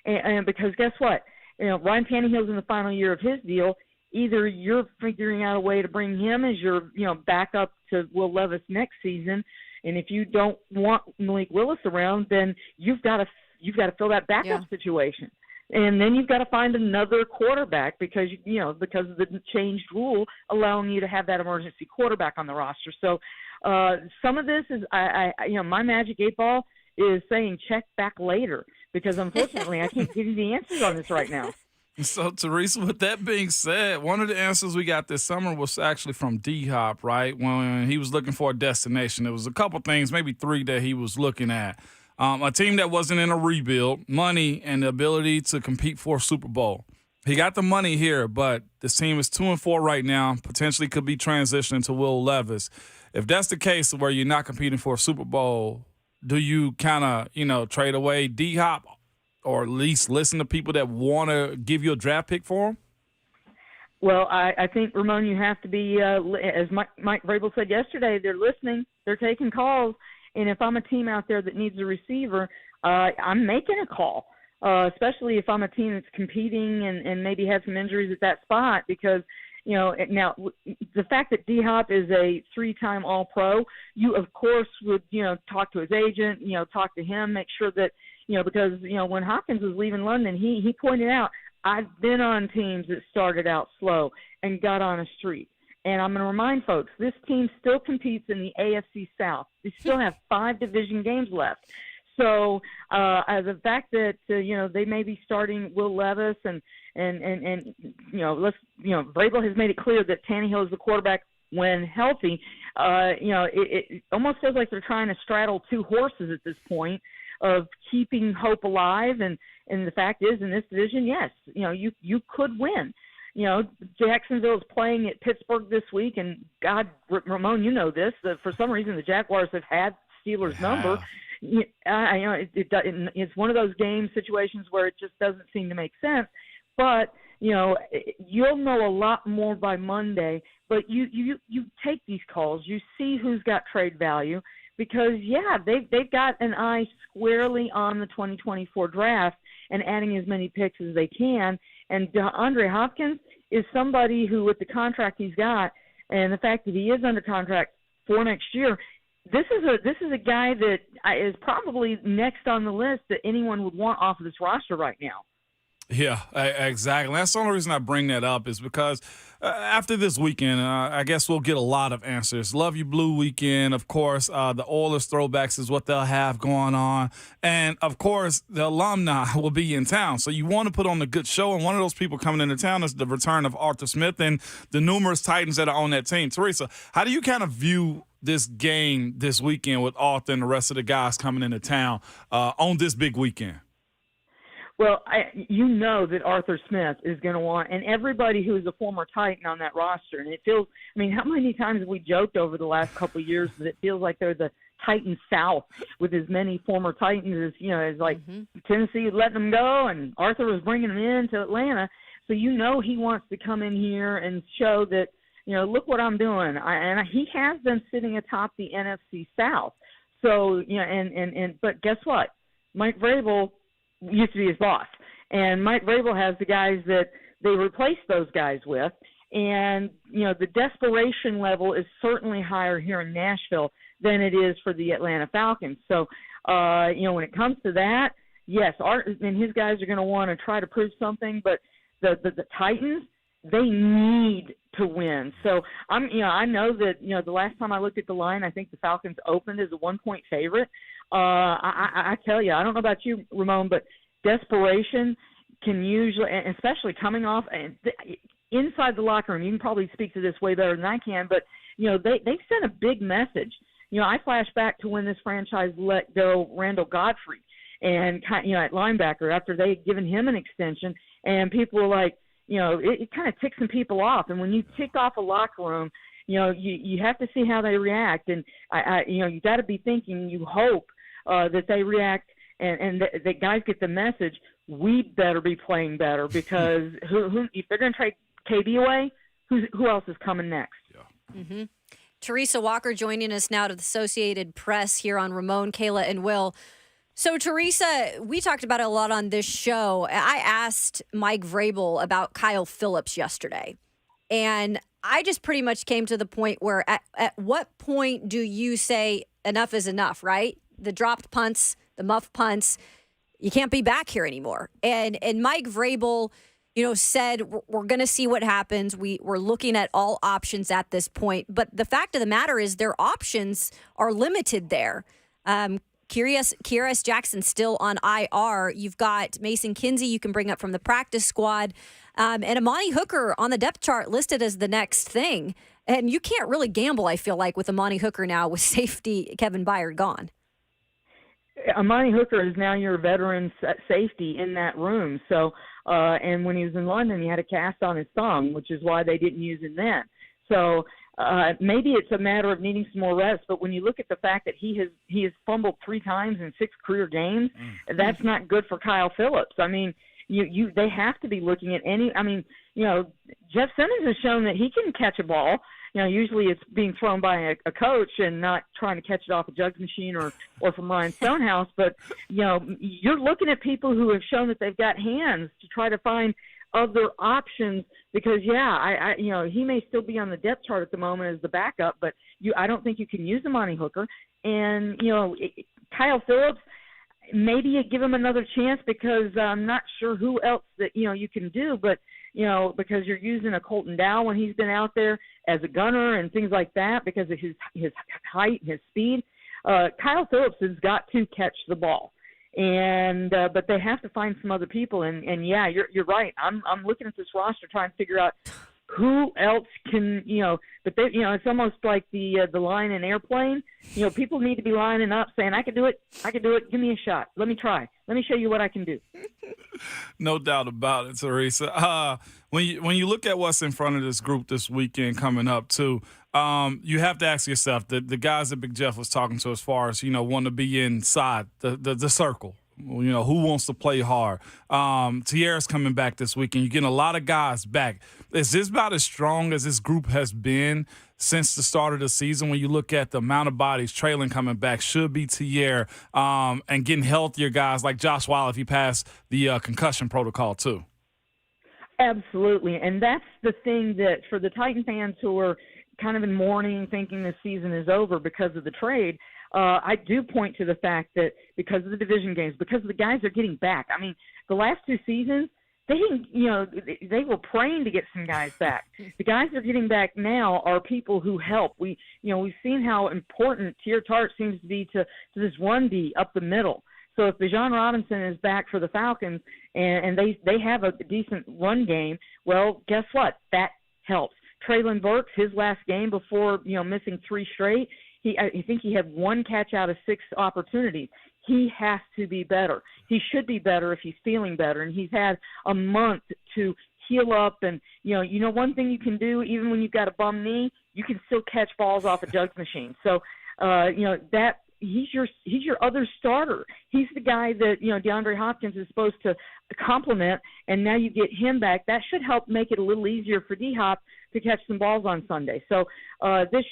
And because guess what? Ryan Tannehill's in the final year of his deal. Either you're figuring out a way to bring him as your, backup to Will Levis next season, and if you don't want Malik Willis around, then you've got to fill that backup situation. And then you've got to find another quarterback because because of the changed rule allowing you to have that emergency quarterback on the roster. So some of this is my magic 8 ball is saying check back later because unfortunately I can't give you the answers on this right now. So, Teresa, with that being said, one of the answers we got this summer was actually from D-Hop, right? When he was looking for a destination. There was a couple things, maybe 3 that he was looking at. A team that wasn't in a rebuild, money, and the ability to compete for a Super Bowl. He got the money here, but this team is 2-4 right now, potentially could be transitioning to Will Levis. If that's the case where you're not competing for a Super Bowl, do you kind of, trade away D-Hop or at least listen to people that want to give you a draft pick for him? Well, I think, Ramon, you have to be, as Mike Vrabel said yesterday, they're listening, they're taking calls, and if I'm a team out there that needs a receiver, I'm making a call, especially if I'm a team that's competing and maybe has some injuries at that spot because, now the fact that D-Hop is a 3-time All-Pro, you, of course, would, talk to his agent, talk to him, make sure that, because, when Hopkins was leaving London, he pointed out, I've been on teams that started out slow and got on a streak. And I'm going to remind folks, this team still competes in the AFC South. They still have 5 division games left. So the fact that, they may be starting Will Levis and Vrabel has made it clear that Tannehill is the quarterback when healthy. It almost feels like they're trying to straddle 2 horses at this point of keeping hope alive. And the fact is, in this division, yes, you could win. Jacksonville is playing at Pittsburgh this week, and God, Ramon, you know this. For some reason, the Jaguars have had Steelers' number. It's one of those game situations where it just doesn't seem to make sense. But you'll know a lot more by Monday. But you take these calls, you see who's got trade value, because they've got an eye squarely on the 2024 draft and adding as many picks as they can. And DeAndre Hopkins is somebody who, with the contract he's got and the fact that he is under contract for next year, this is a guy that is probably next on the list that anyone would want off of this roster right now. Yeah, exactly. That's the only reason I bring that up is because after this weekend, I guess we'll get a lot of answers. Love You Blue weekend, of course. The Oilers throwbacks is what they'll have going on. And, of course, the alumni will be in town. So you want to put on a good show. And one of those people coming into town is the return of Arthur Smith and the numerous Titans that are on that team. Teresa, how do you kind of view this game this weekend with Arthur and the rest of the guys coming into town on this big weekend? Well, that Arthur Smith is going to want, and everybody who is a former Titan on that roster, and it feels, how many times have we joked over the last couple of years that it feels like they're the Titan South with as many former Titans as like Tennessee letting them go, and Arthur was bringing them in to Atlanta. So he wants to come in here and show that, look what I'm doing. And he has been sitting atop the NFC South. So, but guess what? Mike Vrabel used to be his boss. And Mike Vrabel has the guys that they replaced those guys with. And, the desperation level is certainly higher here in Nashville than it is for the Atlanta Falcons. So, when it comes to that, yes, Art and his guys are going to want to try to prove something, but the Titans, they need to win. So I know that, the last time I looked at the line, I think the Falcons opened as a 1-point favorite. I tell you, I don't know about you, Ramon, but desperation can usually, especially coming off inside the locker room, you can probably speak to this way better than I can, but, they sent a big message. I flash back to when this franchise let go Randall Godfrey and, at linebacker after they had given him an extension, and people were like, it kind of ticks some people off. And when you tick off a locker room, you have to see how they react. And, you got to be thinking, you hope that they react and that guys get the message, we better be playing better because who if they're going to trade KB away, who else is coming next? Yeah. Mm-hmm. Teresa Walker joining us now to the Associated Press here on Ramon, Kayla, and Will. So, Teresa, we talked about it a lot on this show. I asked Mike Vrabel about Kyle Phillips yesterday, and I just pretty much came to the point where at what point do you say enough is enough, right? The dropped punts, the muff punts, you can't be back here anymore. And Mike Vrabel, said we're going to see what happens. We're looking at all options at this point. But the fact of the matter is their options are limited there. Kyrus Jackson still on IR. You've got Mason Kinsey you can bring up from the practice squad. And Amani Hooker on the depth chart listed as the next thing. And you can't really gamble, I feel like, with Amani Hooker now with safety Kevin Byran gone. Amani Hooker is now your veteran safety in that room. So, and when he was in London, he had a cast on his thumb, which is why they didn't use him then. So maybe it's a matter of needing some more rest. But when you look at the fact that he has fumbled 3 times in 6 career games, that's not good for Kyle Phillips. I mean, they have to be looking at Jeff Simmons has shown that he can catch a ball. Usually it's being thrown by a coach and not trying to catch it off a jugs machine or from Ryan Stonehouse. But, you're looking at people who have shown that they've got hands to try to find other options because, he may still be on the depth chart at the moment as the backup, but I don't think you can use Amani Hooker. And, Kyle Phillips, maybe you give him another chance because I'm not sure who else that, you can do, but, because you're using a Colton Dow when he's been out there as a gunner and things like that because of his height and his speed. Kyle Phillips has got to catch the ball. And but they have to find some other people. And you're right. I'm looking at this roster trying to figure out who else can, but they, it's almost like the line in Airplane. People need to be lining up saying, I can do it. Give me a shot. Let me try. Let me show you what I can do. No doubt about it, Teresa. When you look at what's in front of this group this weekend coming up too, you have to ask yourself the guys that Big Jeff was talking to as far as, want to be inside the circle. Who wants to play hard? Tierra's coming back this weekend. You're getting a lot of guys back. Is this about as strong as this group has been since the start of the season? When you look at the amount of bodies, Traylon coming back, should be Tierra, and getting healthier guys like Josh Wile if he passed the concussion protocol too. Absolutely, and that's the thing that for the Titan fans who are kind of in mourning, thinking the season is over because of the trade, I do point to the fact that because of the division games, because the guys are getting back. I mean, the last 2 seasons, they were praying to get some guys back. The guys that are getting back now are people who help. We've seen how important Tier Tart seems to be to this run D up the middle. So if Bijan Robinson is back for the Falcons and they have a decent run game, well, guess what? That helps. Traylon Burks, his last game before missing 3 straight, I think he had 1 catch out of 6 opportunities. He has to be better. He should be better if he's feeling better, and he's had a month to heal up. And one thing you can do, even when you've got a bum knee, you can still catch balls off a jugs machine. So that he's your other starter. He's the guy that DeAndre Hopkins is supposed to complement, and now you get him back. That should help make it a little easier for D-Hop to catch some balls on Sunday. So this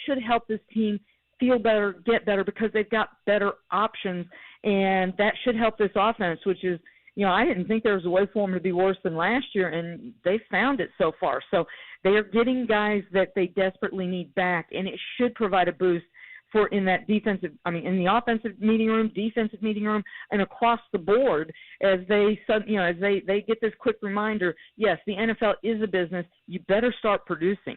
should help this team feel better, get better, because they've got better options, and that should help this offense, which is, I didn't think there was a way for them to be worse than last year, and they found it so far. So they are getting guys that they desperately need back, and it should provide a boost in the offensive meeting room, defensive meeting room, and across the board as they get this quick reminder, yes, the NFL is a business. You better start producing.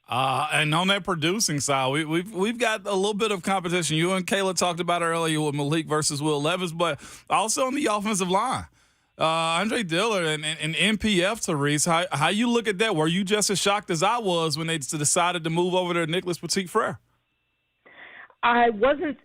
And on that producing side, we've got a little bit of competition. You and Kayla talked about earlier with Malik versus Will Levis, but also on the offensive line. Andre Dillard and NPF, Teresa, how you look at that? Were you just as shocked as I was when they decided to move over to Nicholas Petit-Frere? I wasn't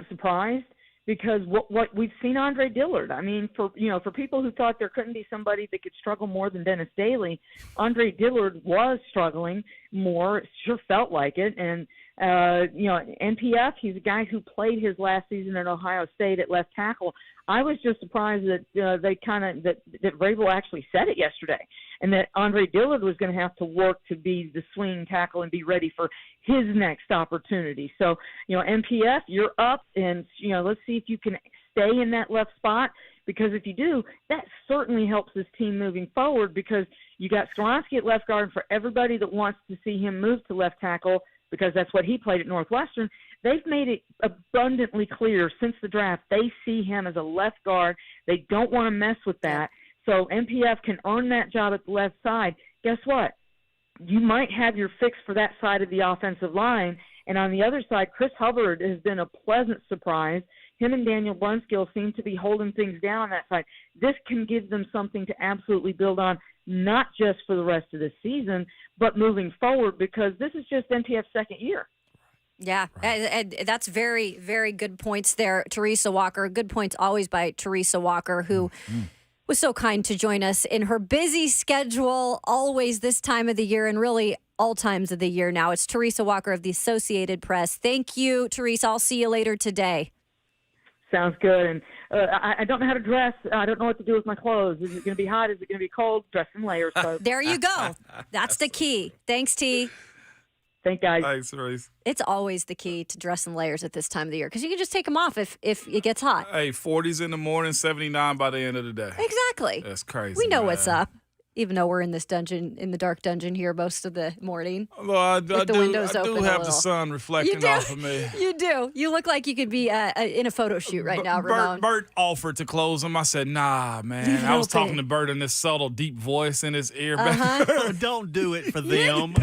surprised because what we've seen Andre Dillard. I mean, for people who thought there couldn't be somebody that could struggle more than Dennis Daly, Andre Dillard was struggling more. It sure felt like it, and NPF, he's a guy who played his last season at Ohio State at left tackle. I was just surprised that that Vrabel actually said it yesterday, and that Andre Dillard was going to have to work to be the swing tackle and be ready for his next opportunity. So, NPF, you're up, and let's see if you can stay in that left spot, because if you do, that certainly helps this team moving forward, because you got Skoronski at left guard. For everybody that wants to see him move to left tackle, because that's what he played at Northwestern, they've made it abundantly clear since the draft they see him as a left guard. They don't want to mess with that. So NPF can earn that job at the left side. Guess what? You might have your fix for that side of the offensive line. And on the other side, Chris Hubbard has been a pleasant surprise. Him and Daniel Brunskill seem to be holding things down on that side. This can give them something to absolutely build on, not just for the rest of the season, but moving forward, because this is just NPF's second year. Yeah, and that's very, very good points there, Teresa Walker. Good points always by Teresa Walker, who was so kind to join us in her busy schedule, always this time of the year, and really all times of the year now. It's Teresa Walker of the Associated Press. Thank you, Teresa. I'll see you later today. Sounds good. And I don't know how to dress. I don't know what to do with my clothes. Is it going to be hot? Is it going to be cold? Dress in layers, folks. There you go. That's the key. Thanks, T. Thanks, guys. Thanks, Reese. It's always the key to dress in layers at this time of the year, because you can just take them off if it gets hot. Hey, 40s in the morning, 79 by the end of the day. Exactly. That's crazy. We know man. what's up, even though we're in this dungeon, in the dark dungeon here most of the morning. Although I do open have a the little. sun reflecting do. off of me. You do. You look like you could be in a photo shoot right now, Ramon. Bert offered to close him. I said, nah, man. I was talking to Bert in this subtle, deep voice in his ear. Don't do it for them.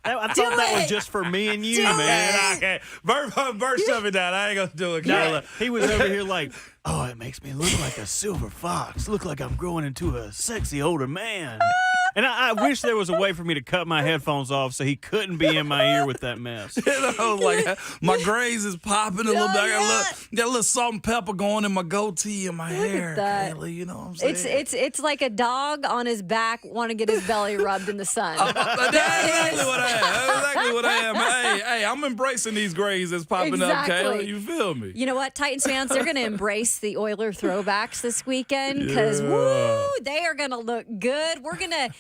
I thought that was just for me and you, man. Okay. Bert shut me down. I ain't going to do it, Kayla. He was over here like, oh, it makes me look like a silver fox. Look like I'm growing into a sexy older man. And I wish there was a way for me to cut my headphones off so he couldn't be in my ear with that mess. Like my grays is popping a little bit. I got a little salt and pepper going in my goatee and my hair. that. Kayla, you know what I'm saying? It's like a dog on his back want to get his belly rubbed in the sun. That's exactly what I am. That's exactly what I am. Hey, I'm embracing these grays that's popping up, Kayla. You feel me? You know what, Titans fans, they're going to embrace the Oiler throwbacks this weekend, because they are going to look good. We're going to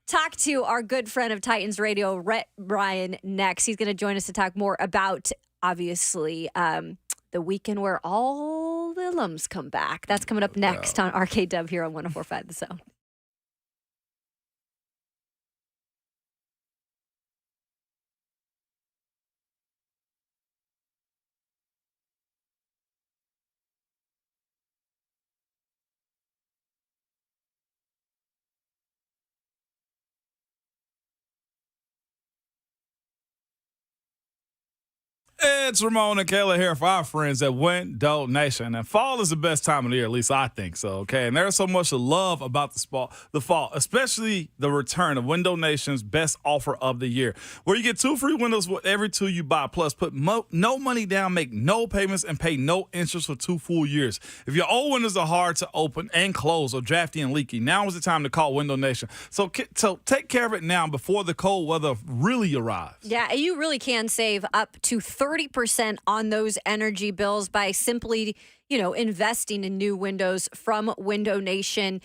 talk to our good friend of Titans Radio, Rhett Bryan, next. He's going to join us to talk more about, obviously, the weekend where all the alums come back. That's coming up next on RKW here on 104.5 The Zone. It's Ramon and Kayla here for our friends at Window Nation. And fall is the best time of the year, at least I think so, okay? And there's so much to love about the fall, especially the return of Window Nation's best offer of the year, where you get 2 free windows with every 2 you buy. Plus, put no money down, make no payments, and pay no interest for 2 full years. If your old windows are hard to open and close or drafty and leaky, now is the time to call Window Nation. So take care of it now before the cold weather really arrives. Yeah, you really can save up to 30% on those energy bills by simply, investing in new windows from Window Nation.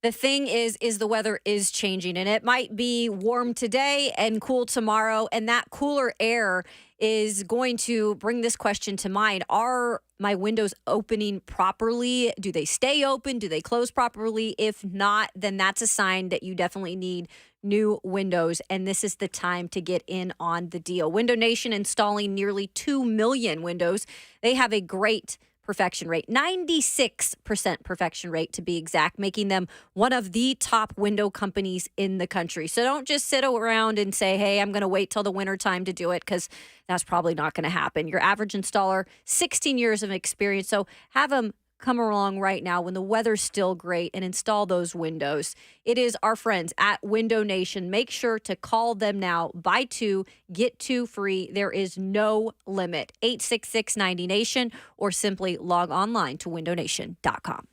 The thing is the weather is changing, and it might be warm today and cool tomorrow, and that cooler air is going to bring this question to mind. Are my windows opening properly? Do they stay open? Do they close properly? If not, then that's a sign that you definitely need new windows, and this is the time to get in on the deal. Window Nation installing nearly 2 million windows. They have a great perfection rate, 96% perfection rate to be exact, making them one of the top window companies in the country. So don't just sit around and say, hey, I'm going to wait till the winter time to do it, because that's probably not going to happen. Your average installer, 16 years of experience. So have them come along right now when the weather's still great and install those windows. It is our friends at Window Nation. Make sure to call them now. Buy 2, get 2 free. There is no limit. 866-90-NATION, or simply log online to windownation.com.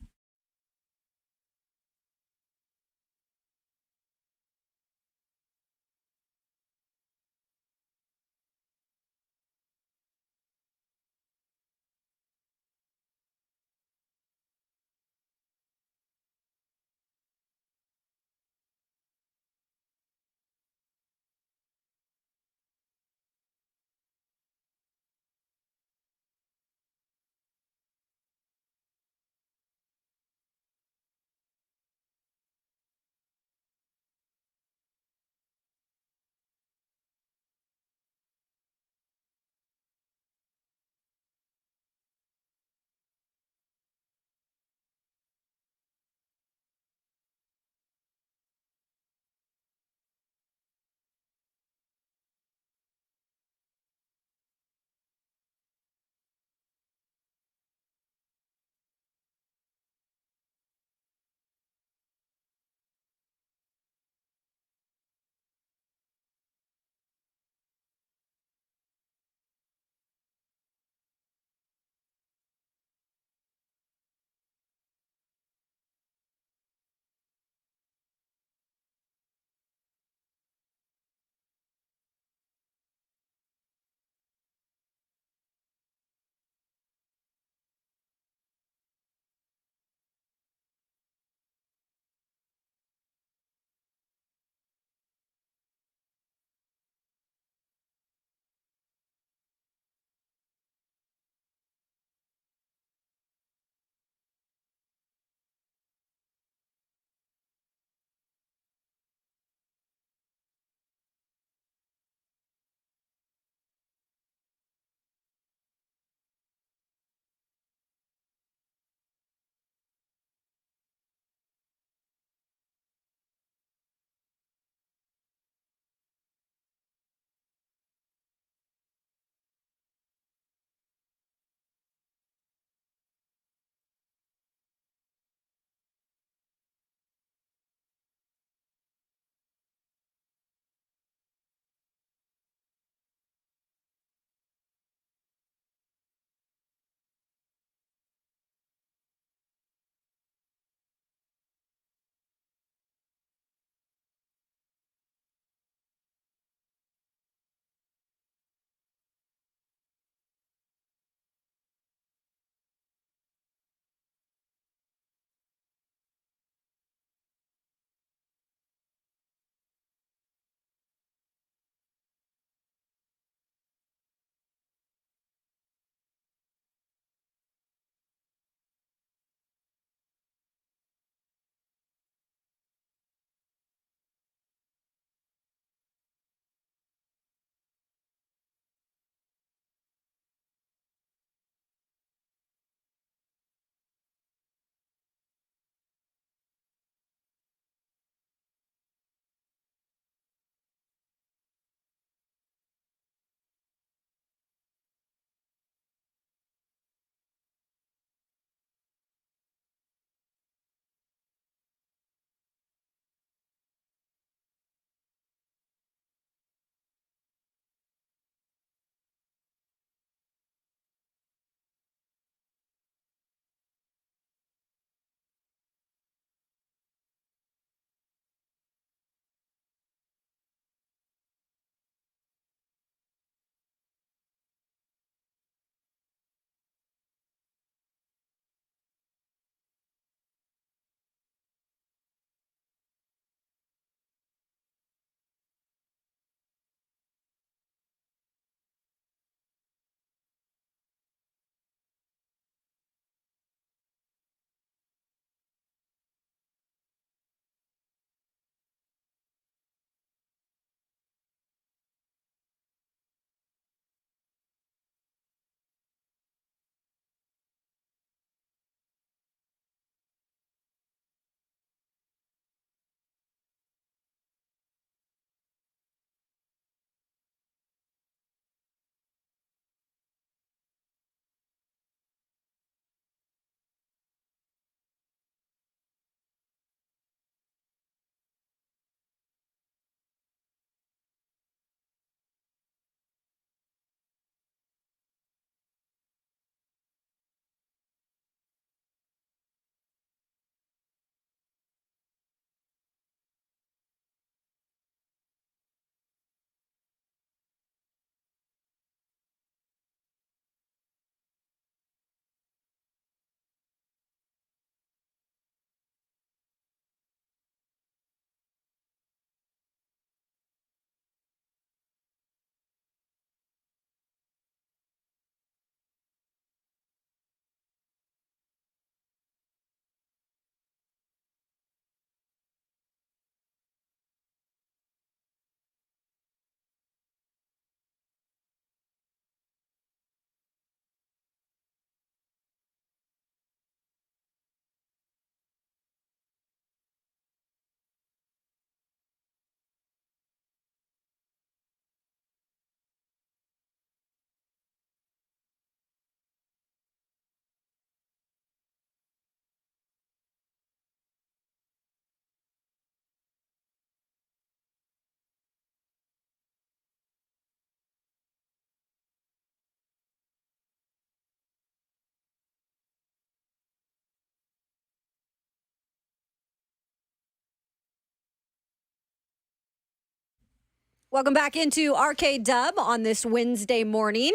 Welcome back into RKW on this Wednesday morning.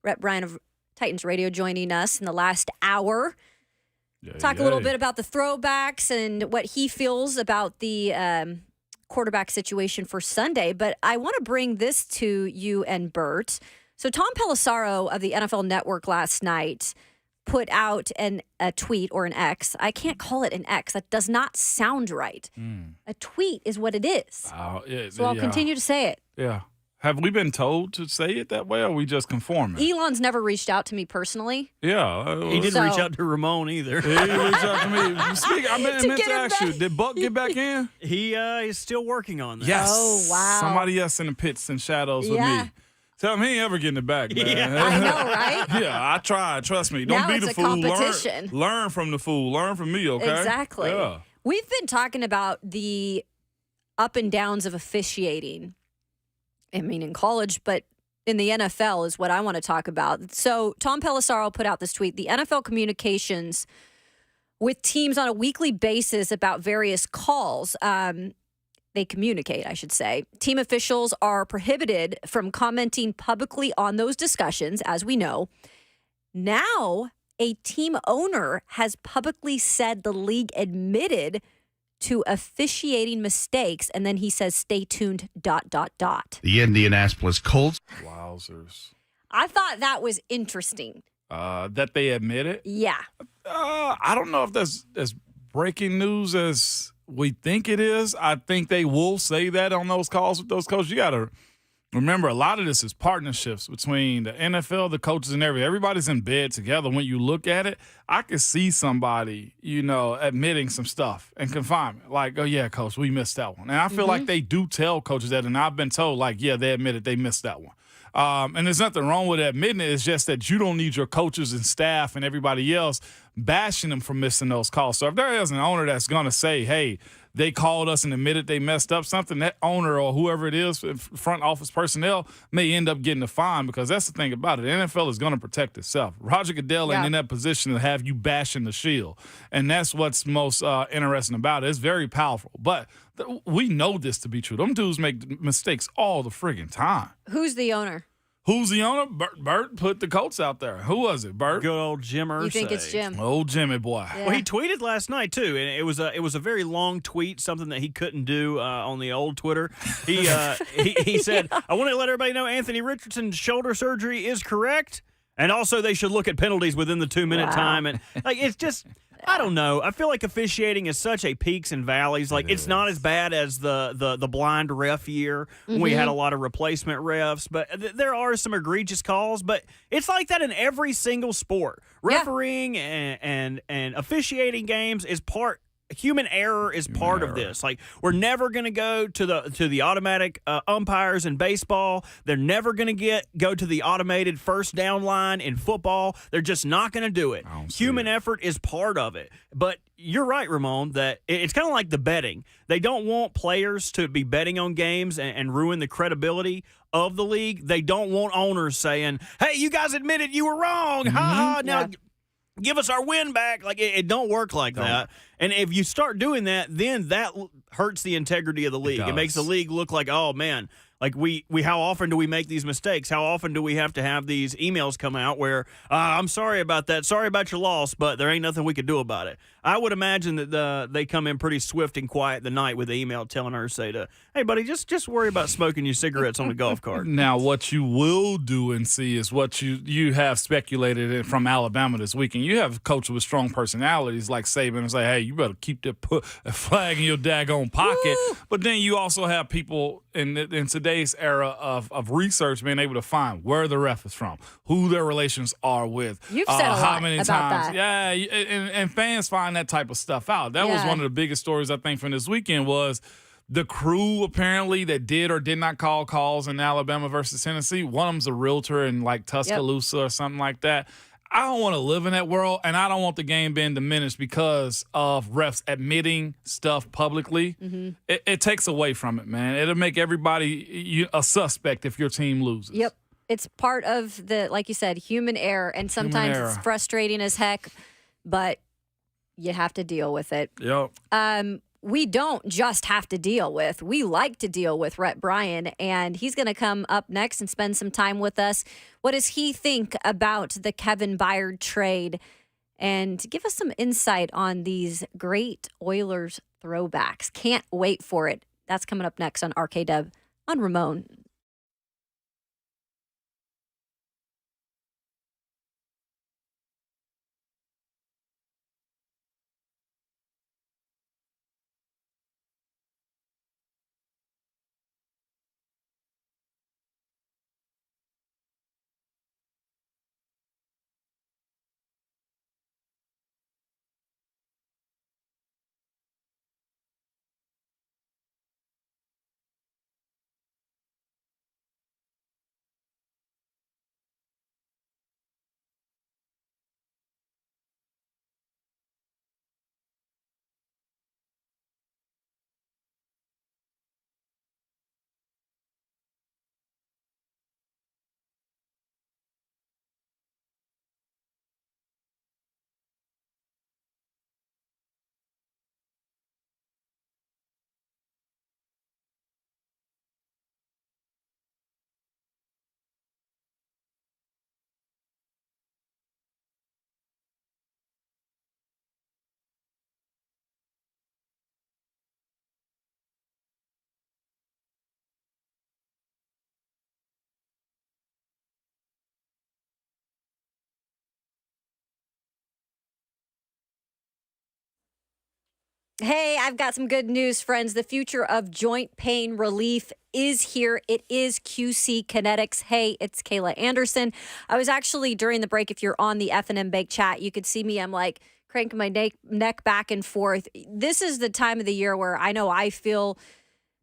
Rhett, Byran of Titans Radio joining us in the last hour. Talk a little bit about the throwbacks and what he feels about the quarterback situation for Sunday. But I want to bring this to you and Bert. So Tom Pelissero of the NFL Network last night put out a tweet or an X. I can't call it an X. That does not sound right. A tweet is what it is. So I'll continue to say it. Yeah. Have we been told to say it that way, or are we just conforming? Elon's never reached out to me personally. Yeah. He didn't reach out to Ramon either. He didn't reach out to me. Speaking, I meant to ask you, did Buck get back in? He is still working on that. Yes. Oh, wow. Somebody else in the pits and shadows with me. Tell him he ain't ever getting it back, man. Yeah. I know, right? Yeah, I tried. Trust me. Don't Now be it's the a fool. competition. Learn from the fool. Learn from me, okay? Exactly. Yeah. We've been talking about the up and downs of officiating. I mean, in college, but in the NFL is what I want to talk about. So Tom Pelissero put out this tweet. The NFL communications with teams on a weekly basis about various calls. They communicate, I should say. Team officials are prohibited from commenting publicly on those discussions, as we know. Now, a team owner has publicly said the league admitted to officiating mistakes, and then he says, stay tuned, ... The Indianapolis Colts. Wowzers. I thought that was interesting. That they admit it? Yeah. I don't know if that's as breaking news as we think it is. I think they will say that on those calls with those coaches. You got to remember, a lot of this is partnerships between the NFL, the coaches, and everybody's in bed together. When you look at it, I could see somebody, admitting some stuff in confinement. Like, oh, yeah, coach, we missed that one. And I feel like they do tell coaches that, and I've been told, like, yeah, they admitted they missed that one. And there's nothing wrong with admitting it. It's just that you don't need your coaches and staff and everybody else bashing them for missing those calls. So if there is an owner that's going to say, hey, they called us and admitted they messed up something, that owner or whoever it is, front office personnel, may end up getting a fine, because that's the thing about it. The NFL is going to protect itself. Roger Goodell ain't in that position to have you bashing the shield. And that's what's most interesting about it. It's very powerful. But we know this to be true. Them dudes make mistakes all the friggin' time. Who's the owner? Who's the owner? Bert put the Colts out there. Who was it, Bert? Good old Jim Irsay. You think it's Jim? Old Jimmy boy. Yeah. Well, he tweeted last night too, and it was a very long tweet, something that he couldn't do on the old Twitter. He said, "I want to let everybody know Anthony Richardson's shoulder surgery is correct, and also they should look at penalties within the 2-minute time." And it's just, I don't know. I feel like officiating is such a peaks and valleys. Like, it's not as bad as the blind ref year when we had a lot of replacement refs, but there are some egregious calls. But it's like that in every single sport. Refereeing and officiating games is part. Human error is part of this. Like, we're never going to go to the automatic umpires in baseball. They're never going to go to the automated first down line in football. They're just not going to do it. Human effort is part of it. But you're right, Ramon, that it's kind of like the betting. They don't want players to be betting on games and ruin the credibility of the league. They don't want owners saying, hey, you guys admitted you were wrong. Ha ha. Now, give us our win back. Like, it don't work like that. And if you start doing that, then that hurts the integrity of the league. It makes the league look like, oh, man, like we how often do we make these mistakes? How often do we have to have these emails come out where, I'm sorry about that. Sorry about your loss, but there ain't nothing we could do about it. I would imagine that they come in pretty swift and quiet the night with the email telling her, hey, buddy, just worry about smoking your cigarettes on the golf cart. Now, what you will do and see is what you have speculated from Alabama this weekend. You have coaches with strong personalities like Saban and say, hey, you better keep that flag in your daggone pocket. Woo! But then you also have people in today's era of research being able to find where the ref is from, who their relations are with. You've said a lot how many about times. that. Yeah, and fans find that type of stuff out. That was one of the biggest stories, I think, from this weekend was the crew apparently that did or did not call calls in Alabama versus Tennessee. One of them's a realtor in like Tuscaloosa or something like that. I don't want to live in that world, and I don't want the game being diminished because of refs admitting stuff publicly. It takes away from it, man. It'll make everybody a suspect if your team loses. Yep. It's part of the, like you said, human error, and sometimes it's frustrating as heck, but you have to deal with it. Yep. we don't just have to deal with. We like to deal with Rhett Bryan, and he's going to come up next and spend some time with us. What does he think about the Kevin Byard trade? And give us some insight on these great Oilers throwbacks. Can't wait for it. That's coming up next on RKW on Ramon. Hey, I've got some good news, friends. The future of joint pain relief is here. It is QC Kinetics. Hey, it's Kayla Anderson. I was actually during the break, if you're on the F&M Bake Chat, you could see me. I'm like cranking my neck back and forth. This is the time of the year where I know I feel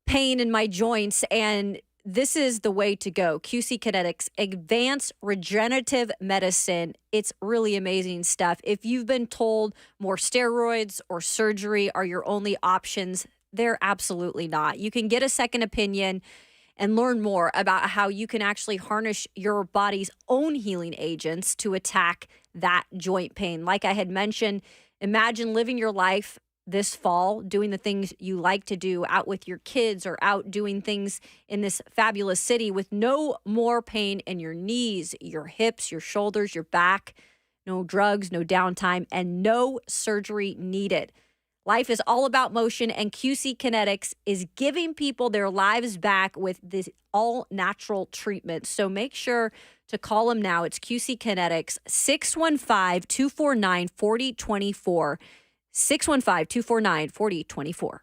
pain in my joints, and this is the way to go. QC Kinetics, advanced regenerative medicine. It's really amazing stuff. If you've been told more steroids or surgery are your only options, they're absolutely not. You can get a second opinion and learn more about how you can actually harness your body's own healing agents to attack that joint pain. Like I had mentioned, imagine living your life this fall, doing the things you like to do out with your kids or out doing things in this fabulous city with no more pain in your knees, your hips, your shoulders, your back, no drugs, no downtime, and no surgery needed. Life is all about motion, and QC Kinetics is giving people their lives back with this all-natural treatment. So make sure to call them now. It's QC Kinetics, 615-249-4024. 615-249-4024.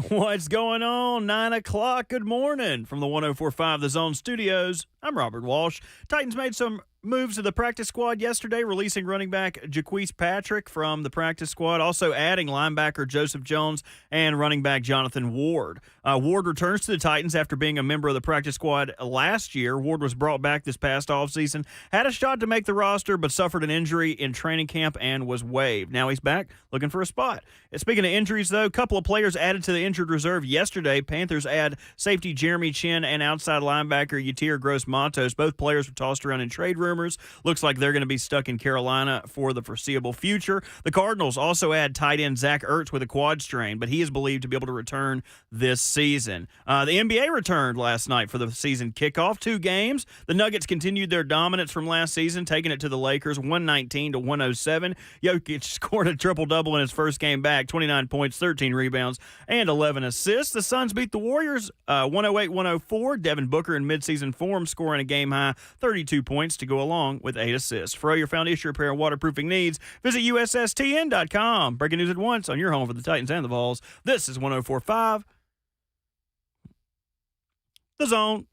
What's going on? 9 o'clock. Good morning from the 104.5 The Zone Studios. I'm Robert Walsh. Titans made some moves to the practice squad yesterday, releasing running back Jaquise Patrick from the practice squad, also adding linebacker Joseph Jones and running back Jonathan Ward. Ward returns to the Titans after being a member of the practice squad last year. Ward was brought back this past offseason, had a shot to make the roster, but suffered an injury in training camp and was waived. Now he's back looking for a spot. And speaking of injuries, though, a couple of players added to the injured reserve yesterday. Panthers add safety Jeremy Chin and outside linebacker Yatir Gross-Matos. Both players were tossed around in trade rumors. Looks like they're going to be stuck in Carolina for the foreseeable future. The Cardinals also add tight end Zach Ertz with a quad strain, but he is believed to be able to return this season. The NBA returned last night for the season kickoff. 2 games. The Nuggets continued their dominance from last season, taking it to the Lakers 119-107. Jokic scored a triple-double in his first game back, 29 points, 13 rebounds, and 11 assists. The Suns beat the Warriors 108-104. Devin Booker in midseason form scoring a game-high 32 points to go along with 8 assists. For all your foundation repair and waterproofing needs, visit USSTN.com. Breaking news at once on your home for the Titans and the Vols. This is 104.5 The Zone.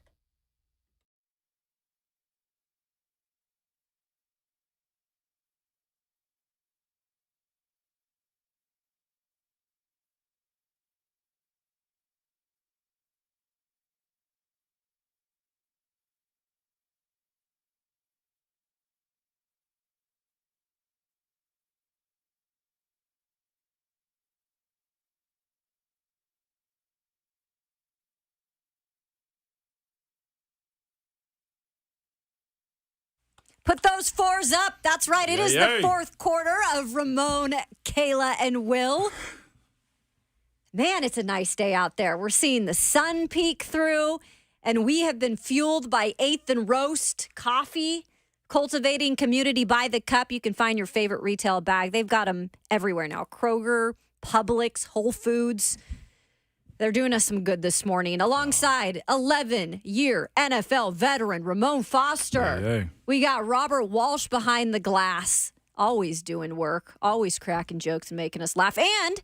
Put those 4s up. That's right. It is the fourth quarter of Ramon, Kayla, and Will. Man, it's a nice day out there. We're seeing the sun peek through, and we have been fueled by 8th and Roast coffee, cultivating community by the cup. You can find your favorite retail bag. They've got them everywhere now. Kroger, Publix, Whole Foods. They're doing us some good this morning. Alongside 11-year NFL veteran Ramon Foster, we got Robert Walsh behind the glass, always doing work, always cracking jokes and making us laugh. And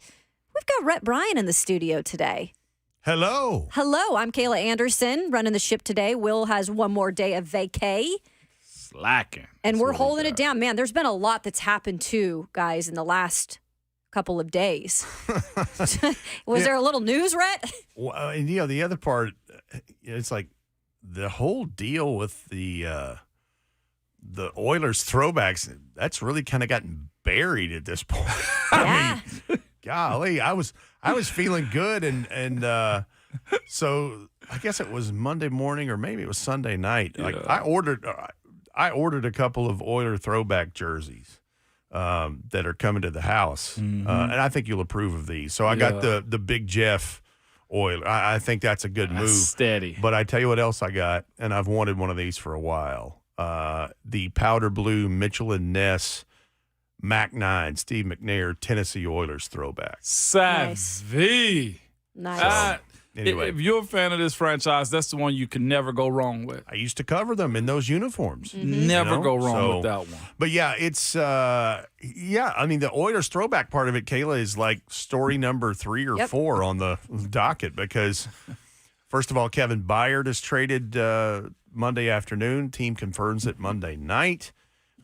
we've got Rhett Byran in the studio today. Hello. Hello, I'm Kayla Anderson, running the ship today. Will has one more day of vacay. Slacking. And we're holding it down. Man, there's been a lot that's happened too, guys, in the last couple of days. Was there a little news, Rhett? Well, and the other part, it's like the whole deal with the Oilers throwbacks. That's really kind of gotten buried at this point. Yeah. I mean, golly, I was feeling good, and so I guess it was Monday morning or maybe it was Sunday night. Like I ordered a couple of Oiler throwback jerseys. That are coming to the house, and I think you'll approve of these. So I got the Big Jeff Oiler. I think that's a good move. Steady. But I tell you what else I got, and I've wanted one of these for a while. The powder blue Mitchell and Ness Mac 9 Steve McNair Tennessee Oilers throwback. Savvy. Nice. Anyway, if you're a fan of this franchise, that's the one you can never go wrong with. I used to cover them in those uniforms. Never go wrong with that one. But yeah, it's I mean, the Oilers throwback part of it, Kayla, is like story number 3 or 4 on the docket because first of all, Kevin Byard is traded Monday afternoon. Team confirms it Monday night.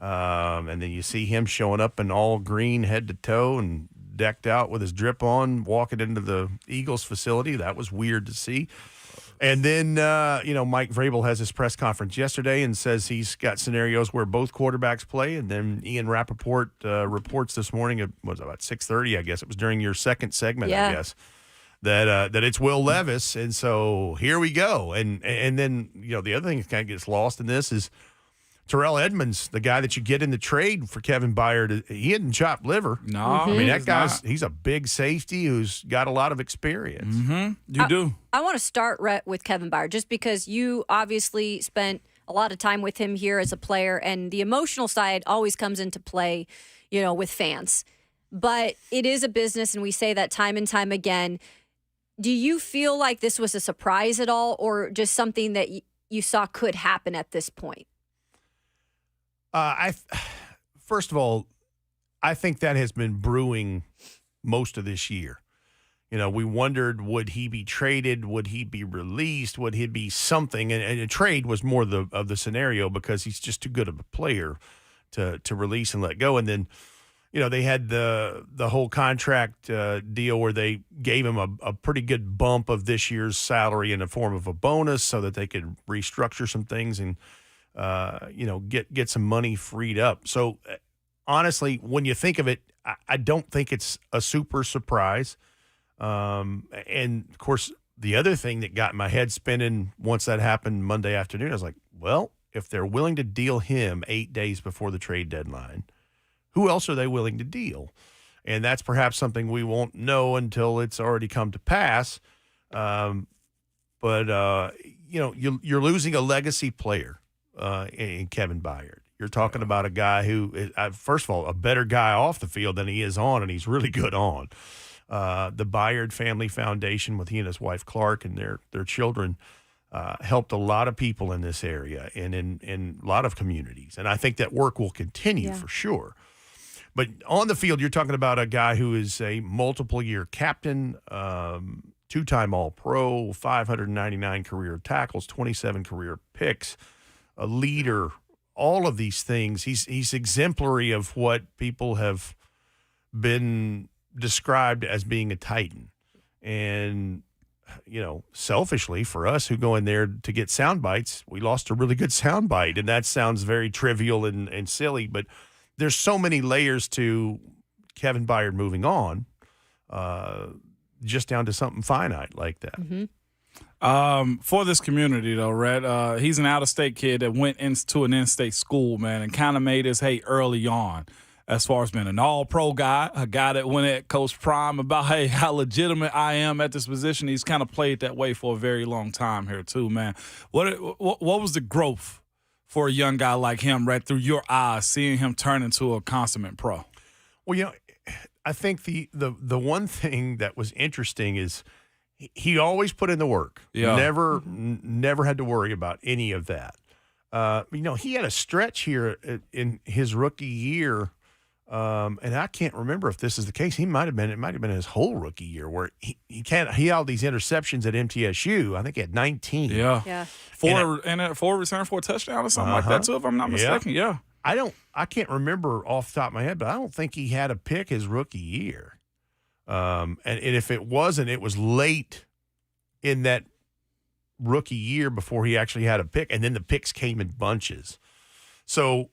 And then you see him showing up in all green head to toe and decked out with his drip on, walking into the Eagles facility. That was weird to see. And then, Mike Vrabel has his press conference yesterday and says he's got scenarios where both quarterbacks play. And then Ian Rappaport reports this morning at, about 6:30, I guess. It was during your second segment, I guess, that it's Will Levis. And so here we go. And then, the other thing that kind of gets lost in this is Terrell Edmonds, the guy that you get in the trade for Kevin Byard, he hadn't chopped liver. No, I mean, that he's a big safety who's got a lot of experience. You do. I want to start, Rhett, with Kevin Byard, just because you obviously spent a lot of time with him here as a player, and the emotional side always comes into play, with fans. But it is a business, and we say that time and time again. Do you feel like this was a surprise at all, or just something that you saw could happen at this point? First of all, I think that has been brewing most of this year. we wondered, would he be traded? Would he be released? Would he be something? And a trade was more of the scenario because he's just too good of a player to release and let go. And then, they had the whole contract deal where they gave him a pretty good bump of this year's salary in the form of a bonus so that they could restructure some things and, get some money freed up. So, honestly, when you think of it, I don't think it's a super surprise. And, of course, the other thing that got my head spinning once that happened Monday afternoon, I was like, well, if they're willing to deal him 8 days before the trade deadline, who else are they willing to deal? And that's perhaps something we won't know until it's already come to pass. But you're losing a legacy player in Kevin Byard. You're talking about a guy who is, first of all, a better guy off the field than he is on, and he's really good on. The Byard Family Foundation, with he and his wife Clark and their children, helped a lot of people in this area and in a lot of communities. And I think that work will continue for sure. But on the field, you're talking about a guy who is a multiple-year captain, two-time All-Pro, 599 career tackles, 27 career picks, a leader, all of these things. He's exemplary of what people have been described as being a Titan. And, selfishly for us who go in there to get sound bites, we lost a really good sound bite. And that sounds very trivial and silly, but there's so many layers to Kevin Byard moving on, just down to something finite like that. Mm-hmm. For this community, though, Rhett, he's an out-of-state kid that went into an in-state school, man, and kind of made his hay early on as far as being an all-pro guy, a guy that went at Coach Prime about, hey, how legitimate I am at this position. He's kind of played that way for a very long time here too, man. What was the growth for a young guy like him, right, through your eyes, seeing him turn into a consummate pro? Well, I think the one thing that was interesting is he always put in the work. Yeah. Never had to worry about any of that. He had a stretch here in his rookie year, and I can't remember if this is the case. It might have been his whole rookie year where he had all these interceptions at MTSU. I think he had 19. Yeah. Four return for a touchdown or something like that too, if I'm not mistaken. Yeah. I can't remember off the top of my head, but I don't think he had a pick his rookie year. And if it wasn't, it was late in that rookie year before he actually had a pick, and then the picks came in bunches. So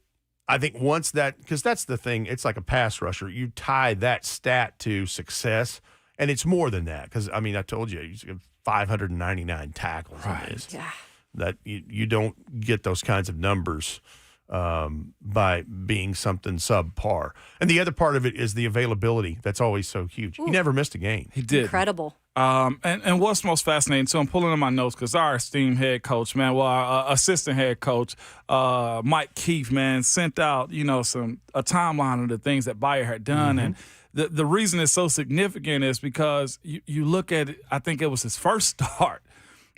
I think once because that's the thing, it's like a pass rusher. You tie that stat to success, and it's more than that because, I told you, he's got 599 tackles in this. Yeah. That you don't get those kinds of numbers by being something subpar. And the other part of it is the availability. That's always so huge. He never missed a game. He did. Incredible. And what's most fascinating, so I'm pulling in my notes because our esteemed head coach, man, our assistant head coach, Mike Keefe, man, sent out, a timeline of the things that Byard had done. And the reason it's so significant is because you look at it, I think it was his first start.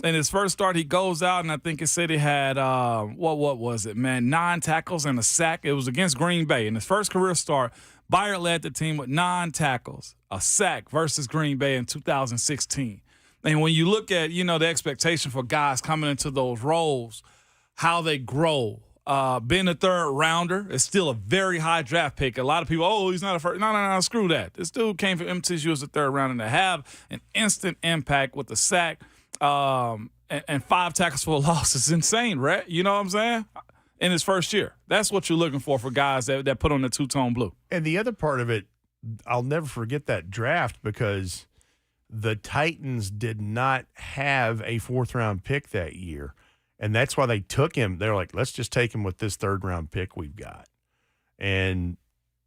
In his first start, he goes out, and I think it said he had, what was it, man, 9 tackles and a sack. It was against Green Bay. In his first career start, Byard led the team with 9 tackles, a sack versus Green Bay in 2016. And when you look at, the expectation for guys coming into those roles, how they grow, being a third rounder is still a very high draft pick. A lot of people, he's not a first. No, screw that. This dude came from MTSU as a third rounder, and to have an instant impact with the sack, and 5 tackles for a loss is insane, Rhett. You know what I'm saying? In his first year. That's what you're looking for guys that put on the two-tone blue. And the other part of it, I'll never forget that draft because the Titans did not have a 4th-round pick that year. And that's why they took him. They're like, let's just take him with this 3rd-round pick we've got. And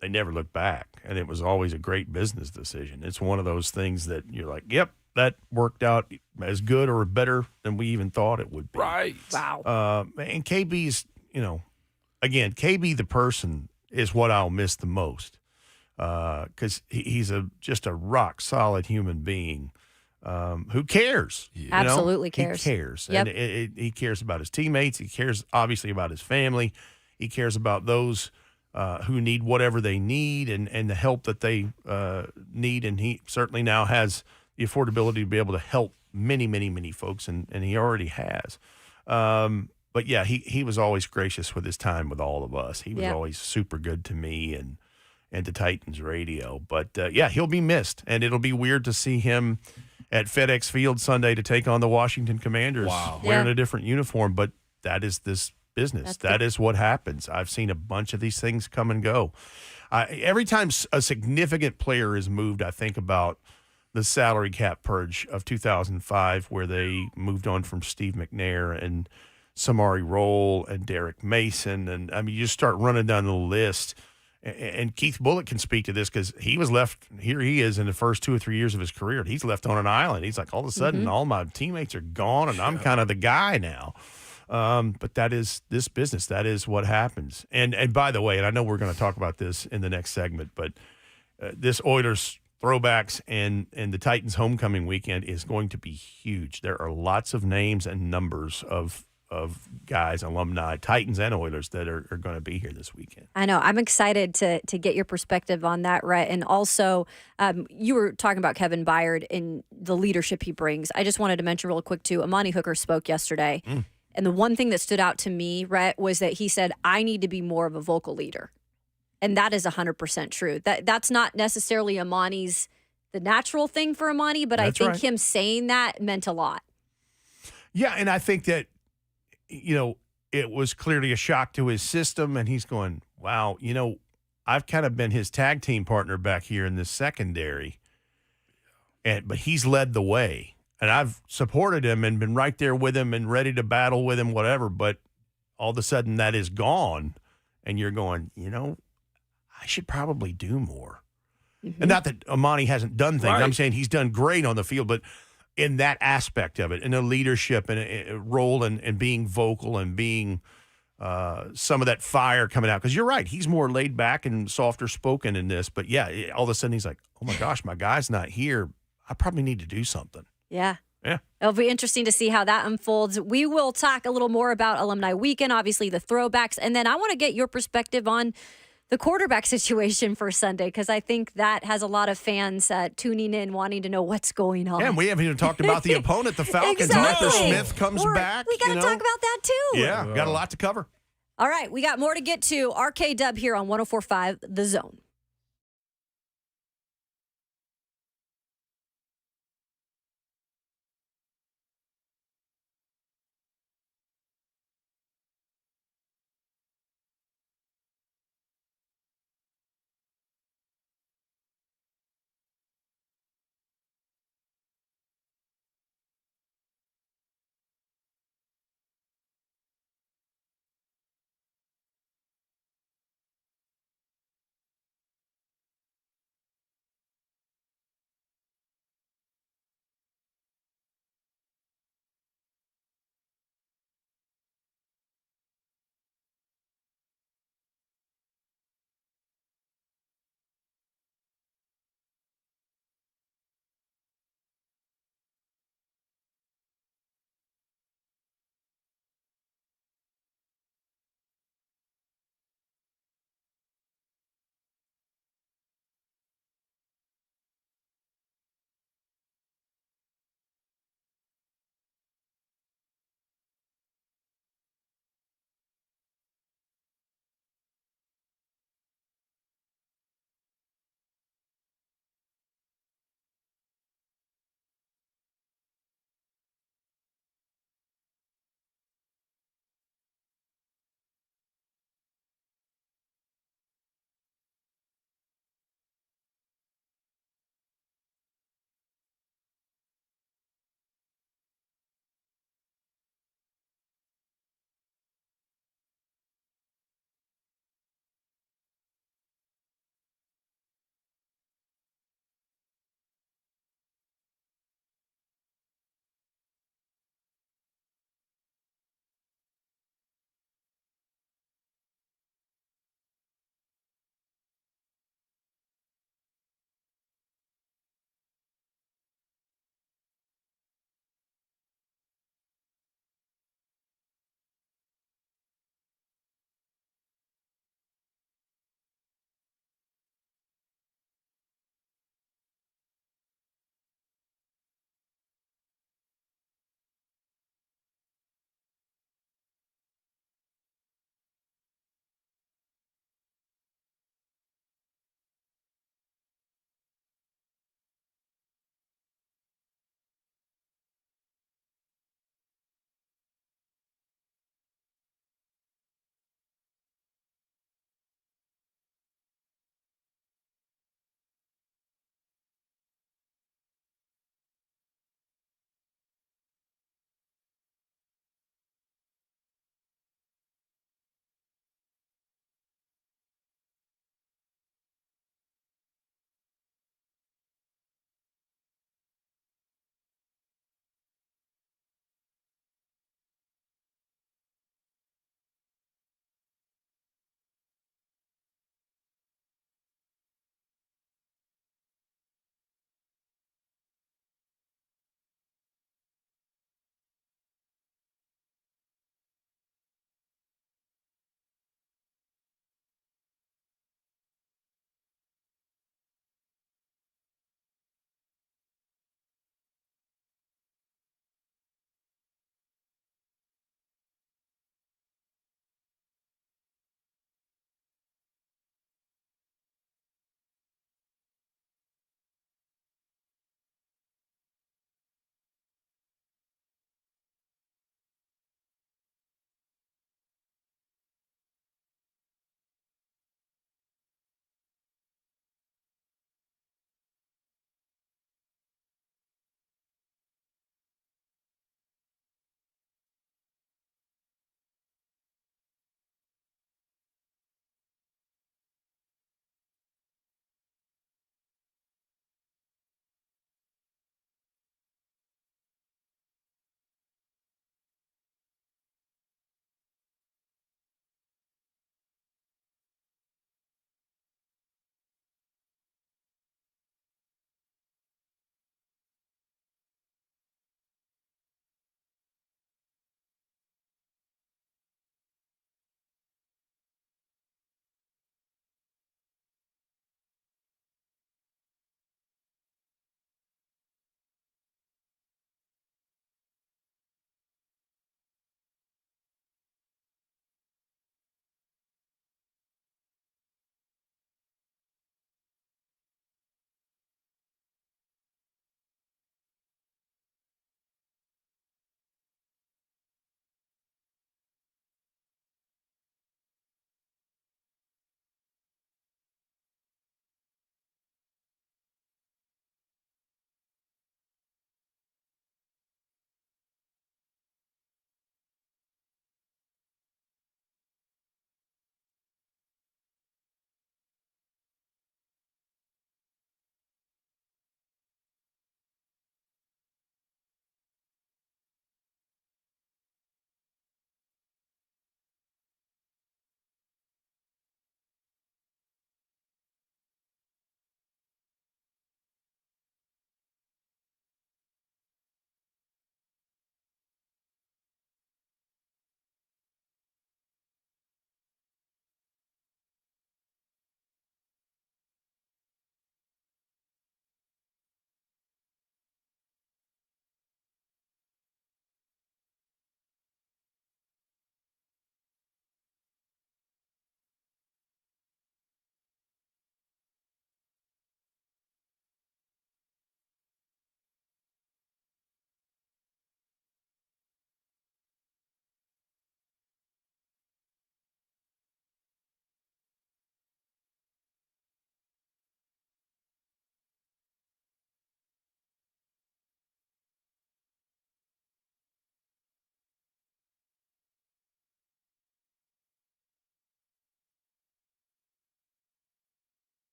they never looked back. And it was always a great business decision. It's one of those things that you're like, yep, that worked out as good or better than we even thought it would be. Right. Wow. And KB's, again, KB the person is what I'll miss the most because he's just a rock-solid human being who cares. Absolutely cares. He cares. Yep. And he cares about his teammates. He cares, obviously, about his family. He cares about those who need whatever they need and the help that they need. And he certainly now has the affordability to be able to help many, many, many folks, and he already has. But yeah, he was always gracious with his time with all of us. He was always super good to me and to Titans Radio. But yeah, he'll be missed, and it'll be weird to see him at FedEx Field Sunday to take on the Washington Commanders wearing a different uniform. But that is this business. That is what happens. I've seen a bunch of these things come and go. Every time a significant player is moved, I think about the salary cap purge of 2005, where they moved on from Steve McNair and Samari Roll and Derek Mason. And I mean, you just start running down the list. And Keith Bullock can speak to this because he was left, here he is in the first 2 or 3 years of his career. He's left on an island. He's like, all of a sudden, all my teammates are gone, and I'm kind of the guy now. But that is this business. That is what happens. And by the way, and I know we're going to talk about this in the next segment, but this Oilers throwbacks and the Titans homecoming weekend is going to be huge. There are lots of names and numbers of guys, alumni, Titans and Oilers that are going to be here this weekend. I know. I'm excited to get your perspective on that, Rhett. And also, you were talking about Kevin Byard and the leadership he brings. I just wanted to mention real quick, too, Amani Hooker spoke yesterday. And the one thing that stood out to me, Rhett, was that he said, I need to be more of a vocal leader. And that is 100% true. That's not necessarily Amani's, the natural thing for Amani, but I think him saying that meant a lot. Yeah, and I think that, it was clearly a shock to his system, and he's going, wow, I've kind of been his tag team partner back here in this secondary, but he's led the way, and I've supported him and been right there with him and ready to battle with him, whatever, but all of a sudden that is gone, and you're going, I should probably do more. And not that Amani hasn't done things. Right. I'm saying he's done great on the field, but in that aspect of it, in a leadership and a role and being vocal and being some of that fire coming out. Because you're right, he's more laid back and softer spoken in this. But yeah, all of a sudden he's like, oh my gosh, my guy's not here. I probably need to do something. Yeah. Yeah. It'll be interesting to see how that unfolds. We will talk a little more about Alumni Weekend, obviously the throwbacks. And then I want to get your perspective on the quarterback situation for Sunday, because I think that has a lot of fans tuning in, wanting to know what's going on. Yeah, and we haven't even talked about the opponent, the Falcons. Exactly. Arthur Smith comes back. We got to talk about that, too. Yeah, got a lot to cover. All right, we got more to get to. RKW here on 104.5 The Zone.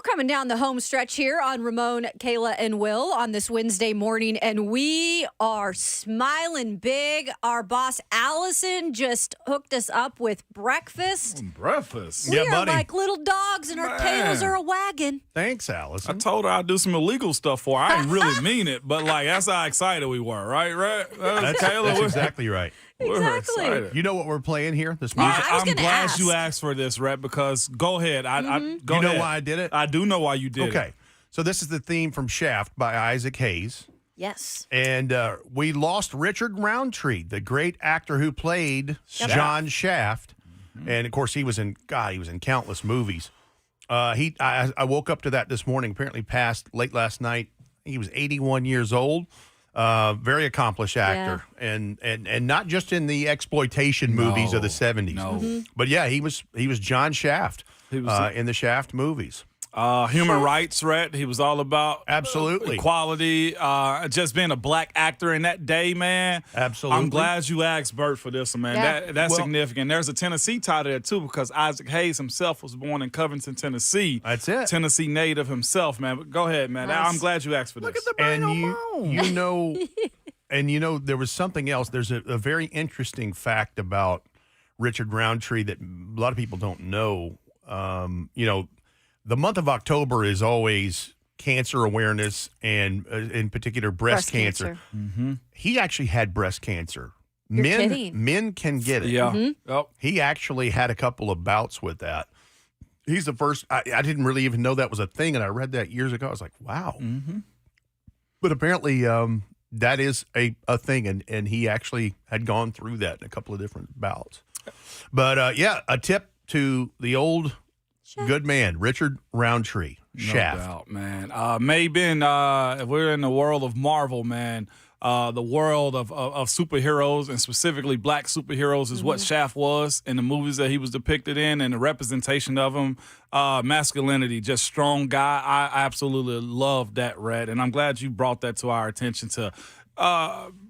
coming down the home stretch here on Ramon, Kayla, and Will on this Wednesday morning, and we are smiling big. Our boss, Allison, just hooked us up with breakfast. Breakfast? We Yeah, are buddy. like little dogs, and our Man. tails are a wagging. Thanks, I Allison. told her I'd do some illegal stuff for her. I didn't really mean it, but like that's how excited we were, right? That's Kayla, exactly right. we're Exactly. excited. You know what we're playing here? This Yeah, music. I was I'm gonna glad ask. you asked for this, Rhett, because go ahead. Go You know ahead. why I did it? I do know why you did it. Okay. So this is the theme from Shaft by Isaac Hayes. Yes. And we lost Richard Roundtree, the great actor who played John Shaft. And of course, he was in countless movies. I woke up to that this morning. Apparently, passed late last night. He was 81 years old. Very accomplished actor, and not just in the exploitation movies of the 70s. No. But yeah, he was John Shaft He was in the Shaft movies. Human rights, Rhett. He was all about Absolutely. equality. Just being a black actor in that day, man. Absolutely. I'm glad you asked Bert for this one, man. Yeah. That's Well- significant. There's a Tennessee tie there too, because Isaac Hayes himself was born in Covington, Tennessee. That's it. Tennessee native himself, man. But go ahead, man. Nice. I'm glad you asked for this. And you know, there was something else. There's a very interesting fact about Richard Roundtree that a lot of people don't know. The month of October is always cancer awareness and, in particular, breast cancer. He actually had breast cancer. You're kidding. Men can get it. Yeah. Yep. He actually had a couple of bouts with that. He's the first. I didn't really even know that was a thing, and I read that years ago. I was like, wow. But apparently, that is a thing, and he actually had gone through that in a couple of different bouts. But a tip to the old good man, Richard Roundtree, Shaft. No doubt, man. Maybe if we're in the world of Marvel, man, the world of superheroes and specifically black superheroes is what Shaft was in the movies that he was depicted in, and the representation of him. Masculinity, just strong guy. I absolutely love that, Rhett, and I'm glad you brought that to our attention to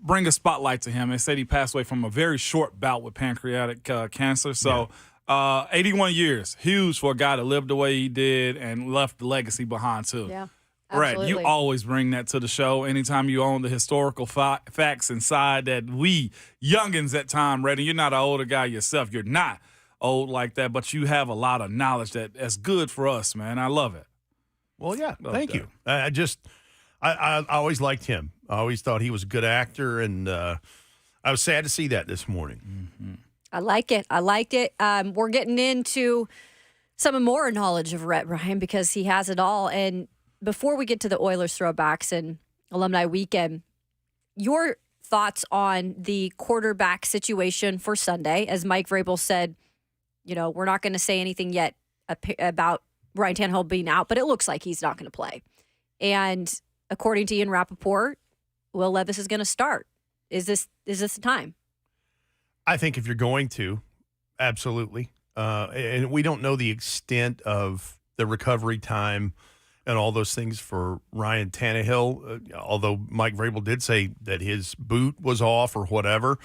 bring a spotlight to him. They said he passed away from a very short bout with pancreatic cancer. So 81 years, huge for a guy that lived the way he did and left the legacy behind too. Yeah. Right, Absolutely. you always bring that to the show. Anytime you own the historical facts inside that we youngins at time, Rhett, and you're not an older guy yourself. You're not old like that, but you have a lot of knowledge that's good for us, man. I love it. Well, yeah, Love thank that. you. I always liked him. I always thought he was a good actor, and I was sad to see that this morning. I like it. I liked it. We're getting into some more knowledge of Rhett Ryan because he has it all. And before we get to the Oilers throwbacks and Alumni Weekend, your thoughts on the quarterback situation for Sunday? As Mike Vrabel said, we're not going to say anything yet about Ryan Tannehill being out, but it looks like he's not going to play. And according to Ian Rappaport, Will Levis is going to start. Is this the time? I think if you're going to, absolutely. And we don't know the extent of the recovery time and all those things for Ryan Tannehill, although Mike Vrabel did say that his boot was off or whatever.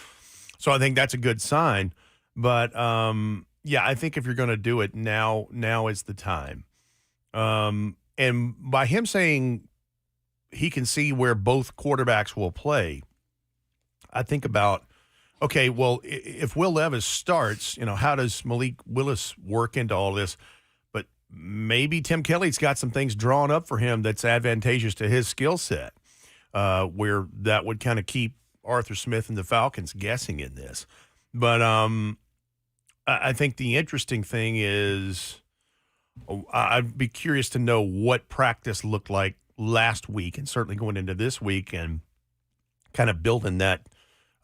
So I think that's a good sign. But, I think if you're going to do it, now is the time. And by him saying he can see where both quarterbacks will play, I think about, okay, well, if Will Levis starts, how does Malik Willis work into all this? But maybe Tim Kelly's got some things drawn up for him that's advantageous to his skill set, where that would kind of keep Arthur Smith and the Falcons guessing in this. But I think the interesting thing is I'd be curious to know what practice looked like last week and certainly going into this week and kind of building that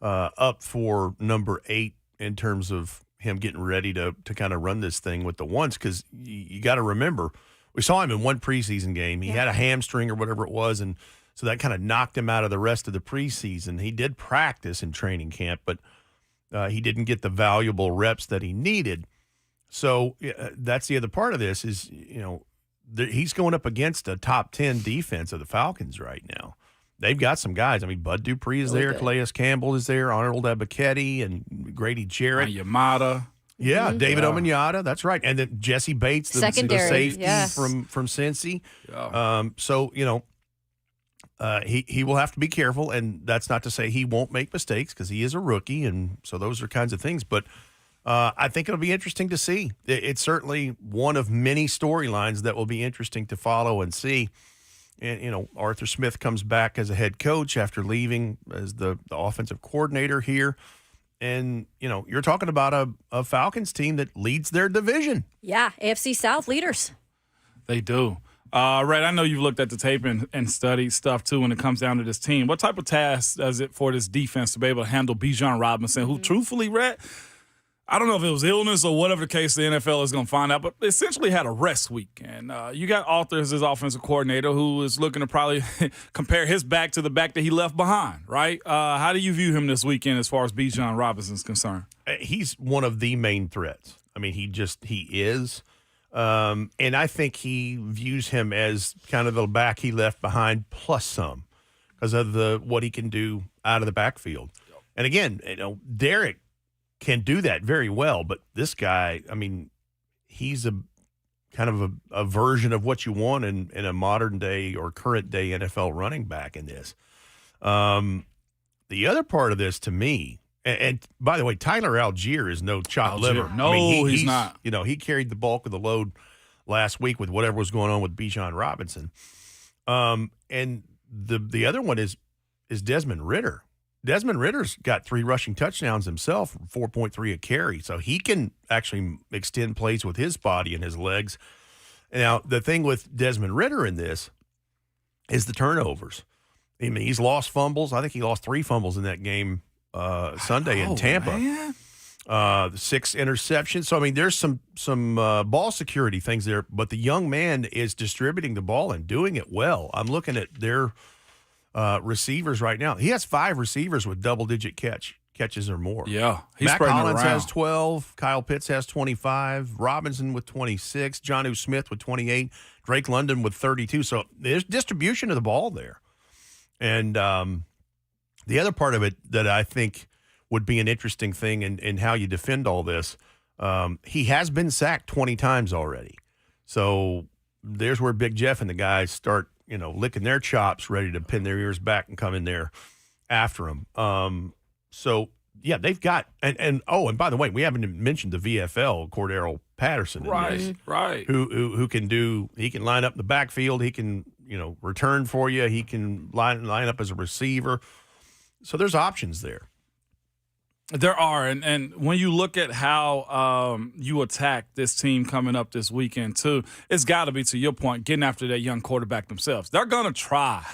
up for number 8 in terms of him getting ready to kind of run this thing with the ones, because you got to remember, we saw him in one preseason game. He had a hamstring or whatever it was, and so that kind of knocked him out of the rest of the preseason. He did practice in training camp, but he didn't get the valuable reps that he needed. So that's the other part of this is, he's going up against a top 10 defense of the Falcons right now. They've got some guys. I mean, Bud Dupree is there, Calais Campbell is there, Arnold Ebiketie, and Grady Jarrett. And Yamada. Yeah, David Omanyata, that's right. And then Jesse Bates, the Secondary, safety yes. from Cincy. Yeah. So, he will have to be careful, and that's not to say he won't make mistakes because he is a rookie, and so those are kinds of things. But I think it'll be interesting to see. It's certainly one of many storylines that will be interesting to follow and see. And, Arthur Smith comes back as a head coach after leaving as the offensive coordinator here. And, you're talking about a Falcons team that leads their division. Yeah, AFC South leaders. They do. Rhett, I know you've looked at the tape and studied stuff, too, when it comes down to this team. What type of task does it for this defense to be able to handle Bijan Robinson, who, truthfully, Rhett, I don't know if it was illness or whatever the case the NFL is going to find out, but essentially had a rest week. And you got Arthur as his offensive coordinator who is looking to probably compare his back to the back that he left behind, right? How do you view him this weekend as far as Bijan Robinson is concerned? He's one of the main threats. I mean, he is. And I think he views him as kind of the back he left behind plus some because of what he can do out of the backfield. And again, Derek can do that very well, but this guy, I mean, he's a kind of a version of what you want in a modern day or current day NFL running back in this. The other part of this to me, and by the way, Tyler Algier is no chopped liver. No, he's not. He carried the bulk of the load last week with whatever was going on with Bijan Robinson. And the other one is Desmond Ridder. Desmond Ritter's got 3 rushing touchdowns himself, 4.3 a carry, so he can actually extend plays with his body and his legs. Now, the thing with Desmond Ridder in this is the turnovers. I mean, he's lost fumbles. I think he lost 3 fumbles in that game Sunday in Tampa. Man. 6 interceptions. So, I mean, there's some ball security things there, but the young man is distributing the ball and doing it well. I'm looking at their receivers right now. He has 5 receivers with double-digit catches or more. Yeah, he's Matt spreading Collins it around. has 12. Kyle Pitts has 25. Robinson with 26. Jonnu Smith with 28. Drake London with 32. So there's distribution of the ball there. And the other part of it that I think would be an interesting thing in how you defend all this, he has been sacked 20 times already. So there's where Big Jeff and the guys start licking their chops, ready to pin their ears back and come in there after him. So, yeah, they've got – and by the way, we haven't mentioned the VFL, Cordero Patterson. Right. Who can do – he can line up in the backfield. He can, return for you. He can line up as a receiver. So there's options there. There are, and when you look at how you attack this team coming up this weekend, too, it's got to be, to your point, getting after that young quarterback themselves. They're going to try,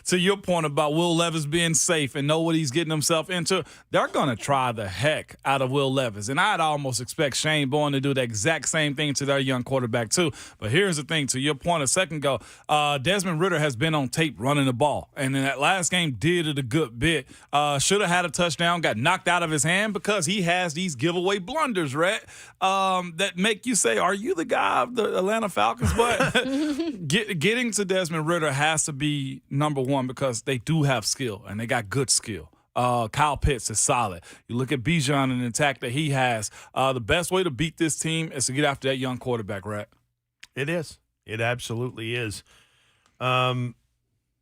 to your point about Will Levis being safe and know what he's getting himself into. They're going to try the heck out of Will Levis, and I'd almost expect Shane Bourne to do the exact same thing to their young quarterback, too. But here's the thing, to your point a second ago, Desmond Ridder has been on tape running the ball, and in that last game did it a good bit. Should have had a touchdown, got knocked out of his hand because he has these giveaway blunders, Rhett, that make you say, are you the guy of the Atlanta Falcons? But getting to Desmond Ridder has to be number one because they do have skill, and they got good skill. Kyle Pitts is solid. You look at Bijan and the attack that he has. The best way to beat this team is to get after that young quarterback, Rhett. It is. It absolutely is. And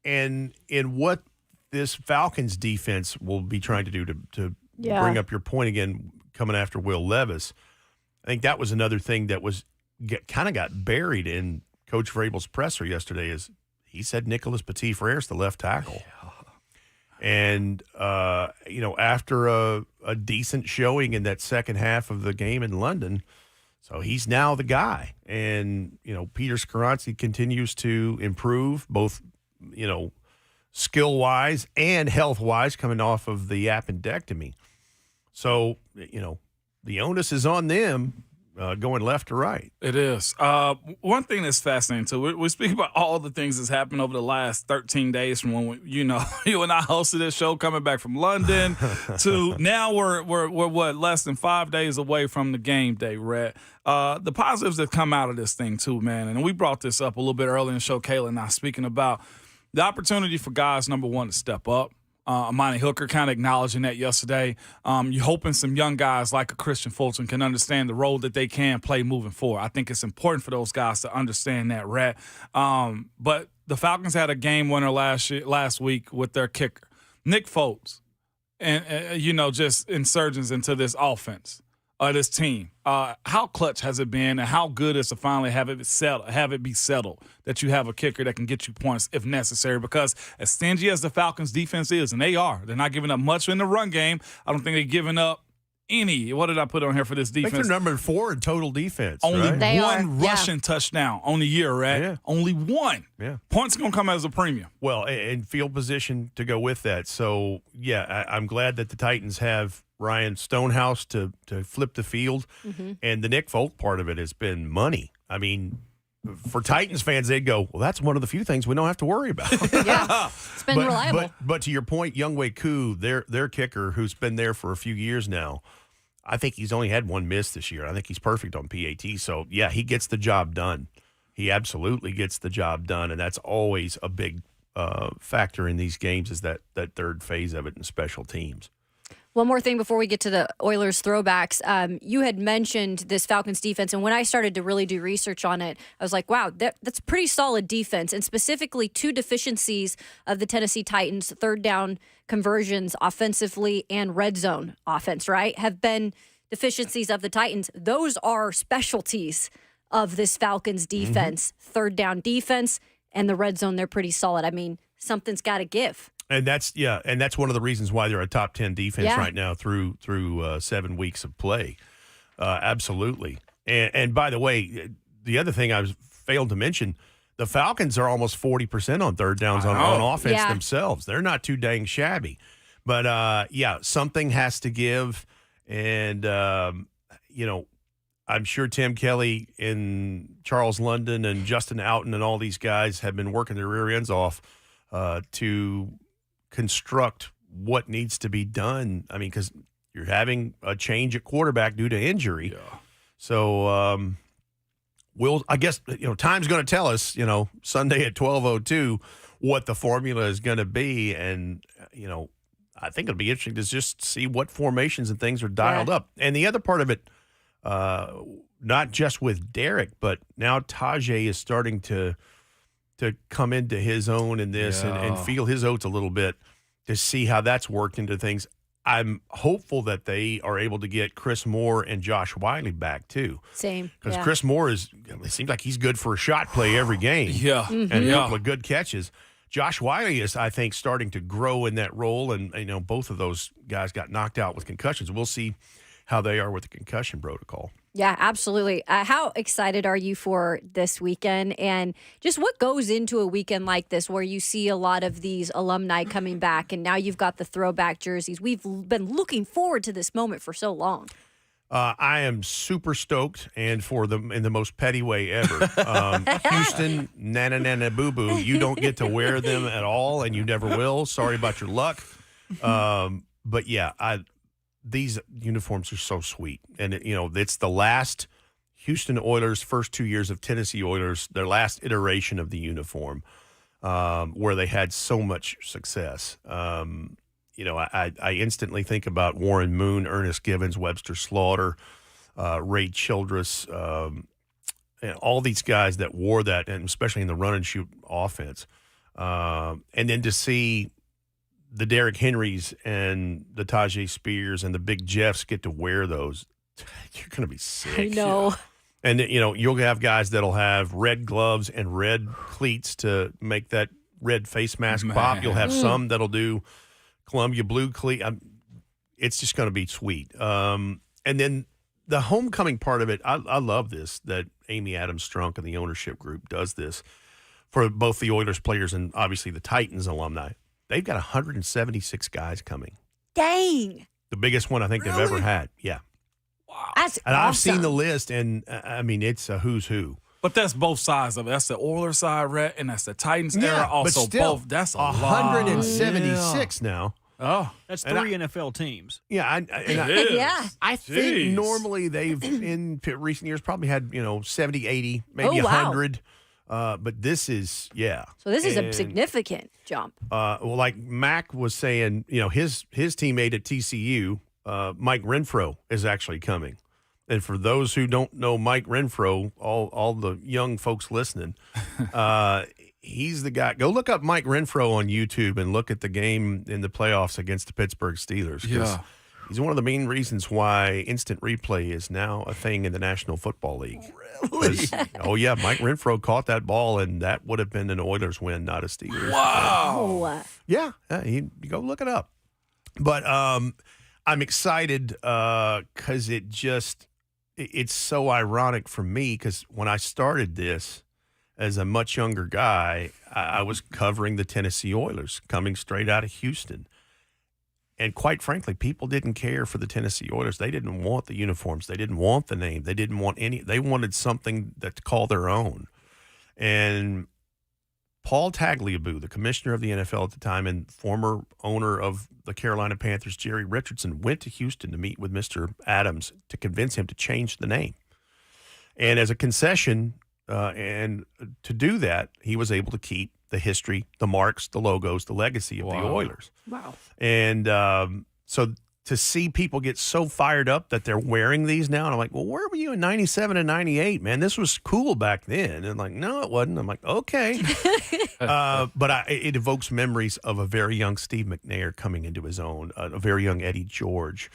in what this Falcons defense will be trying to do to bring up your point again, coming after Will Levis, I think that was another thing that was kind of got buried in Coach Vrabel's presser yesterday. Is he said Nicholas Petit-Frere's the left tackle, and after a decent showing in that second half of the game in London, so he's now the guy. And Peter Skoronski continues to improve both skill-wise and health-wise, coming off of the appendectomy. So, the onus is on them going left to right. It is. One thing that's fascinating, too, we speak about all the things that's happened over the last 13 days from when, you and I hosted this show coming back from London to now we're what, less than 5 days away from the game day, Rhett. The positives that come out of this thing, too, man, and we brought this up a little bit earlier in the show, Kayla and I, speaking about the opportunity for guys, number one, to step up. Amani Hooker kind of acknowledging that yesterday. You're hoping some young guys like a Christian Fulton can understand the role that they can play moving forward. I think it's important for those guys to understand that, Rhett. But the Falcons had a game winner last week with their kicker, Nick Foles, and just insurgents into this offense. This team. How clutch has it been, and how good is to finally have it be settled that you have a kicker that can get you points if necessary? Because as stingy as the Falcons' defense is, and they're not giving up much in the run game. I don't think they're giving up any. What did I put on here for this defense? I think they're number 4 in total defense. Only right? one rushing touchdown on the year, right? Yeah. Only one. Yeah. Points going to come as a premium. Well, and field position to go with that. So, yeah, I'm glad that the Titans have Ryan Stonehouse to flip the field. Mm-hmm. And the Nick Folk part of it has been money. I mean, for Titans fans, they'd go, well, that's one of the few things we don't have to worry about. Yeah, it's been reliable. But to your point, Younghoe Koo, their kicker, who's been there for a few years now, I think he's only had one miss this year. I think he's perfect on PAT. So, yeah, he gets the job done. He absolutely gets the job done, and that's always a big factor in these games is that third phase of it in special teams. One more thing before we get to the Oilers throwbacks. You had mentioned this Falcons defense, and when I started to really do research on it, I was like, wow, that's pretty solid defense. And specifically, 2 deficiencies of the Tennessee Titans, third down conversions offensively and red zone offense, right, have been deficiencies of the Titans. Those are specialties of this Falcons defense. Mm-hmm. Third down defense and the red zone, they're pretty solid. I mean, something's got to give. And that's one of the reasons why they're a top 10 defense right now through 7 weeks of play. Absolutely. And by the way, the other thing I failed to mention, the Falcons are almost 40% on third downs on offense themselves. They're not too dang shabby. But, something has to give. And, I'm sure Tim Kelly and Charles London and Justin Outen and all these guys have been working their rear ends off to construct what needs to be done. I mean, because you're having a change at quarterback due to injury. Yeah. So I guess time's going to tell us, Sunday at 12:02 what the formula is going to be. And, I think it'll be interesting to just see what formations and things are dialed up. And the other part of it, not just with Derek, but now Tajay is starting to come into his own in this and feel his oats a little bit to see how that's worked into things. I'm hopeful that they are able to get Chris Moore and Josh Wiley back too. Same. Because Chris Moore it seems like he's good for a shot play every game. Yeah. And a couple of good catches. Josh Wiley is, I think, starting to grow in that role. And, both of those guys got knocked out with concussions. We'll see how they are with the concussion protocol. Yeah, absolutely. How excited are you for this weekend? And just what goes into a weekend like this where you see a lot of these alumni coming back and now you've got the throwback jerseys? We've been looking forward to this moment for so long. I am super stoked, and for them in the most petty way ever. Houston, nana boo boo, you don't get to wear them at all, and you never will. Sorry about your luck. But yeah, these uniforms are so sweet, and it's the last Houston Oilers' first 2 years of Tennessee Oilers, their last iteration of the uniform, where they had so much success. I instantly think about Warren Moon, Ernest Givens, Webster Slaughter, Ray Childress, and all these guys that wore that, and especially in the run and shoot offense. And then to see the Derrick Henrys and the Tajay Spears and the Big Jeffs get to wear those, you're going to be sick. I know. And, you'll have guys that'll have red gloves and red cleats to make that red face mask pop. You'll have some that'll do Columbia blue cleat. It's just going to be sweet. And then the homecoming part of it, I love this, that Amy Adams Strunk and the ownership group does this for both the Oilers players and obviously the Titans alumni. They've got 176 guys coming. Dang. The biggest one I think they've ever had. Yeah. Wow. That's and awesome. I've seen the list, and it's a who's who. But that's both sides of it. That's the Oilers side, Rhett, and that's the Titans era. Also, but still, both. That's a 176 now. Oh, that's 3 NFL teams. Yeah, I think normally they've in recent years probably had 70, 80, maybe 100 But this is, yeah. So this is a significant jump. Well, like Mac was saying, his teammate at TCU, Mike Renfro, is actually coming. And for those who don't know Mike Renfro, all the young folks listening, he's the guy. Go look up Mike Renfro on YouTube and look at the game in the playoffs against the Pittsburgh Steelers. Yeah. He's one of the main reasons why instant replay is now a thing in the National Football League. Really? Oh, yeah. Mike Renfro caught that ball, and that would have been an Oilers win, not a Steelers. Wow. Yeah. You go look it up. But I'm excited because it's so ironic for me because when I started this as a much younger guy, I was covering the Tennessee Oilers coming straight out of Houston. And quite frankly, people didn't care for the Tennessee Oilers. They didn't want the uniforms. They didn't want the name. They didn't want they wanted something that to call their own. And Paul Tagliabue, the commissioner of the NFL at the time and former owner of the Carolina Panthers, Jerry Richardson, went to Houston to meet with Mr. Adams to convince him to change the name. And as a concession, and to do that, he was able to keep the history, the marks, the logos, the legacy of the Oilers. Wow. And so to see people get so fired up that they're wearing these now, and I'm like, well, where were you in 97 and 98, man? This was cool back then. And like, no, it wasn't. I'm like, okay. But it evokes memories of a very young Steve McNair coming into his own, a very young Eddie George.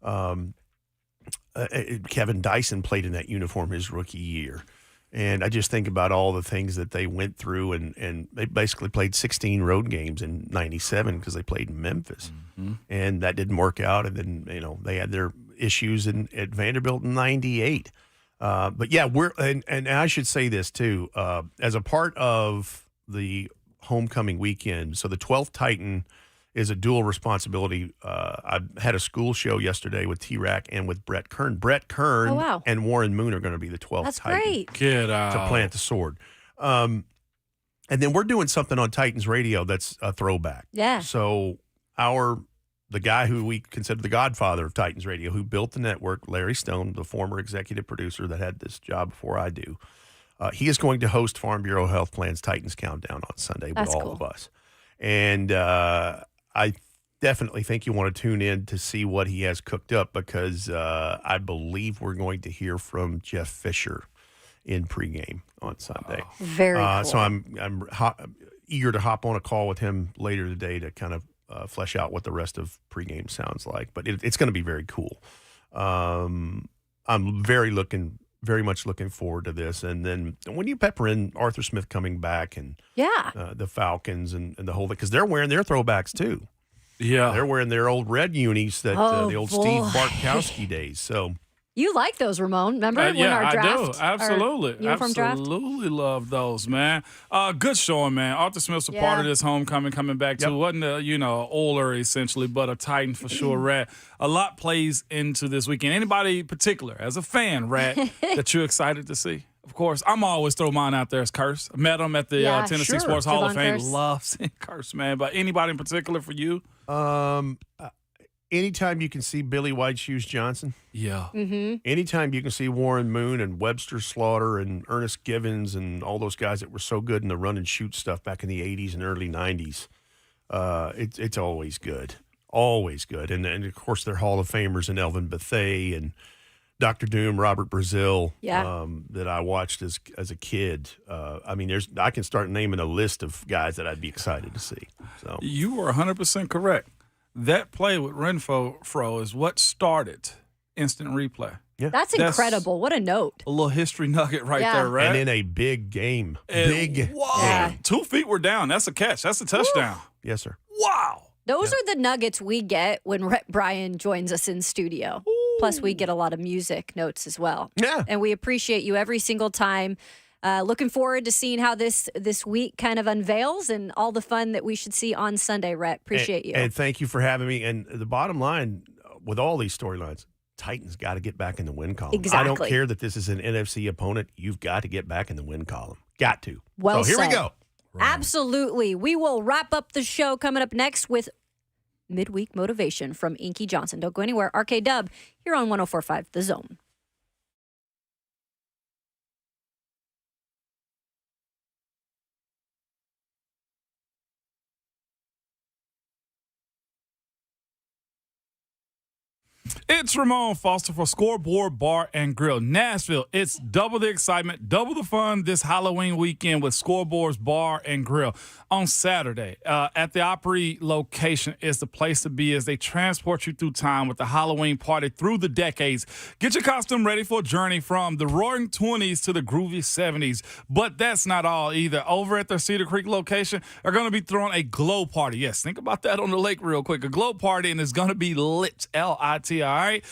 Kevin Dyson played in that uniform his rookie year. And I just think about all the things that they went through, and they basically played 16 road games in 97 because they played in Memphis. Mm-hmm. And that didn't work out. And then, they had their issues at Vanderbilt in 98. But yeah, and I should say this too, as a part of the homecoming weekend. So the 12th Titan is a dual responsibility. I had a school show yesterday with T-Rack and with Brett Kern. Brett Kern and Warren Moon are going to be the 12th That's Titan. great. Get out. To plant the sword. And then we're doing something on Titans Radio that's a throwback. Yeah. So the guy who we consider the godfather of Titans Radio, who built the network, Larry Stone, the former executive producer that had this job before I do, he is going to host Farm Bureau Health Plan's Titans Countdown on Sunday with all of us. And I definitely think you want to tune in to see what he has cooked up because I believe we're going to hear from Jeff Fisher in pregame on Sunday. Very cool. So I'm eager to hop on a call with him later today to kind of flesh out what the rest of pregame sounds like. But it's going to be very cool. I'm very much looking forward to this. And then when you pepper in Arthur Smith coming back and the Falcons and the whole thing, because they're wearing their throwbacks too. Yeah. They're wearing their old red unis that the old Steve Bartkowski days. So you like those, Ramon? Remember when our draft? I do. Absolutely. Uniform draft? Absolutely love those, man. Good showing, man. Arthur Smith's a part of this homecoming coming back too. Wasn't older essentially, but a Titan for sure, Rhett. A lot plays into this weekend. Anybody particular, as a fan, Rhett, that you're excited to see? Of course, I'm always throw mine out there as Curse. I met him at the Tennessee Sports Hall of Fame. Love seeing Curse, man. But anybody in particular for you? Anytime you can see Billy White Shoes Johnson. Yeah. Mm-hmm. Anytime you can see Warren Moon and Webster Slaughter and Ernest Givens and all those guys that were so good in the run and shoot stuff back in the 80s and early 90s, it's always good. Always good. And of course, they're Hall of Famers in Elvin Bethea and Dr. Doom, Robert Brazil, that I watched as a kid. I can start naming a list of guys that I'd be excited to see. So you were 100% correct. That play with Renfro is what started instant replay. Yeah. That's incredible. What a note. A little history nugget right there, right? And in a big game. Game. 2 feet were down. That's a catch. That's a touchdown. Yes, sir. Wow. Those are the nuggets we get when Rhett Bryan joins us in studio. Ooh. Plus, we get a lot of music notes as well. Yeah. And we appreciate you every single time. Looking forward to seeing how this week kind of unveils and all the fun that we should see on Sunday, Rhett. Appreciate you. And thank you for having me. And the bottom line with all these storylines, Titans got to get back in the win column. Exactly. I don't care that this is an NFC opponent. You've got to get back in the win column. Got to. Well so here said. we go. Absolutely. We will wrap up the show coming up next with Midweek Motivation from Inky Johnson. Don't go anywhere. RKW here on 104.5 The Zone. It's Ramon Foster for Scoreboard Bar and Grill. Nashville, it's double the excitement, double the fun this Halloween weekend with Scoreboard's Bar and Grill. On Saturday, at the Opry location is the place to be as they transport you through time with the Halloween party through the decades. Get your costume ready for a journey from the roaring 20s to the groovy 70s. But that's not all either. Over at their Cedar Creek location, they're going to be throwing a glow party. Yes, think about that on the lake real quick. A glow party, and it's going to be lit, L-I-T, all right?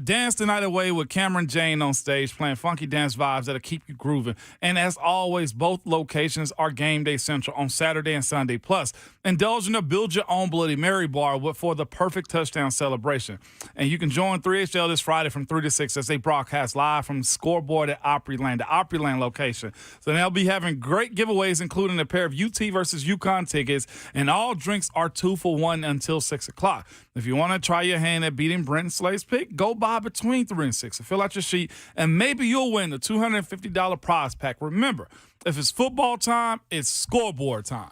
Dance the night away with Cameron Jane on stage playing funky dance vibes that'll keep you grooving. And as always, both locations are game day central on Saturday and Sunday. Plus, indulge in a build your own Bloody Mary bar for the perfect touchdown celebration. And you can join 3HL this Friday from 3 to 6 as they broadcast live from Scoreboard at Opryland, the Opryland location. So they'll be having great giveaways, including a pair of UT versus UConn tickets, and all drinks are 2 for $1 until 6 o'clock. If you want to try your hand at beating Brent and Slade's pick, go by between 3 and 6 and fill out your sheet, and maybe you'll win the $250 prize pack. Remember, if it's football time, it's scoreboard time.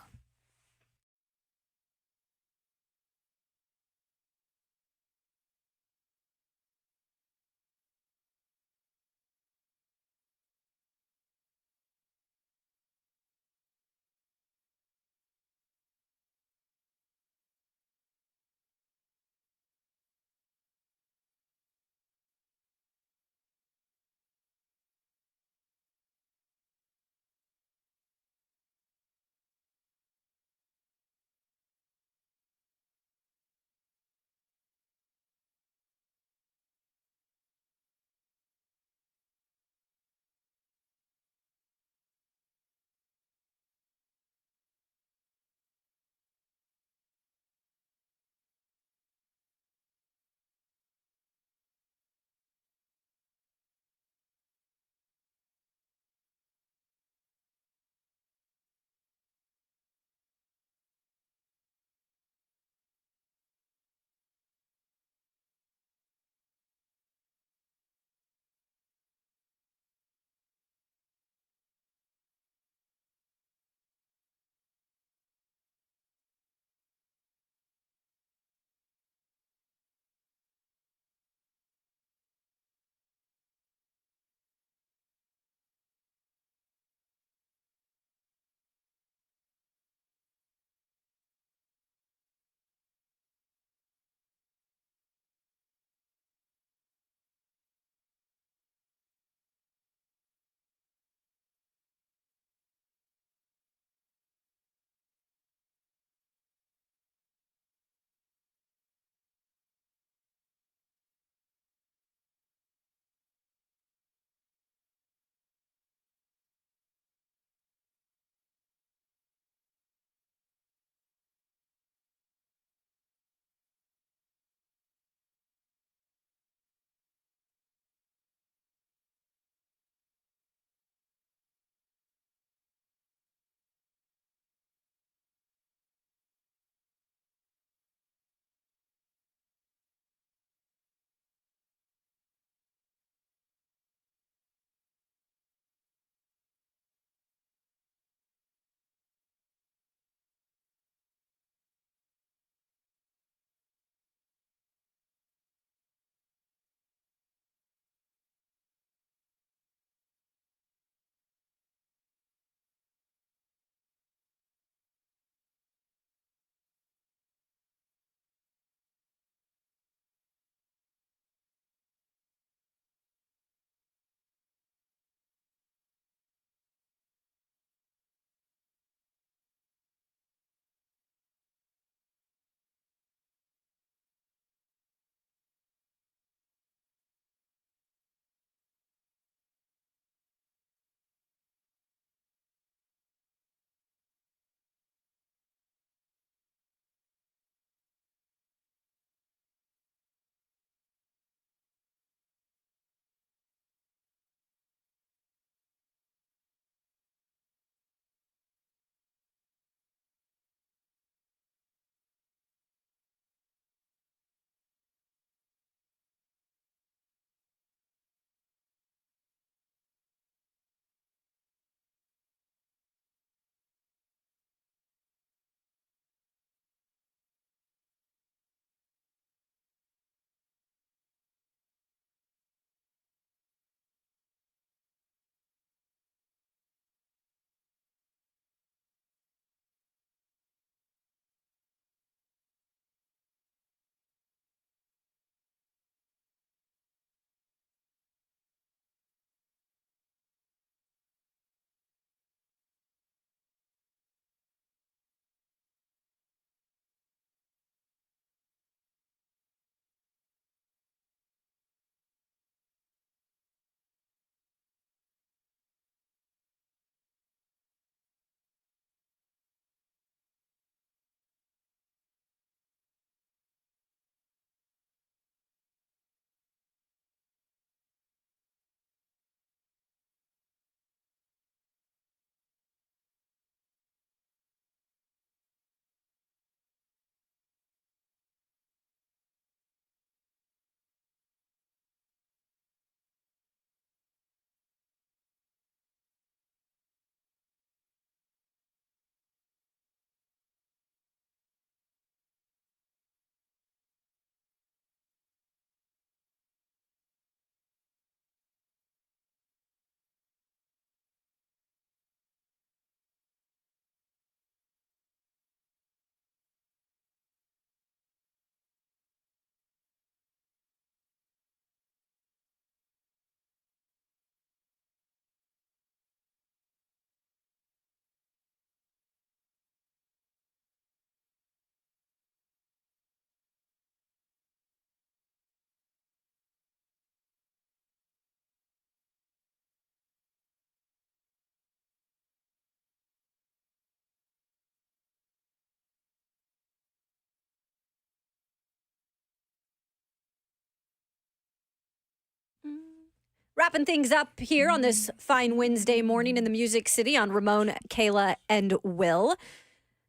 Wrapping things up here on this fine Wednesday morning in the Music City on Ramon, Kayla, and Will.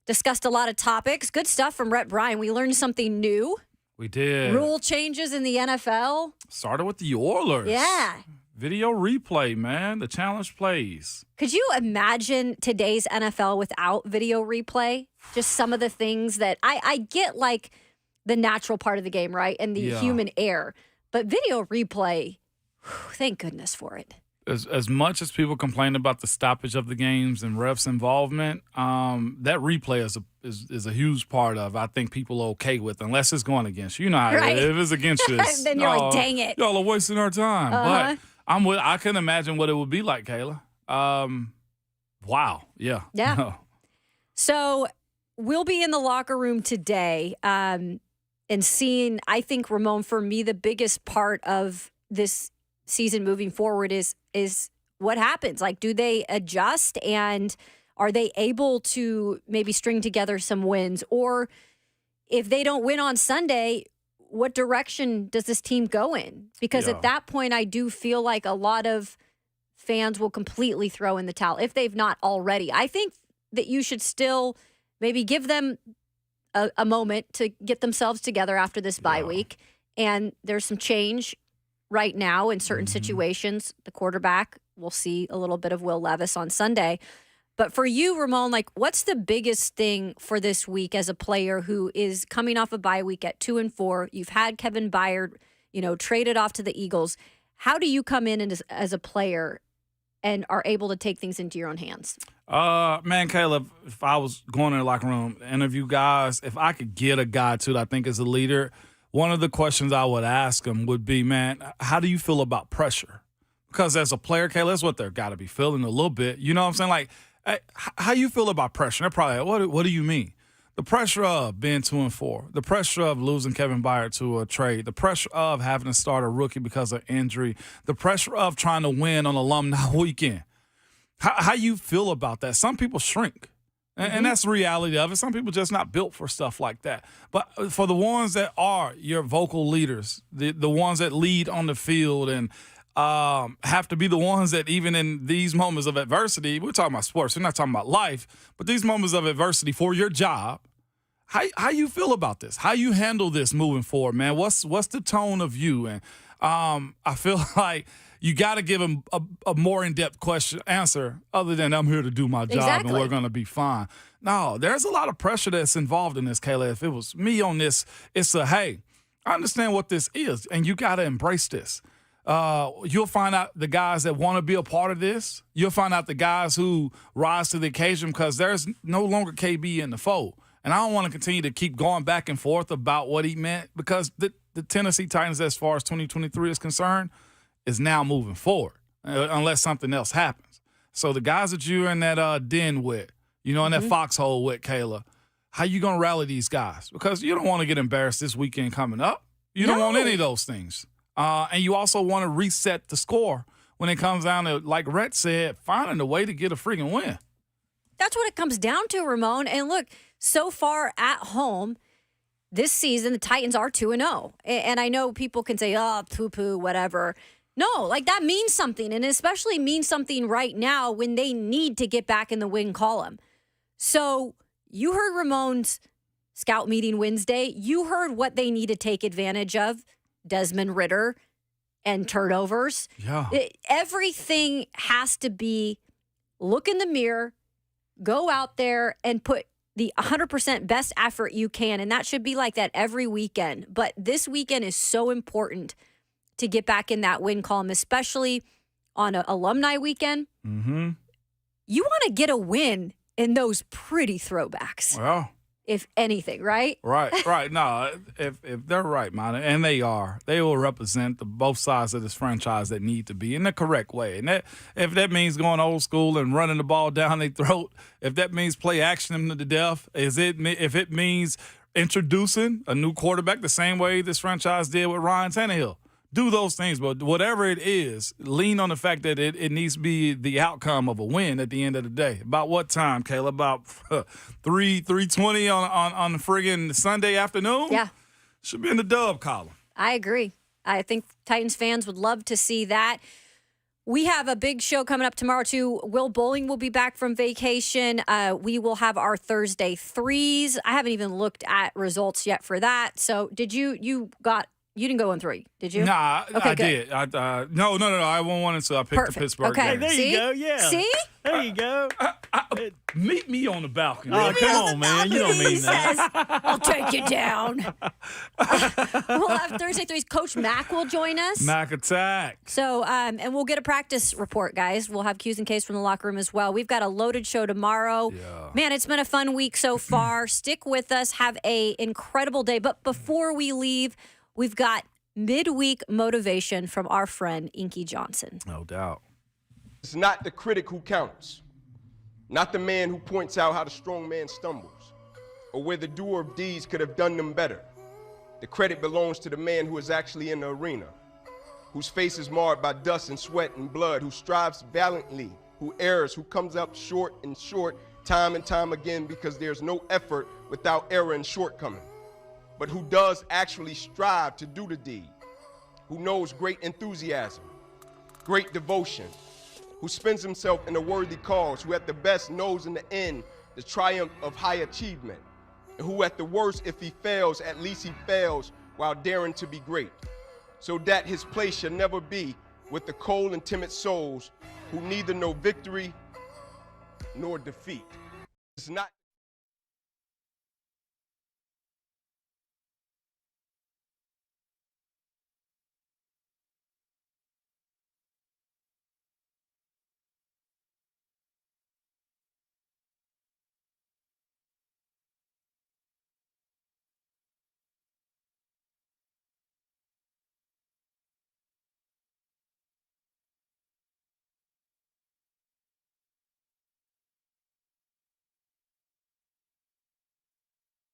Discussed a lot of topics. Good stuff from Rhett Byran. We learned something new. We did. Rule changes in the NFL. Started with the Oilers. Yeah. Video replay, man. The challenge plays. Could you imagine today's NFL without video replay? Just some of the things that I get, like the natural part of the game, right? And the human error. But video replay, thank goodness for it. As much as people complain about the stoppage of the games and refs' involvement, that replay is a huge part of. I think people are okay with, unless it's going against you. You know how Right. if it's against you, Then you're like, dang it. Y'all are wasting our time. Uh-huh. But I can imagine what it would be like, Kayla. Wow. Yeah. Yeah. So we'll be in the locker room today and seeing, I think, Ramon, for me, the biggest part of this season moving forward is what happens. Like, do they adjust, and are they able to maybe string together some wins? Or if they don't win on Sunday, what direction does this team go in? Because at that point, I do feel like a lot of fans will completely throw in the towel if they've not already. I think that you should still maybe give them a moment to get themselves together after this bye week. And there's some change right now in certain situations. The quarterback, we'll see a little bit of Will Levis on Sunday. But for you, Ramon, like, what's the biggest thing for this week as a player who is coming off a bye week at 2-4? You've had Kevin Byard, traded off to the Eagles. How do you come in as a player and are able to take things into your own hands? Man, Caleb, if I was going in the locker room, interview guys, if I could get a guy too that I think is a leader, one of the questions I would ask him would be, man, how do you feel about pressure? Because as a player, Caleb, that's what they're got to be feeling a little bit. You know what I'm saying? Like, hey, how you feel about pressure? They're probably like, what do you mean? The pressure of being 2-4, the pressure of losing Kevin Byard to a trade, the pressure of having to start a rookie because of injury, the pressure of trying to win on alumni weekend. How you feel about that? Some people shrink, and that's the reality of it. Some people just not built for stuff like that. But for the ones that are your vocal leaders, the ones that lead on the field and have to be the ones that even in these moments of adversity, we're talking about sports, we're not talking about life, but these moments of adversity for your job, how you feel about this? How you handle this moving forward, man? What's the tone of you? And I feel like you got to give him a more in-depth answer other than I'm here to do my job and we're going to be fine. No, there's a lot of pressure that's involved in this, Kayla. If it was me on this, it's hey, I understand what this is, and you got to embrace this. You'll find out the guys that want to be a part of this. You'll find out the guys who rise to the occasion because there's no longer KB in the fold. And I don't want to continue to keep going back and forth about what he meant because the Tennessee Titans, as far as 2023 is concerned, is now moving forward unless something else happens. So the guys that you're in that den with, in that foxhole with, Kayla, how you going to rally these guys? Because you don't want to get embarrassed this weekend coming up. You don't want any of those things. And you also want to reset the score when it comes down to, like Rhett said, finding a way to get a freaking win. That's what it comes down to, Ramon. And look, so far at home this season, the Titans are 2-0. And I know people can say, oh, poo-poo, whatever. No, like that means something, and especially means something right now when they need to get back in the win column. So you heard Ramon's scout meeting Wednesday. You heard what they need to take advantage of. Desmond Ridder and turnovers. Yeah. Everything has to be look in the mirror, go out there and put the 100% best effort you can. And that should be like that every weekend. But this weekend is so important to get back in that win column, especially on an alumni weekend. Mm-hmm. You want to get a win in those pretty throwbacks. Well, if anything, right? Right. No, if they're right, man, and they will represent both sides of this franchise that need to be in the correct way. And if that means going old school and running the ball down their throat, if that means play action them to death, if it means introducing a new quarterback the same way this franchise did with Ryan Tannehill, do those things. But whatever it is, lean on the fact that it needs to be the outcome of a win at the end of the day. About what time, Kayla? About 3:20 on the friggin' Sunday afternoon? Yeah. Should be in the dub column. I agree. I think Titans fans would love to see that. We have a big show coming up tomorrow, too. Will Bowling will be back from vacation. We will have our Thursday threes. I haven't even looked at results yet for that. So did you didn't go on 3, did you? Nah, Okay, I did. No. I won one, so I picked the Pittsburgh Okay. game. There See? you go. Yeah. See? There you go. Meet me on the balcony. Oh, come on, man. You don't He mean that. says, I'll take you down. We'll have Thursday threes. Coach Mack will join us. Mac attack. So, and we'll get a practice report, guys. We'll have Q's and K's from the locker room as well. We've got a loaded show tomorrow. Yeah. Man, it's been a fun week so far. Stick with us. Have a incredible day. But before we leave, we've got midweek motivation from our friend Inky Johnson. No doubt. It's not the critic who counts, not the man who points out how the strong man stumbles, or where the doer of deeds could have done them better. The credit belongs to the man who is actually in the arena, whose face is marred by dust and sweat and blood, who strives valiantly, who errs, who comes up short and short time and time again because there's no effort without error and shortcoming, but who does actually strive to do the deed, who knows great enthusiasm, great devotion, who spends himself in a worthy cause, who at the best knows in the end the triumph of high achievement, and who at the worst, if he fails, at least he fails while daring to be great, so that his place shall never be with the cold and timid souls who neither know victory nor defeat. It's not